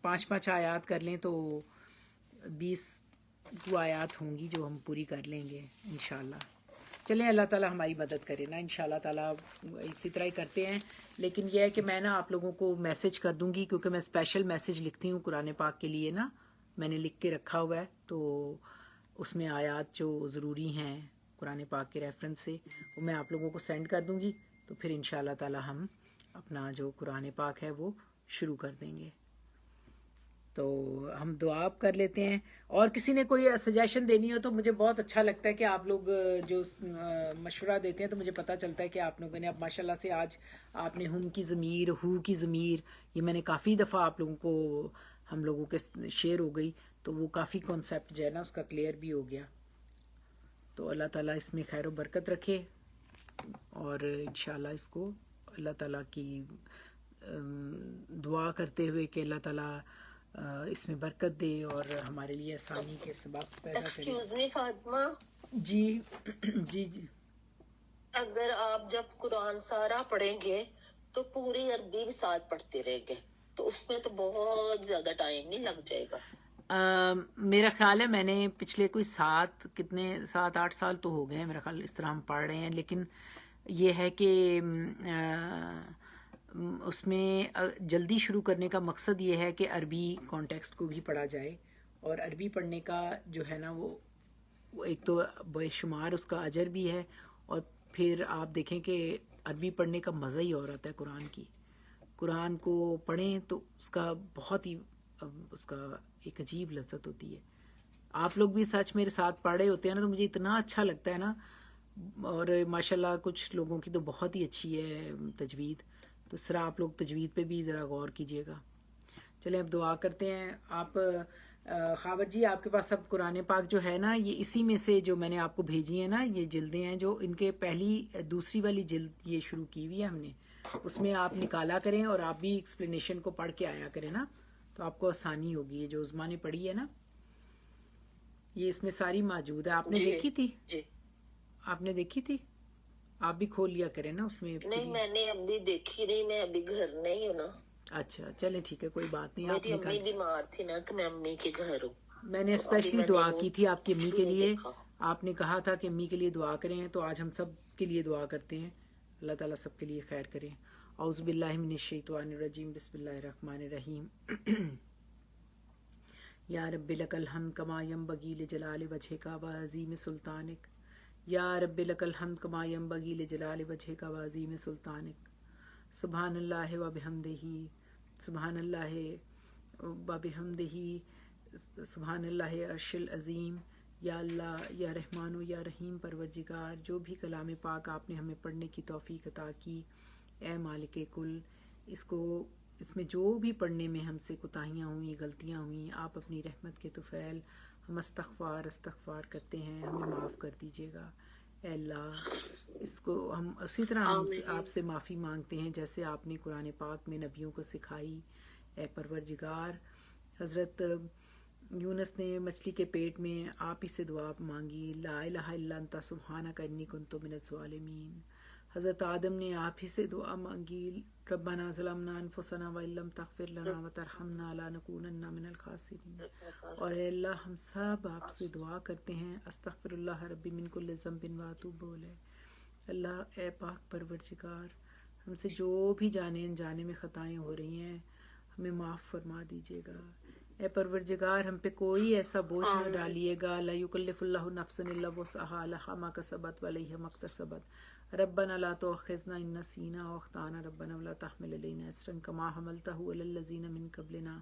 5 آیات کر لیں تو 20 آیات ہوں گی جو ہم پوری کر لیں گے انشاءاللہ۔ چلیں اللہ تعالیٰ ہماری مدد کرے نا، انشاءاللہ تعالیٰ اسی طرح ہی کرتے ہیں۔ لیکن یہ ہے کہ میں نا آپ لوگوں کو میسج کر دوں گی، کیونکہ میں اسپیشل میسج لکھتی ہوں قرآن پاک کے لیے نا، میں نے لکھ کے رکھا ہوا ہے، تو اس میں آیات جو ضروری ہیں قرآن پاک کے ریفرنس سے وہ میں آپ لوگوں کو سینڈ کر دوں گی، تو پھر انشاءاللہ تعالیٰ ہم اپنا جو قرآن پاک ہے وہ شروع کر دیں گے۔ تو ہم دعا کر لیتے ہیں، اور کسی نے کوئی سجیشن دینی ہو تو مجھے بہت اچھا لگتا ہے کہ آپ لوگ جو مشورہ دیتے ہیں تو مجھے پتہ چلتا ہے کہ آپ لوگوں نے اب ماشاءاللہ سے آج آپ نے ہم کی ضمیر، ہو کی ضمیر، یہ میں نے کافی دفعہ آپ لوگوں کو ہم لوگوں کے شیئر ہو گئی، تو وہ کافی کانسیپٹ جو ہے نا اس کا کلیئر بھی ہو گیا۔ تو اللہ تعالیٰ اس میں خیر و برکت رکھے، اور انشاءاللہ اس کو اللہ تعالیٰ کی دعا کرتے ہوئے کہ اللہ تعالیٰ اس میں برکت دے اور ہمارے لیے آسانی کے سبب پیدا کرے۔ ایکسکیوز می فاطمہ، جی جی جی، اگر آپ جب قرآن سارا پڑھیں گے تو پوری عربی بھی ساتھ پڑھتے رہیں گے تو اس میں تو بہت زیادہ ٹائم نہیں لگ جائے گا؟ میرا خیال ہے میں نے پچھلے کوئی 7-8 سال تو ہو گئے ہیں میرا خیال اس طرح ہم پڑھ رہے ہیں، لیکن یہ ہے کہ اس میں جلدی شروع کرنے کا مقصد یہ ہے کہ عربی کانٹیکسٹ کو بھی پڑھا جائے، اور عربی پڑھنے کا جو ہے نا وہ ایک تو بے شمار اس کا اجر بھی ہے، اور پھر آپ دیکھیں کہ عربی پڑھنے کا مزہ ہی اور آتا ہے۔ قرآن کو پڑھیں تو اس کا بہت ہی اس کا ایک عجیب لذت ہوتی ہے۔ آپ لوگ بھی سچ میرے ساتھ پڑھ رہے ہوتے ہیں نا تو مجھے اتنا اچھا لگتا ہے نا، اور ماشاءاللہ کچھ لوگوں کی تو بہت ہی اچھی ہے تجوید، تو اس طرح آپ لوگ تجوید پہ بھی ذرا غور کیجیے گا۔ چلیں اب دعا کرتے ہیں۔ آپ خاور جی، آپ کے پاس اب قرآن پاک جو ہے نا یہ اسی میں سے جو میں نے آپ کو بھیجی ہیں نا، یہ جلدیں ہیں جو ان کے دوسری والی جلد یہ شروع کی ہوئی ہے ہم نے، اس میں آپ نکالا کریں اور آپ بھی ایکسپلینیشن کو پڑھ کے آیا کریں نا، تو آپ کو آسانی ہوگی۔ یہ جو عظما نے پڑھی ہے نا یہ اس میں ساری موجود ہے۔ آپ نے دیکھی تھی؟ جی آپ نے دیکھی تھی؟ آپ بھی کھول لیا کریں نا اس میں۔ نہیں، میں نے ابھی دیکھی نہیں، میں ابھی گھر نہیں ہوں نا۔ اچھا چلیں ٹھیک ہے، کوئی بات نہیں، آپ میری امی نکال۔ بیمار تھی نا تو میں امی کے گھر ہوں، میں نے تو ابھی اسپیشلی میں دعا نے کی تھی آپ کی امی کچھ کے نہیں لیے، دیکھا۔ آپ نے کہا تھا کہ امی کے لیے دعا کریں، تو آج ہم سب کے لیے دعا کرتے ہیں، اللہ تعالیٰ سب کے لیے خیر کریں۔ اعوذ باللہ من الشیطان الرجیم، بسم اللہ الرحمن الرحیم۔ یا رب لک الحمد کما ینبغی لجلال وجہک وعظیم سلطانک، یا رب لک الحمد کما ینبغی لجلال وجہک وعظیم سلطانک، سبحان اللہ وبحمدہ، سبحان اللہ وبحمدہ، سبحان اللہ عرش العظیم۔ یا اللہ، یا رحمان و یا رحیم پروردگار، جو بھی کلام پاک آپ نے ہمیں پڑھنے کی توفیق عطا کی، اے مالک کل، اس میں جو بھی پڑھنے میں ہم سے کوتاہیاں ہوئیں، غلطیاں ہوئیں، آپ اپنی رحمت کے طفیل ہم استغفار کرتے ہیں، ہمیں معاف کر دیجیے گا اے اللہ۔ اس کو ہم اسی طرح ہم آپ سے معافی مانگتے ہیں جیسے آپ نے قرآن پاک میں نبیوں کو سکھائی، اے پروردگار۔ حضرت یونس نے مچھلی کے پیٹ میں آپ ہی سے دعا مانگی، لا الہ الا انت سبحانک انی کنت من الظالمین۔ حضرت آدم نے آپ ہی سے دعا مانگی، ربنا ظلمنا انفسنا وان لم تغفر لنا وترحمنا لنکونن من الخاسرین۔ اور اے اللہ ہم سب آپ سے دعا کرتے ہیں، استغفر اللہ ربی من کل ذنب واتوب الیہ۔ اللہ اے پاک پروردگار، ہم سے جو بھی جانے انجانے میں خطائیں ہو رہی ہیں ہمیں معاف فرما دیجیے گا اے پروردگار۔ ہم پہ کوئی ایسا بوجھ نہ ڈالیے گا، لا یکلف اللہ نفسا الا وسعها لها ما کسبت وعلیہا ما اکتسبت، ربنا لا تؤاخذنا ان نسینا واخطانا، ربنا ولا تحمل علینا اصرا کما حملته علی الذین من قبلنا،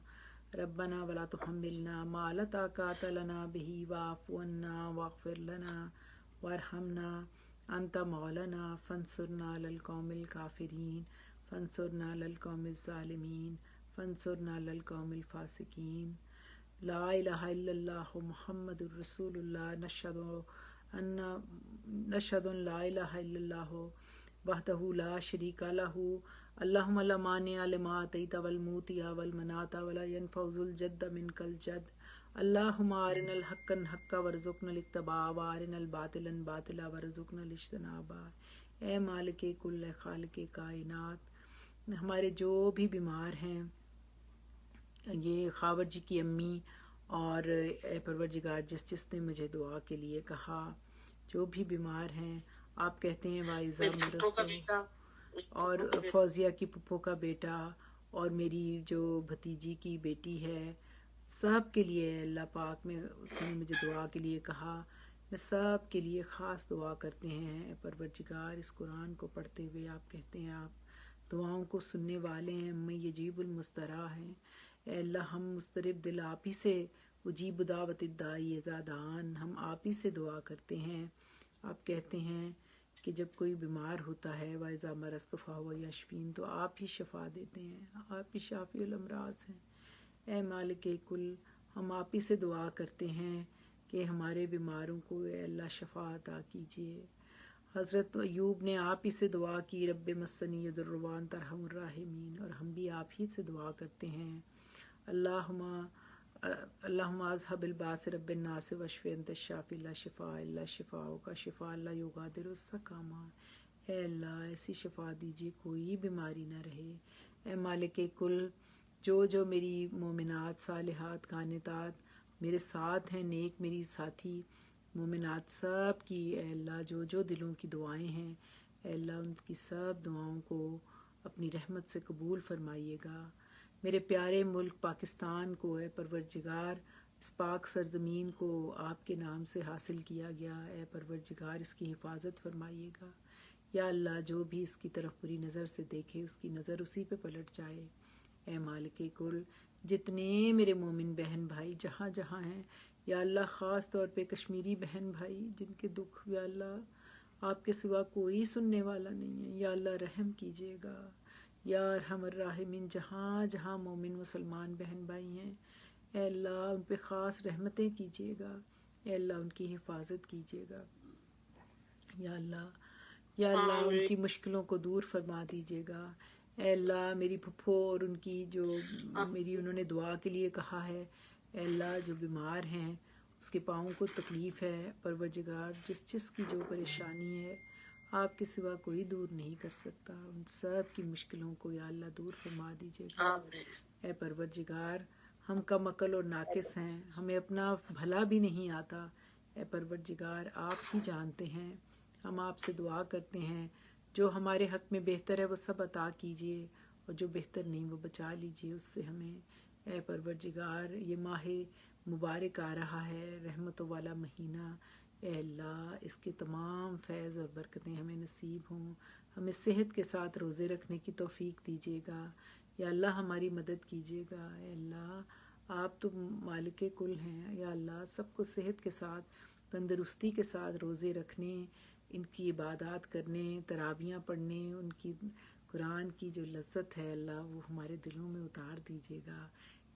ربنا ولا تحملنا ما لا طاقة لنا به واعف عنا واغفر لنا وارحمنا انت مولانا فانصرنا علی القوم الکافرین، فانصرنا علی القوم الظالمین، فانصرنا علی القوم الفاسقین۔ لا الہ الا اللہ محمد الرسول اللہ، نشہد ان لا الہ الا اللہ وحدہ لا شریک لہ، اللہم لا مانع لما اعطیت والمعطی والمناع ولا ينفع ذو الجد منک الجد، اللہم ارنا الحق حقا وارزقنا الاتباع وارنا الباطل باطلا وارزقنا الاجتناب۔ اے مالک کل، اے خالق کائنات، ہمارے جو بھی بیمار ہیں، یہ خاور جی کی امی اور اے پروردگار جس نے مجھے دعا کے لیے کہا، جو بھی بیمار ہیں، آپ کہتے ہیں وائزہ مرض، اور فوزیہ کی پھپھو کا بیٹا اور میری جو بھتیجی کی بیٹی ہے، سب کے لیے اللہ پاک میں نے مجھے دعا کے لیے کہا، میں سب کے لیے خاص دعا کرتے ہیں۔ اے پروردگار، اس قرآن کو پڑھتے ہوئے آپ کہتے ہیں آپ دعاؤں کو سننے والے ہیں، میں یجیب المسترا ہیں۔ اے اللہ، ہم مضطرب دل آپ ہی سے، اجیب دعوت الداعی اذا دعان، ہم آپ ہی سے دعا کرتے ہیں۔ آپ کہتے ہیں کہ جب کوئی بیمار ہوتا ہے وَإِذَا مَرِضْتُ فَهُوَ يَشْفِينِ، تو آپ ہی شفا دیتے ہیں، آپ ہی شافی الامراض ہیں۔ اے مالک کل، ہم آپ ہی سے دعا کرتے ہیں کہ ہمارے بیماروں کو اے اللہ شفا عطا کیجیے۔ حضرت ایوب نے آپ ہی سے دعا کی، رب مسنی الضر وانت ارحم الراحمین، اور ہم بھی آپ ہی سے دعا کرتے ہیں۔ اللہم اذھب الباس رب الناس واشف انت الشافی لا شفاء الا شفاؤک شفاء لا یغادر سقما۔ اے اللہ ایسی شفا دیجیے کوئی بیماری نہ رہے۔ اے مالک کل، جو میری مومنات صالحات قانتات میرے ساتھ ہیں، نیک میری ساتھی مومنات سب کی اے اللہ جو دلوں کی دعائیں ہیں، اے اللہ ان کی سب دعاؤں کو اپنی رحمت سے قبول فرمائیے گا۔ میرے پیارے ملک پاکستان کو اے پروردگار، اس پاک سرزمین کو آپ کے نام سے حاصل کیا گیا، اے پروردگار اس کی حفاظت فرمائیے گا۔ یا اللہ جو بھی اس کی طرف بری نظر سے دیکھے اس کی نظر اسی پہ پلٹ جائے۔ اے مالک کل، جتنے میرے مومن بہن بھائی جہاں جہاں ہیں، یا اللہ خاص طور پہ کشمیری بہن بھائی جن کے دکھ یا اللہ آپ کے سوا کوئی سننے والا نہیں ہے، یا اللہ رحم کیجیے گا۔ یا ارحم الراحمین، جہاں جہاں مومن مسلمان بہن بھائی ہیں، اے اللہ ان پہ خاص رحمتیں کیجیے گا، اے اللہ ان کی حفاظت کیجیے گا۔ یا اللہ ان کی مشکلوں کو دور فرما دیجیے گا۔ اے اللہ میری پھپھو اور ان کی جو میری انہوں نے دعا کے لیے کہا ہے، اے اللہ جو بیمار ہیں اس کے پاؤں کو تکلیف ہے، پروردگار جس کی جو پریشانی ہے آپ کے سوا کوئی دور نہیں کر سکتا، ان سب کی مشکلوں کو یا اللہ دور فرما دیجیے گا۔ اے پروردگار ہم کم عقل اور ناقص ہیں، ہمیں اپنا بھلا بھی نہیں آتا، اے پروردگار آپ ہی جانتے ہیں۔ ہم آپ سے دعا کرتے ہیں جو ہمارے حق میں بہتر ہے وہ سب عطا کیجیے، اور جو بہتر نہیں وہ بچا لیجیے اس سے ہمیں۔ اے پروردگار یہ ماہ مبارک آ رہا ہے، رحمتوں والا مہینہ، اے اللہ اس کے تمام فیض اور برکتیں ہمیں نصیب ہوں، ہمیں صحت کے ساتھ روزے رکھنے کی توفیق دیجیے گا، یا اللہ ہماری مدد کیجیے گا۔ اے اللہ آپ تو مالک کل ہیں، یا اللہ سب کو صحت کے ساتھ تندرستی کے ساتھ روزے رکھنے، ان کی عبادات کرنے، تراویحاں پڑھنے، ان کی قرآن کی جو لذت ہے اللہ وہ ہمارے دلوں میں اتار دیجیے گا،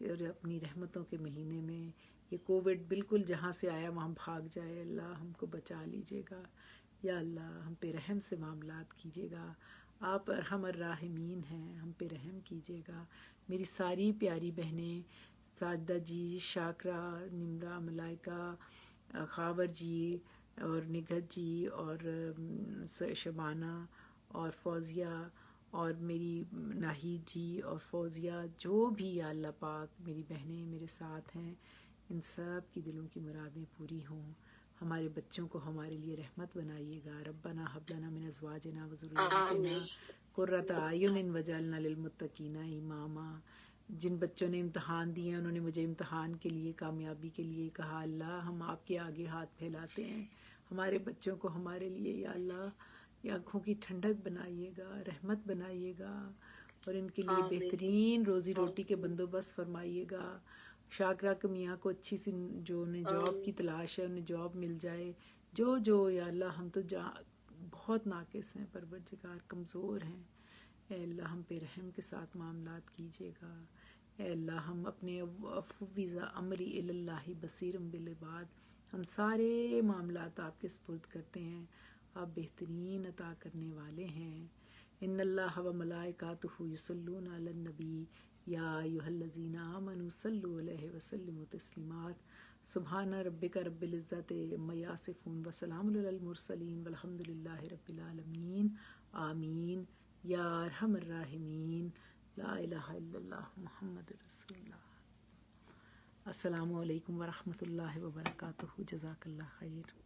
اور اپنی رحمتوں کے مہینے میں یہ کووڈ بالکل جہاں سے آیا وہاں بھاگ جائے، اللہ ہم کو بچا لیجیے گا، یا اللہ ہم پہ رحم سے معاملات کیجیے گا، آپ ارحم الراحمین ہیں، ہم پہ رحم کیجیے گا۔ میری ساری پیاری بہنیں ساجدہ جی، شاکرہ، نمرہ، ملائکہ، خاور جی اور نگہت جی اور شبانہ اور فوزیہ اور میری ناہید جی اور فوزیہ، جو بھی یا اللہ پاک میری بہنیں میرے ساتھ ہیں، ان سب کی دلوں کی مرادیں پوری ہوں۔ ہمارے بچوں کو ہمارے لیے رحمت بنائیے گا۔ ربنا ہب لنا من ازواجنا وذریاتنا قرۃ اعین واجعلنا للمتقین اماما۔ جن بچوں نے امتحان دیے انہوں نے مجھے امتحان کے لیے کامیابی کے لیے کہا، اللہ ہم آپ کے آگے ہاتھ پھیلاتے ہیں، ہمارے بچوں کو ہمارے لیے یا اللہ یہ آنکھوں کی ٹھنڈک بنائیے گا، رحمت بنائیے گا، اور ان کے لیے بہترین روزی روٹی کے بندوبست فرمائیے گا۔ شاکرہ کے میاں کو اچھی سی جو انہیں جاب کی تلاش ہے انہیں جاب مل جائے، جو یا اللہ ہم تو بہت ناقص ہیں، پروردگار کمزور ہیں، اے اللہ ہم پہ رحم کے ساتھ معاملات کیجیے گا۔ اے اللہ ہم اپنے افوض امری اللہ بصیرم بالعباد، ہم سارے معاملات آپ کے سپرد کرتے ہیں، آپ بہترین عطا کرنے والے ہیں۔ ان اللہ و ملائکاتہ یصلون علی النبی یا ایھا الذین آمنوا صلوا علیہ وسلموا تسلیمات۔ سبحان ربک رب العزت عما یصفون وسلام علی المرسلین والحمد للہ رب العالمین آمین یا ارحم الراحمین لا الہ الا اللہ محمد رسول اللہ۔ السلام علیکم ورحمۃ اللہ وبرکاتہ، جزاک اللہ خیر۔